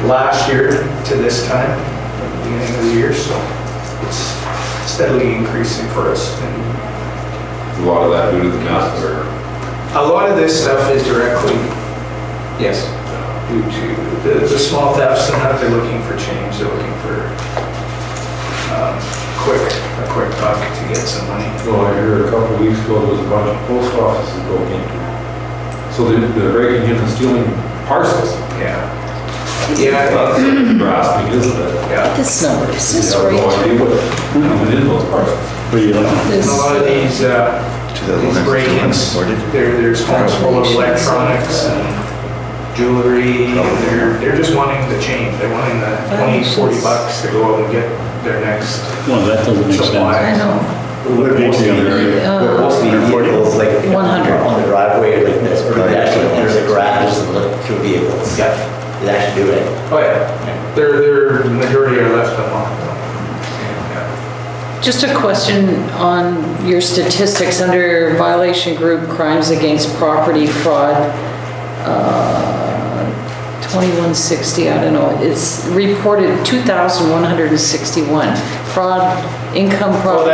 last year to this time, at the beginning of the year, so it's steadily increasing for us. And A lot of that due to the mask or a lot of this stuff is directly, yes, due to the small thefts and that they're looking for change, they're looking for a quick buck to get some money. Well, I heard a couple of weeks ago, there was a bunch of post offices broke into. So they're breaking in and stealing parcels. Yeah. Yeah. That's grasping, isn't it? Yeah. This number, is this You have no right? idea what coming in those parcels. What are you looking at? This- And a lot of these break-ins, there's homes full of electronics and jewelry, and they're just wanting the change. They're wanting the 20, 40 bucks to go out and get their next Well, that doesn't make supply. I sense. know. Would mostly be vehicles like 100. on the driveway, like this, or they actually enter the garages and look through vehicles. Yeah. They actually do it. Oh, yeah. The majority are left unlocked. Yeah. Just a question on your statistics under violation group crimes against property fraud, 2160, I don't know, it's reported 2,161. Fraud, income Oh, property.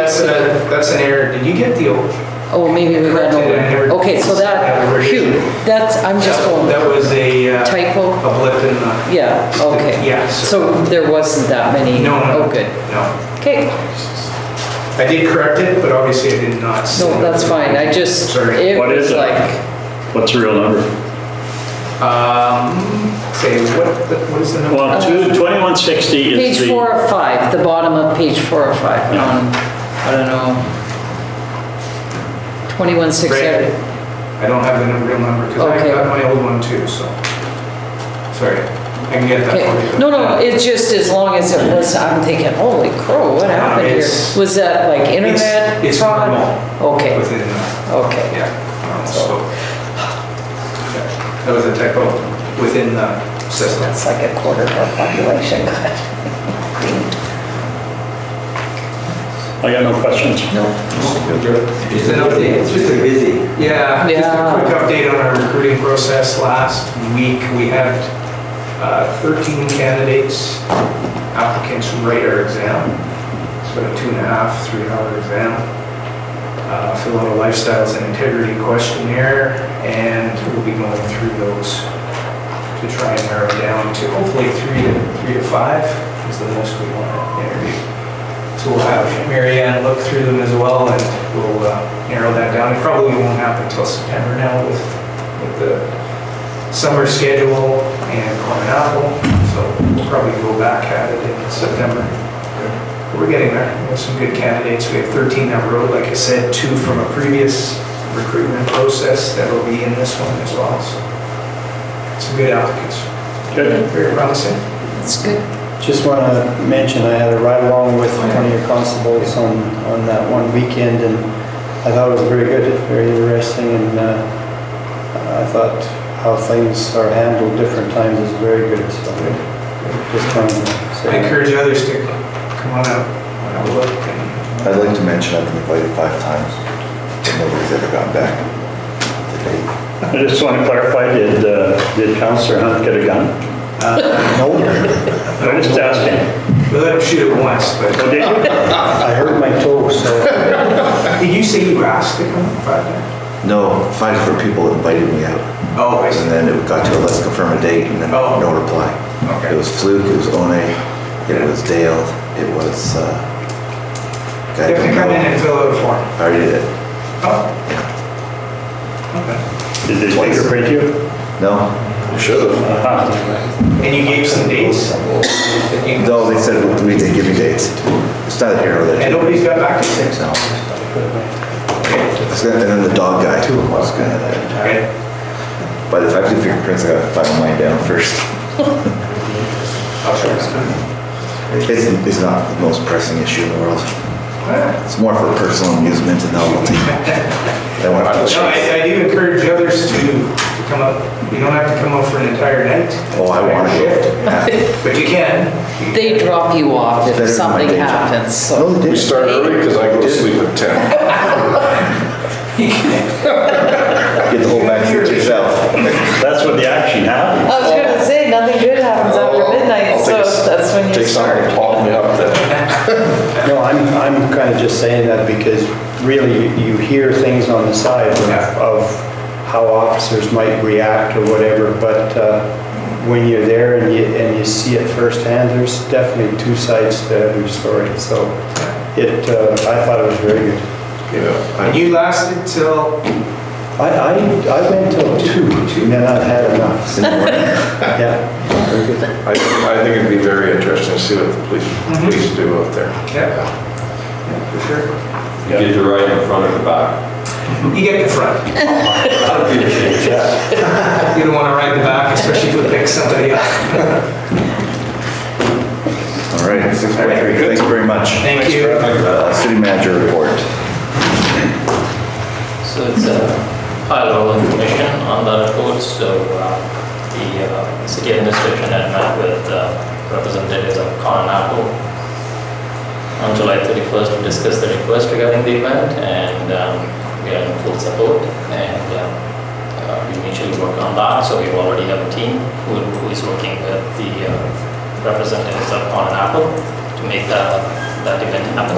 that's an error. Did you get the old? Oh, maybe we ran over. Okay, so that, phew, that's, I'm just going. That was a Typo? a blip in the. Yeah, okay. Yeah. So there wasn't that many? No, no. Oh, good. No. Okay, I did correct it, but obviously I did not. no, that's fine, I just, Sorry. it What is was it? like, What's the real number? Say, what is the number? Well, 2160 is page the. 4 of 5, the bottom of page 4 of 5, on, I don't know, 2160. Right. I don't have the real number, because Okay. I got my old one too, so. Sorry, I can get that for Okay, you. no, it's just as long as it was, I'm thinking, holy crow, what happened here? it's- Was that like internet It's fraud? normal Okay, within the, okay. yeah, normal, so. Yeah, that was a typo within the system. That's like a quarter of our population. I got no questions. No. Just an update. It's just a busy. Yeah, just a Yeah. quick update on our recruiting process. Last week, we had 13 candidates, applicants write our exam. It's about a 2.5, 3-hour exam. Fill out a lifestyles and integrity questionnaire, and we'll be going through those to try and narrow down to hopefully 3 to 5 is the most we want to interview. So we'll have Mary Ann look through them as well, and we'll narrow that down. It probably won't happen until September now with the summer schedule and corn and apple, so we'll probably go back at it in September. We're getting there. We have some good candidates. We have 13 that wrote, like I said, 2 from a previous recruitment process that will be in this one as well. So some good applicants. Good. Very promising. That's good. Just want to mention, I had a ride along with one of your constables on that one weekend, and I thought it was very good, very interesting, and I thought how things are handled different times is very good, so just trying to I say. encourage others to come on out and have a look. And I'd like to mention I've been invited 5 times, but nobody's ever gotten back to date. I just want to clarify, did Counselor Hunt get a gun? No, I'm just asking. we let them shoot it once, but Oh, did you? I hurt my toe, so. did you say you asked to come 5 times? No, 5 different people invited me out. Oh, I see. And then it got to let's confirm a date, and then Oh. no reply. Okay. It was Fluke, it was One, it was Dale, it was, guy You have to come in and fill out a form. I already did. Oh. Okay. Did they fingerprint you? No, Should've. And you gave some dates? No, they said, we didn't give me dates. It's not here or And there. nobody's got back to you? And then the dog guy too was gonna, Okay. by the fact of fingerprints, I gotta file mine down first. I'll try to. It's not the most pressing issue in the world. It's more for personal amusement and novelty. They want to No, I do encourage others to come up. You don't have to come up for an entire night. Oh, I want to go. But you can. They drop you off Better if than my something day job. happens, so. Oh, they We did. start early because I go to sleep at 10. Get the whole back seat to yourself. That's when the action happens. I was gonna say, nothing good happens after midnight, I'll so take a- that's when you Take something start. to pop me up then. No, I'm kind of just saying that because really you hear things on the side of how officers might react or whatever, but when you're there and you see it firsthand, there's definitely two sides to every story. So I thought it was very good. And you lasted till? I went till 2 and then I had enough. In the morning. Yeah, very good. I think it'd be very interesting to see what the police do out there. Yeah, for sure. You get to ride in front or the back. You get the front. That'd be a change. You don't want to ride the back, especially if you pick somebody up. All right, 6.3, thank you very much. Thank you. City manager report. So it's a high-level information on the report. So the city administration had met with representatives of Corn Apple on July 31st to discuss the request regarding the event, and we are in full support. And we initially worked on that, so we already have a team who is working with the representatives of Corn Apple to make that event happen,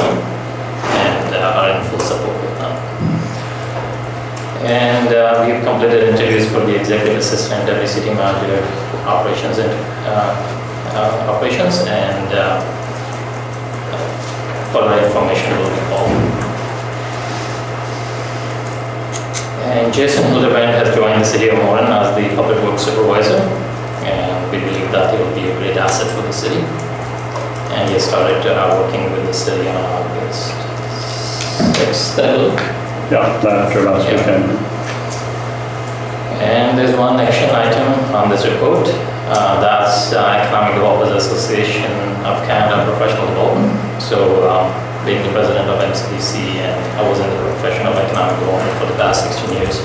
and are in full support with them. And we've completed interviews for the executive assistant, deputy city manager, operations, and further information will be followed. And Jason Hildebrand has joined the city of Moran as the public works supervisor, and we believe that he will be a great asset for the city. And he has started working with the city on August 6th, I believe. Yeah, after last weekend. And there's one action item on this report. That's Economic Developers Association of Canada Professional Development. So being the president of MCDC, and I was in the profession of economic development for the past 16 years.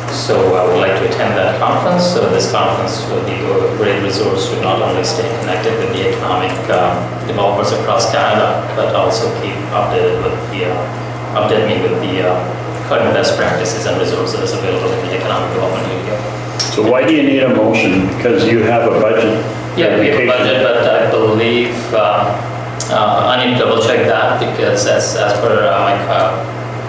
So I would like to attend that conference. So this conference will be a great resource to not only stay connected with the economic developers across Canada, but also keep updated with update me with the current best practices and resources available in the economic development area. So why do you need a motion? Because you have a budget? Yeah, we have a budget, but I believe I need to double check that because as per my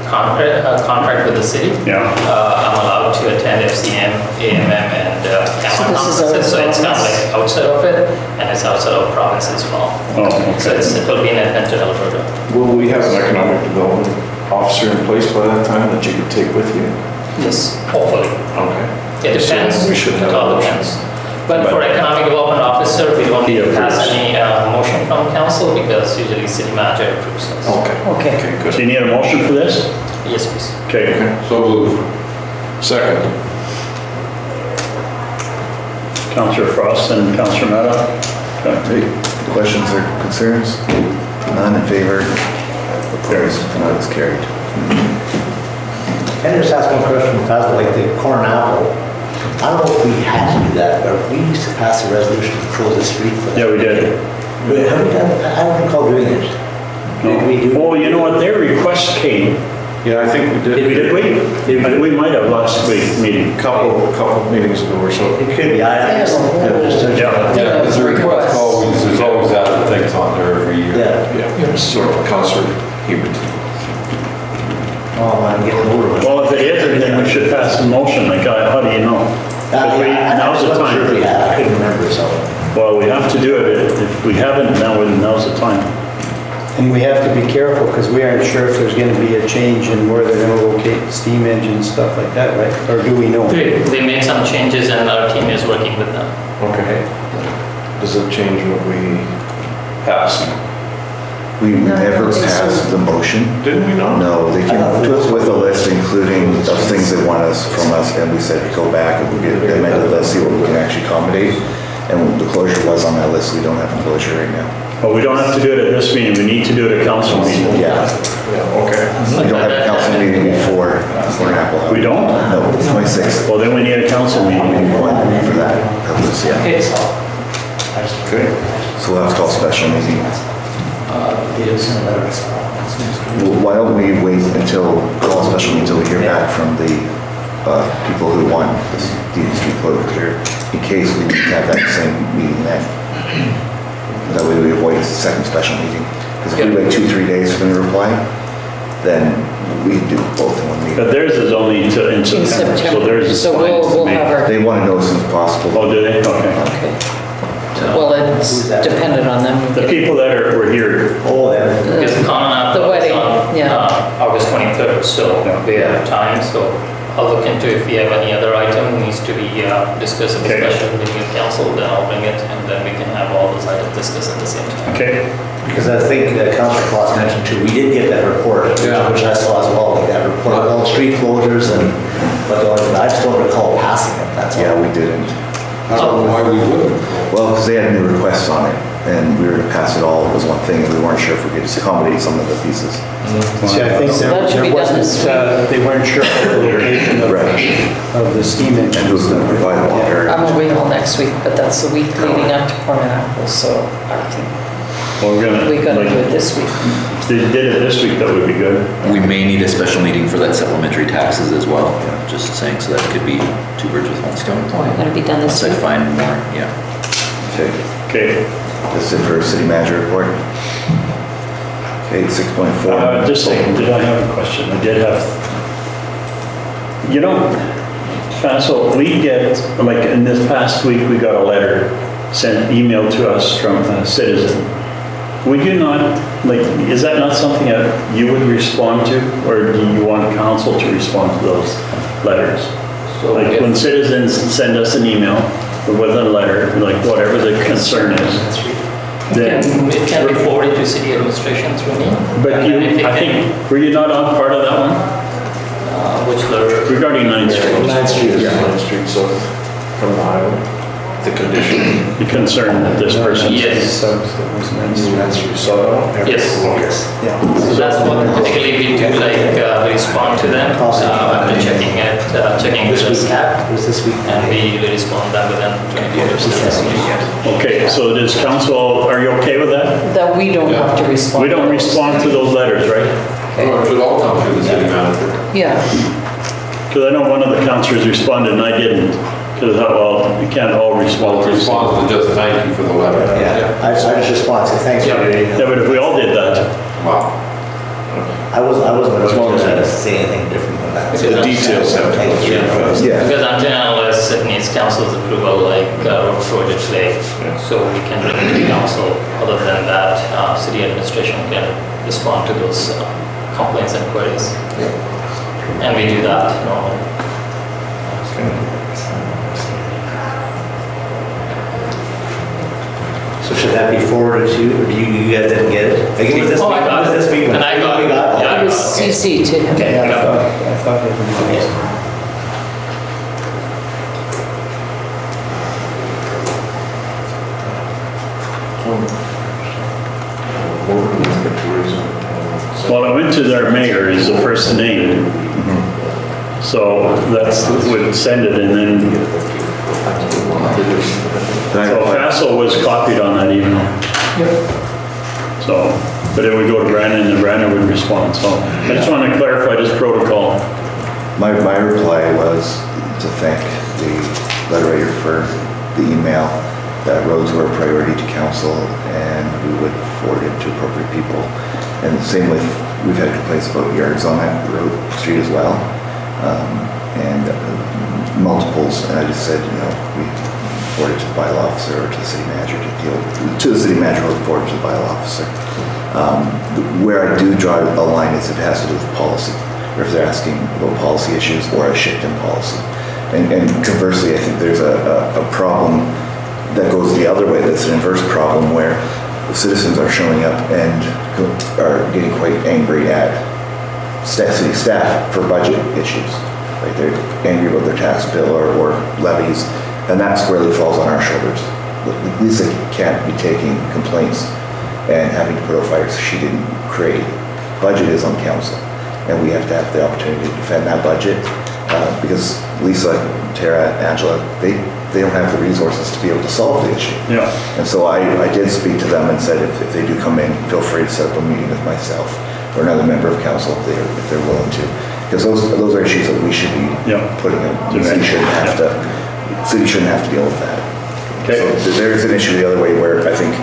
contract with the city, I'm allowed to attend FCM, AMM, and CAMA conferences. So it's kind of like outside of it, and it's outside of province as well. Oh, okay. So it will be in Edmonton, Alberta. Will we have an economic development officer in place by that time that you could take with you? Yes, hopefully. Okay. It depends. So we should have It all a motion. depends. But for economic development officer, we don't need to pass any motion from council because usually city manager approves us. Okay. Okay. Okay, good. So you need a motion for this? Yes, please. Okay. So moved. Second. Councillor Frost and Councillor Meta. Okay. Great. Questions or concerns? None in favor? Carries. None is carried. Can I just ask one question, Fazil, like the Corn Apple? I don't know if we had to do that, but we used to pass a resolution to close the street for that. Yeah, we did. But have we done, I don't recall doing it. Did we do? Well, you know what, their request came. Yeah, I think we did. Did we? We might have last week's meeting. Couple meetings ago or so. It could be, I just. Yeah. Yeah, there's a request always, there's always other things on there every year. Yeah. Yeah, sort of Councillor Hebert. Oh, I'm getting older. Well, if it isn't, then we should pass a motion, like, how do you know? Now's the time. Sure we had, I couldn't remember, so. Well, we have to do it. If we haven't, now's the time. And we have to be careful because we aren't sure if there's going to be a change in where they're going to locate the steam engines, stuff like that, right? Or do we know? They made some changes and our team is working with them. Okay. Does it change what we passed? We No, I never don't think so. passed the motion. Didn't we not? No, they came up to us with a list including of things they want us from us, and we said, go back and we'll get them into the list, see what we can actually accommodate. And the closure was on that list, we don't have a closure right now. But we don't have to do it at this meeting, we need to do it at council meeting. Yeah, Yeah, okay. we don't have a council meeting before Apple. We don't? No, it's 26th. Well, then we need a council We meeting. need one for that purpose, yeah. Okay. So we'll have to call a special meeting. Well, why don't we wait call a special meeting until we hear back from the people who want this Dean Street closure, in case we need to have that same meeting then. That way we avoid a second special meeting. Because if we wait 2-3 days for them to reply, then we can do both in one meeting. But theirs is only in In September, so September, theirs is so fine we'll to me. have our, They want to know as soon as possible. Oh, do they? Okay. okay. Well, it's dependent on them. The people that were here, Oh, yeah. Because Common App The is wedding, on yeah. August 23rd, so we have time, so I'll look into if we have any other item needs to be discussed at the Okay. special meeting of council, then I'll bring it and then we can have all those items discussed at the same time. okay? Because I think Councilor Claus mentioned too, we did get that report, which I saw as well, like that report of all street closures and, but I just don't recall passing it, that's all. Yeah, we didn't. I don't know why we wouldn't. Well, because they had new requests on it, and we were to pass it all as one thing, and we weren't sure if we could just accommodate some of the pieces. See, I think that should there be done wasn't, this week. they weren't sure of the location of the steam engine. And who's going to provide water? I'm away all next week, but that's the week leading up to Corn and Apple, so I think Well, we're gonna, we're gonna do it like, this week. if they did it this week, that would be good. We may need a special meeting for that supplementary taxes as well, just saying, so that could be two birds with one stone. Gonna be done this Once I week. find more, yeah. Okay, Okay. that's it for city manager report. Okay, 6.4. Just a second, did I have a question? I did have, you know, Faisal, we get, like in this past week, we got a letter sent, emailed to us from a citizen. Would you not, like, is that not something that you would respond to? Or do you want council to respond to those letters? Like when citizens send us an email with a letter, like whatever the concern is, then. It can be forwarded to city administration through me. But And then if you, it I can- think, were you not on part of that one? Which letter? Regarding 9th Street, 9th Street is Yeah, Main Street, so from the highway, the condition. the concern that this person. Yes. So, Yes. Yeah. So that's what typically we do, like, we respond to them after checking the staff, It was this week. and we respond them within 24 hours. Okay, so does council, are you okay with that? That we don't have to respond. We don't respond to those letters, right? Well, it should all come through the city manager. Yeah, Because I know one of the councilors responded and I didn't. Because I thought, well, you can't all respond to. Response to just thank you for the letter. Yeah, I just responded, to thanks for your Yeah, email. but if we all did that, Wow. I wasn't As long as going to it's- say anything different than that. The details have to go through first. Yeah. Because until unless it needs council's approval, like road projects like, so we can bring it to council. Other than that, city administration can respond to those complaints and queries. And we do that normally. So should that be forwarded to you, or do you guys didn't get it? Like, it was this Oh, week, I got it was this week. And I got We it. got Yeah, it was CC to him. Okay, Yeah, I got it. I thought everybody was. well, I went to their mayor, he's the first name. So that's, would send it and then, so Faisal was copied on that email. So, but it would go to Brandon and Brandon would respond, so I just want to clarify this protocol. My reply was to thank the letter writer for the email, that roads were a priority to council and we would forward it to appropriate people. And the same with, we've had complaints about yards on that road, street as well. And multiples, and I just said, you know, we forward it to the bylaw officer or to the city manager to deal, to the city manager or forward it to the bylaw officer. Where I do draw a line is if it has to do with policy, or if they're asking about policy issues or a shift in policy. And conversely, I think there's a problem that goes the other way, that's an inverse problem where citizens are showing up and are getting quite angry at city staff for budget issues. Right? They're angry about their tax bill or levies, and that squarely falls on our shoulders. Lisa can't be taking complaints and having to put out fires she didn't create. Budget is on council, and we have to have the opportunity to defend that budget because Lisa, Tara, Angela, they don't have the resources to be able to solve the issue. Yeah. And so I did speak to them and said if they do come in, feel free to set up a meeting with myself or another member of council if they're willing to. Because those are issues that we should be putting in. The city shouldn't have to deal with that. Okay. So there is an issue the other way where I think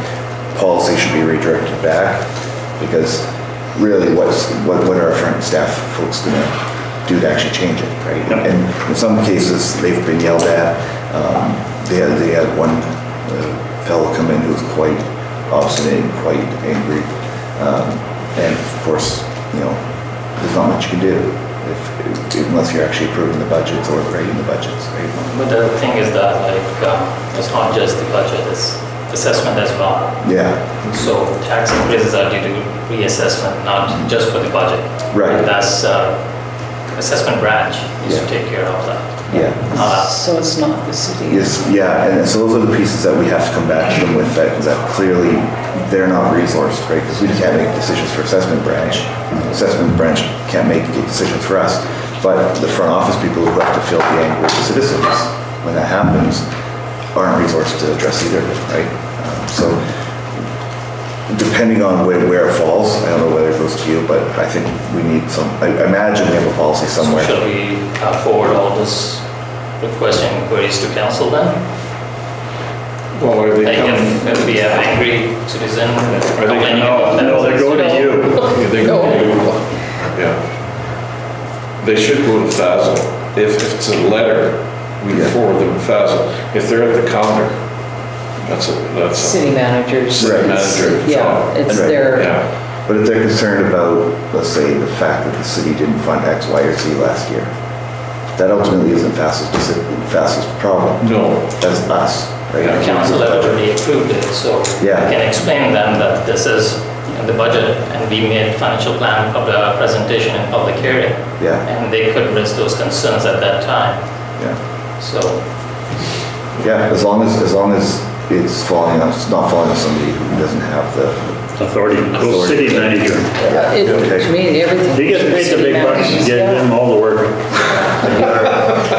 policy should be redirected back because really what are our front staff folks going to do to actually change it, right? And in some cases they've been yelled at. They had one fellow come in who was quite obstinate and quite angry. And of course, there's not much you can do unless you're actually approving the budgets or creating the budgets, right? But the thing is that it's not just the budget, it's assessment as well. Yeah. So tax increases are due to reassessment, not just for the budget. Right. And that's assessment branch needs to take care of that. Yeah. So it's not the city. Yes, yeah, and so those are the pieces that we have to come back to them with that clearly they're not resourced, right? Because we can't make decisions for assessment branch. Assessment branch can't make decisions for us. But the front office people who have to feel the anger of the citizens when that happens aren't resourced to address either, right? So depending on where it falls, I don't know whether it goes to you, but I think we need I imagine we have a policy somewhere. Shall we forward all this requesting inquiries to council then? Well, are they coming? If we have angry citizen Are they complaining about that. No, they're going to you. They go to you. Yeah. They should go to FASL. If it's a letter, we forward them to FASL. If they're at the counter, that's City managers. City manager. Yeah, it's Right. their, Yeah. But if they're concerned about, let's say, the fact that the city didn't fund X, Y, or Z last year, that ultimately isn't FASL's problem. No. That's us, right? The council have already approved it, so Yeah. I can explain them that this is the budget and we made financial plan presentation in public hearing. Yeah. And they could raise those concerns at that time. Yeah. So Yeah, as long as it's not falling on somebody who doesn't have the Authority, go city manager. to me, everything. He gets paid the big bucks, you get him all the work.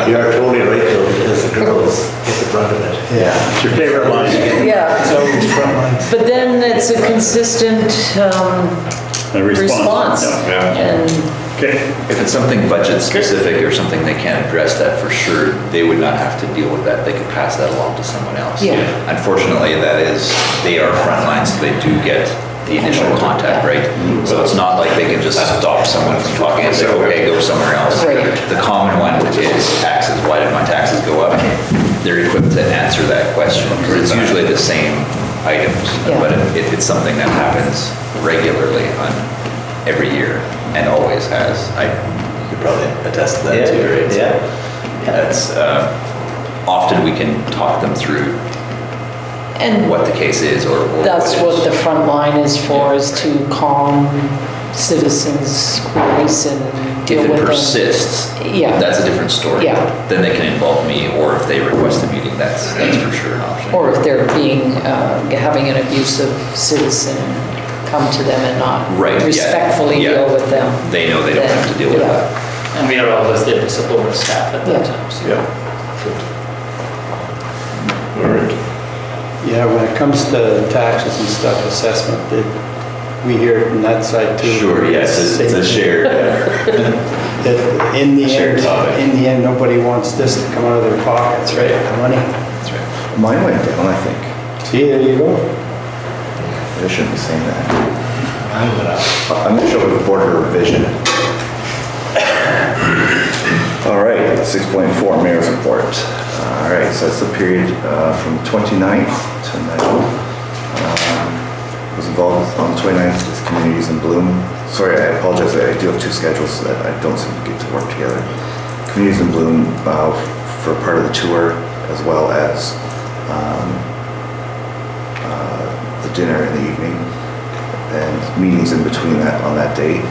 You are totally right though, because the girls get the brunt of it. Yeah. It's your favorite line. Yeah, It's always front lines. but then it's a consistent The response. Yeah. And Okay. If it's something budget specific or something they can't address, that for sure, they would not have to deal with that. They could pass that along to someone else. Yeah. Unfortunately, they are frontline, so they do get the initial contact, right? So it's not like they can just stop someone from talking and say, okay, go somewhere else. Right. The common one is taxes. Why did my taxes go up? They're equipped to answer that question. It's usually the same items, Yeah. but it's something that happens regularly on every year and always has. You could probably attest to that too, right? Yeah. That's, often we can talk them through And what the case is or that's what what it the is. front line is for, is to calm citizens' queries and deal If with it them. persists, Yeah. that's a different story. Yeah. Then they can involve me, or if they request a meeting, that's for sure an option. Or if they're having an abusive citizen come to them and not Right, yeah, respectfully yeah. deal with them. They know they don't then, have to deal with yeah. that. and we are always there to support our staff at that Yeah. time. So. Yeah. All right. Yeah, when it comes to taxes and stuff, assessment, we hear it from that side too. Sure, yes, it's a shared, That in the Shared end, topic. nobody wants this to come out of their pockets, right? The money. that's right. Mine went down, I think. See, there you go. I shouldn't be saying that. I'm gonna, I'm going to show a report of revision. All right, 6.4, Mayor's Report. All right, so that's the period from 29th to now. was involved on the 29th with Communities in Bloom. Sorry, I apologize, I do have two schedules that I don't seem to get to work together. Communities in Bloom for part of the tour, as well as the dinner in the evening, and meetings in between that on that day.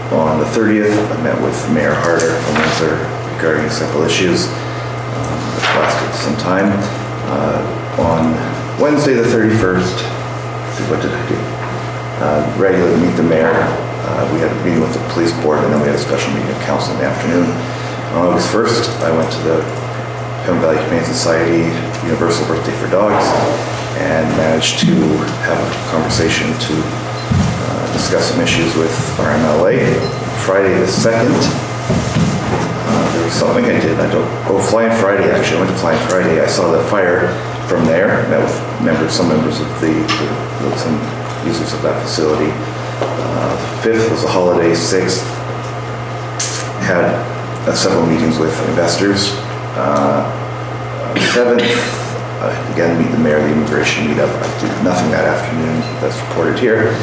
On the 30th, I met with Mayor Harder from Windsor regarding several issues. That lasted some time. On Wednesday the 31st, let's see, what did I do? Regularly meet the mayor. We had a meeting with the police board, and then we had a special meeting of council in the afternoon. On August 1st, I went to the Pembroke Valley Humane Society Universal Birthday for Dogs and managed to have a conversation to discuss some issues with our MLA. Friday the 2nd, there was something I did. Flying Friday, actually. I went to Flying Friday. I saw the fire from there, met with some members of some users of that facility. 5th was a holiday. 6th, had several meetings with investors. 7th, again, meet the mayor, the immigration meetup. I did nothing that afternoon. That's reported here.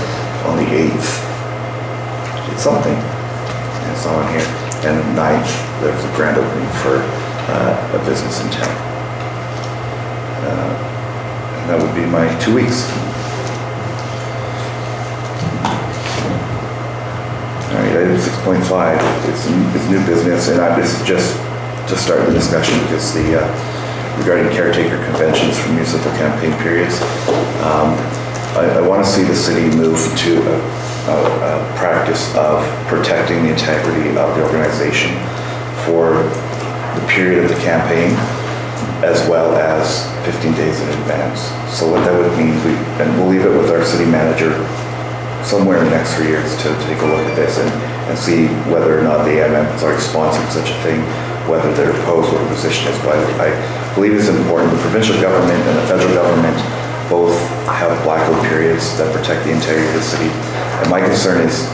On the 8th, did something. It's not on here. And 9th, there was a grand opening for a business in town. And that would be my 2 weeks. All right, item 6.5 is new business, and this is just to start the discussion because regarding caretaker conventions for municipal campaign periods. I want to see the city move to a practice of protecting the integrity of the organization for the period of the campaign, as well as 15 days in advance. So what that would mean, and we'll leave it with our city manager somewhere in the next 3 years to take a look at this and see whether or not the AMM has already sponsored such a thing, whether they're opposed, what the position is. But I believe it's important. The provincial government and the federal government both have blackout periods that protect the integrity of the city. And my concern is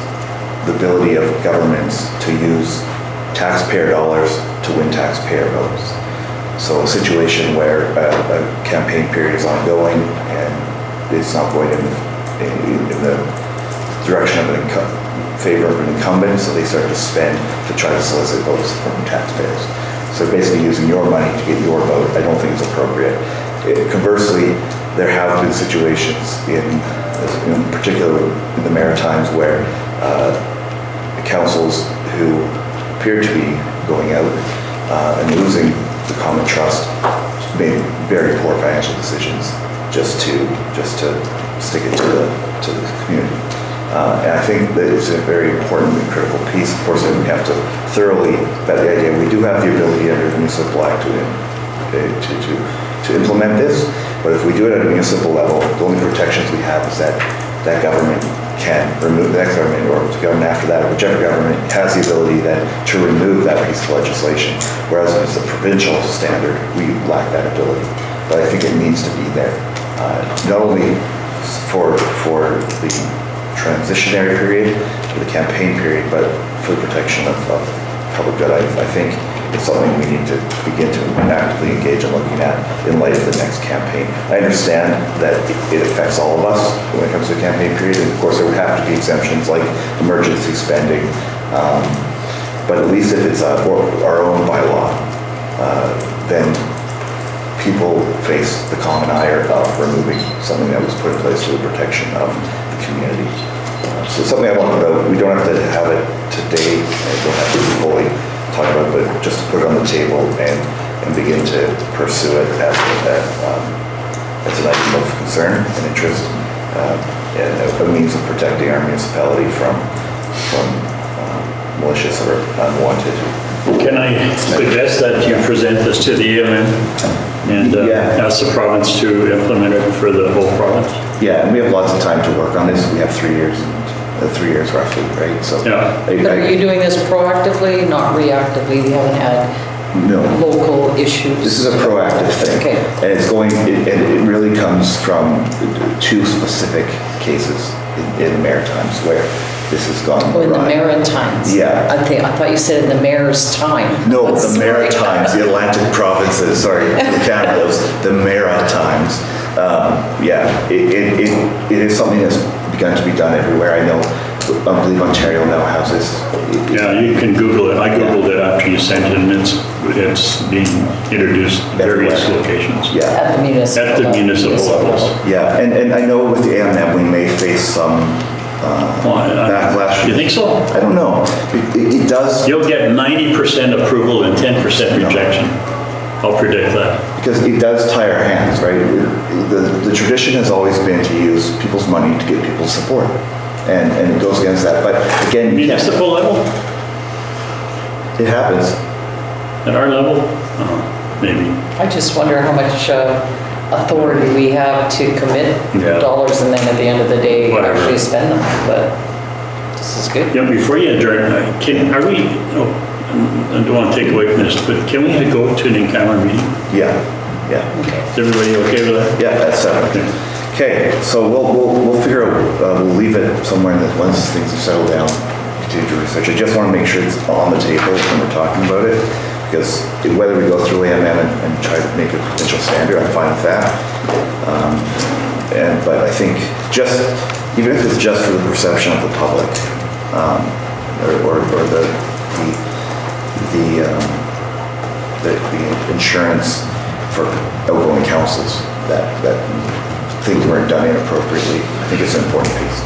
the ability of governments to use taxpayer dollars to win taxpayer votes. So a situation where a campaign period is ongoing and it's not going in the direction of favor of an incumbent, so they start to spend to try to solicit votes from taxpayers. So basically using your money to get your vote, I don't think is appropriate. Conversely, there have been situations in particular in the Maritimes where councils who appear to be going out and losing the common trust made very poor financial decisions just to stick it to the community. And I think that it's a very important and critical piece. Of course, we have to thoroughly vet the idea. We do have the ability under the municipal act to implement this, but if we do it at a municipal level, the only protections we have is that that government can remove, the next government or the government after that, or whichever government has the ability then to remove that piece of legislation. Whereas if it's a provincial standard, we lack that ability. But I think it needs to be there, not only for the transitionary period, for the campaign period, but for the protection of public good. I think it's something we need to begin to actively engage in looking at in light of the next campaign. I understand that it affects all of us when it comes to the campaign period, and of course there would have to be exemptions like emergency spending, but at least if it's our own bylaw, then people face the common ire of removing something that was put in place for the protection of the community. So something I want to know, we don't have to have it today, and don't have to fully talk about it, but just to put it on the table and begin to pursue it as an item of concern and interest, and a means of protecting our municipality from malicious or unwanted. Can I suggest that you present this to the AMM and ask the province to implement it for the whole province? Yeah, and we have lots of time to work on this. We have 3 years, 3 years roughly, right? So, yeah. But are you doing this proactively, not reactively? You haven't had local issues? This is a proactive thing. Okay. And it really comes from 2 specific cases in the Maritimes where this has gone Oh, in the awry. Maritimes? Yeah. I thought you said in the mayor's time. No, What's the Maritimes, the Atlantic provinces, sorry, Canada, the Maritimes. Yeah, it is something that's begun to be done everywhere. I know, I believe Ontario now has this. Yeah, you can Google it. I Googled it after you sent it, and it's being introduced at various locations. Yeah. At the municipal. At the municipal levels. Yeah, and I know with the AMM, we may face some backlash. You think so? I don't know. It does. You'll get 90% approval and 10% rejection. I'll predict that. Because it does tie our hands, right? The tradition has always been to use people's money to get people's support. And it goes against that. But again, you can't. Municipal level? It happens. At our level? Maybe. I just wonder how much authority we have to commit Yeah. dollars and then at the end of the day Whatever. actually spend them, but this is good. Yeah, before you adjourn, I don't want to take away from this, but can we go to an in-camera meeting? Yeah. Is everybody okay with that? Yeah, that's separate. Okay, so we'll figure out, we'll leave it somewhere that once things have settled down, continue to research. I just want to make sure it's on the table when we're talking about it, because whether we go through AMM and try to make a potential standard, I'm fine with that. But I think even if it's just for the perception of the public, or the insurance for outgoing councils, that things weren't done inappropriately. I think it's an important piece.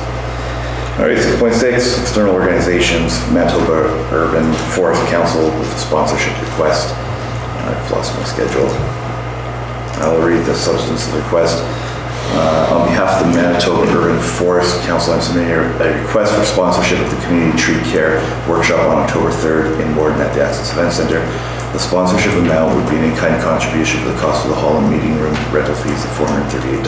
All right, 6.6, external organizations, Manitoba Urban Forest Council with a sponsorship request. I've lost my schedule. I'll read the substance of the request. On behalf of the Manitoba Urban Forest Council, I'm submitting a request for sponsorship of the Community Tree Care Workshop on October 3rd in Morden at the Access Event Center. The sponsorship amount would be an in-kind contribution for the cost of the hall and meeting room rental fees of $438.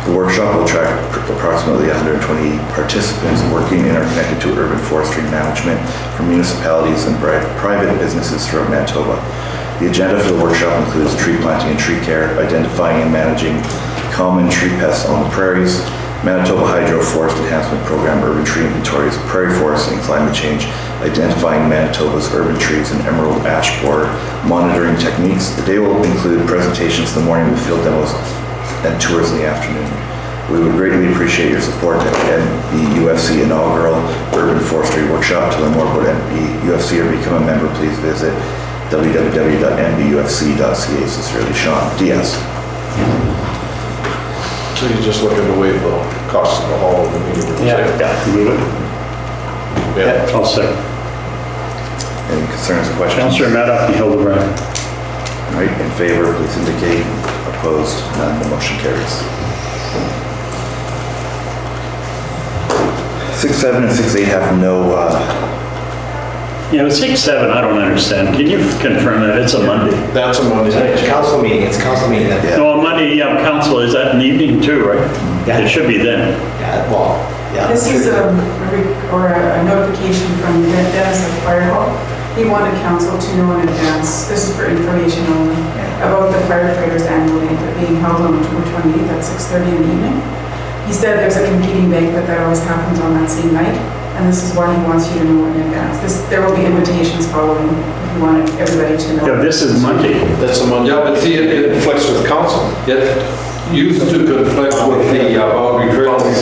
The workshop will attract approximately 120 participants working and are connected to urban forestry management from municipalities and private businesses throughout Manitoba. The agenda for the workshop includes tree planting and tree care, identifying and managing common tree pests on the prairies, Manitoba Hydro Forest Enhancement Program, urban tree inventories, prairie forests and climate change, identifying Manitoba's urban trees and emerald ash borer monitoring techniques. The day will include presentations in the morning with field demos and tours in the afternoon. We would greatly appreciate your support to attend the UFC inaugural Urban Forestry Workshop. To learn more about NBUFC or become a member, please visit www.nbufc.ca. Sincerely, Sean Diaz. So you're just looking to waive the cost of the hall and the meeting room? Yeah, move it. Yeah. I'll second. Any concerns or questions? Councillor Maddox, Hildebrand. All right, in favor, please indicate. Opposed, none, the motion carries. 6.7 and 6.8 have no, 6.7, I don't understand. Can you confirm that? It's a Monday. That's a Monday. It's a council meeting, Yeah. No, a Monday, council, is that in the evening too, right? Yeah. It should be then. yeah. This is a notification from Dennis at Fire Hall. He wanted council to know in advance, this is for information only, about the firefighters annual banquet being held on October 28th at 6:30 in the evening. He said there's a competing banquet that always happens on that same night, and this is why he wants you to know in advance. There will be invitations following if you want everybody to know. Yeah, this is Monday. That's a Monday. Yeah, but see, it conflicts with council. It used to conflict with the Boundary Trails. I'm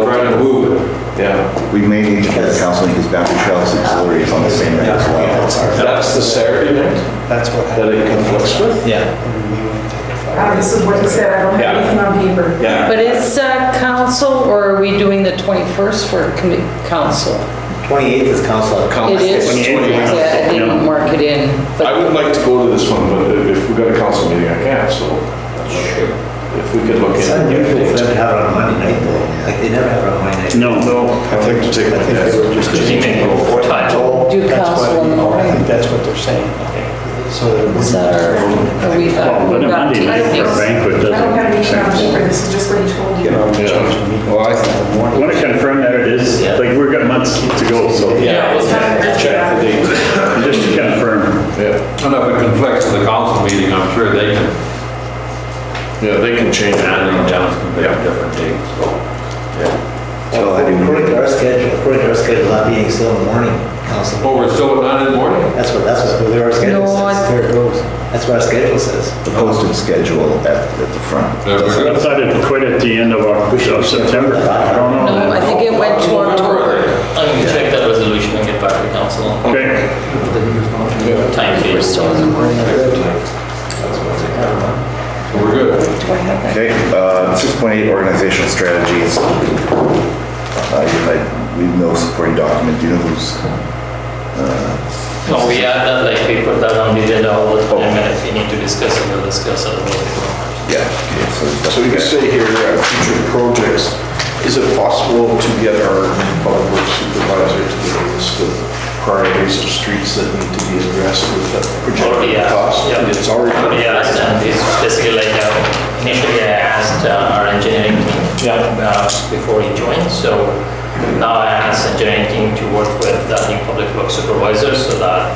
trying to move it. Yeah. we may need to get the council because Boundary Trails Auxiliary is on the same night as well. That's the Saturday night That's what that happened. it conflicts with? Yeah. This is what he said, I don't have anything on paper. Yeah. But is council, or are we doing the 21st for council? 28th is council. It is? 28th. Yeah, I didn't mark it in. but- I would like to go to this one, but if we've got a council meeting, I can't, so if we could look It's into unusual for them it. to have it on a Monday night though. Like they never have it on Monday night. No. I'd like to take a look at it. just Do council in the I morning? think that's what they're saying. So Is that are we, But a we've got Monday night for a meetings? banquet I don't have doesn't make anything on sense. paper, this is just what he told you. Well, I want to confirm that it is, like, we've got months to go, so. Yeah, check the date. Just to confirm. Yeah, and if it conflicts with the council meeting, I'm sure they can, yeah, they can change that. and towns can pick a different date, so. So I didn't According to our schedule, that meeting's still in the morning. council. Oh, we're still at 9 in the morning? That's what our schedule No, says. I- There it goes. That's what our schedule says. The posted schedule at the front. Yeah, we're I good. thought it quit at the end of September. I don't know. No, I think it went to October. I'm going to check that resolution and get back to the council. Okay. Time We're sheet. still in the morning. So we're good. Do I have that? Okay, 6.8 organizational strategies. We know supporting document, do you know who's? No, we add that, like, we put that on the agenda all the time, and if we need to discuss it, we'll discuss it. Yeah. Okay, So we can say here, future projects, is it possible to get our public works supervisor to give a list of priorities of streets that need to be addressed with the Already projected asked, cost? yeah. It's already. Already asked, and it's basically like, initially I asked our engineering team before he joined, so now I asked engineering team to work with the new public works supervisors so that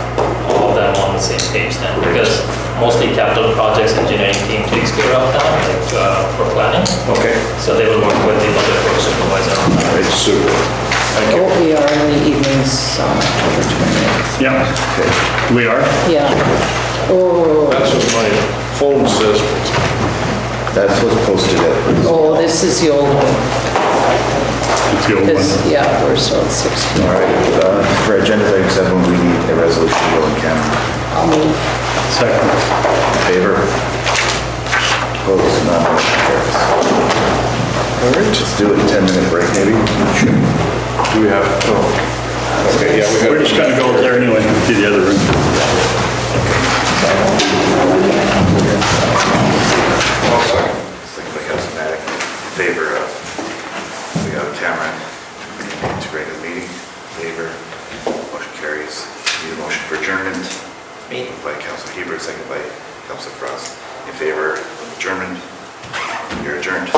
all of them on the same page then, because mostly capital projects engineering team takes care of that, like for planning. Okay. So they will work with the public works supervisor on that. It's super. Oh, we are in the evenings, October 28th. Yeah. We are? Yeah. Oh, That's what my phone says. That's what's posted at. oh, this is the old one. It's the old one. This, yeah, we're still at 6. All right, for agenda item 7, we need a resolution to go in camera. I'll move. Second. In favor? Opposed? None, motion carries. All right, let's do a 10-minute break maybe. Do we have, oh, okay, yeah, we got. We're just gonna go there anyway, to the other room. Second by Councilor Maddock. In favor of, we got Tamara integrated meeting. In favor, motion carries. Need a motion for adjournment. Moved by Councilor Hebert, second by Councilor Frost. In favor of adjournment, you're adjourned.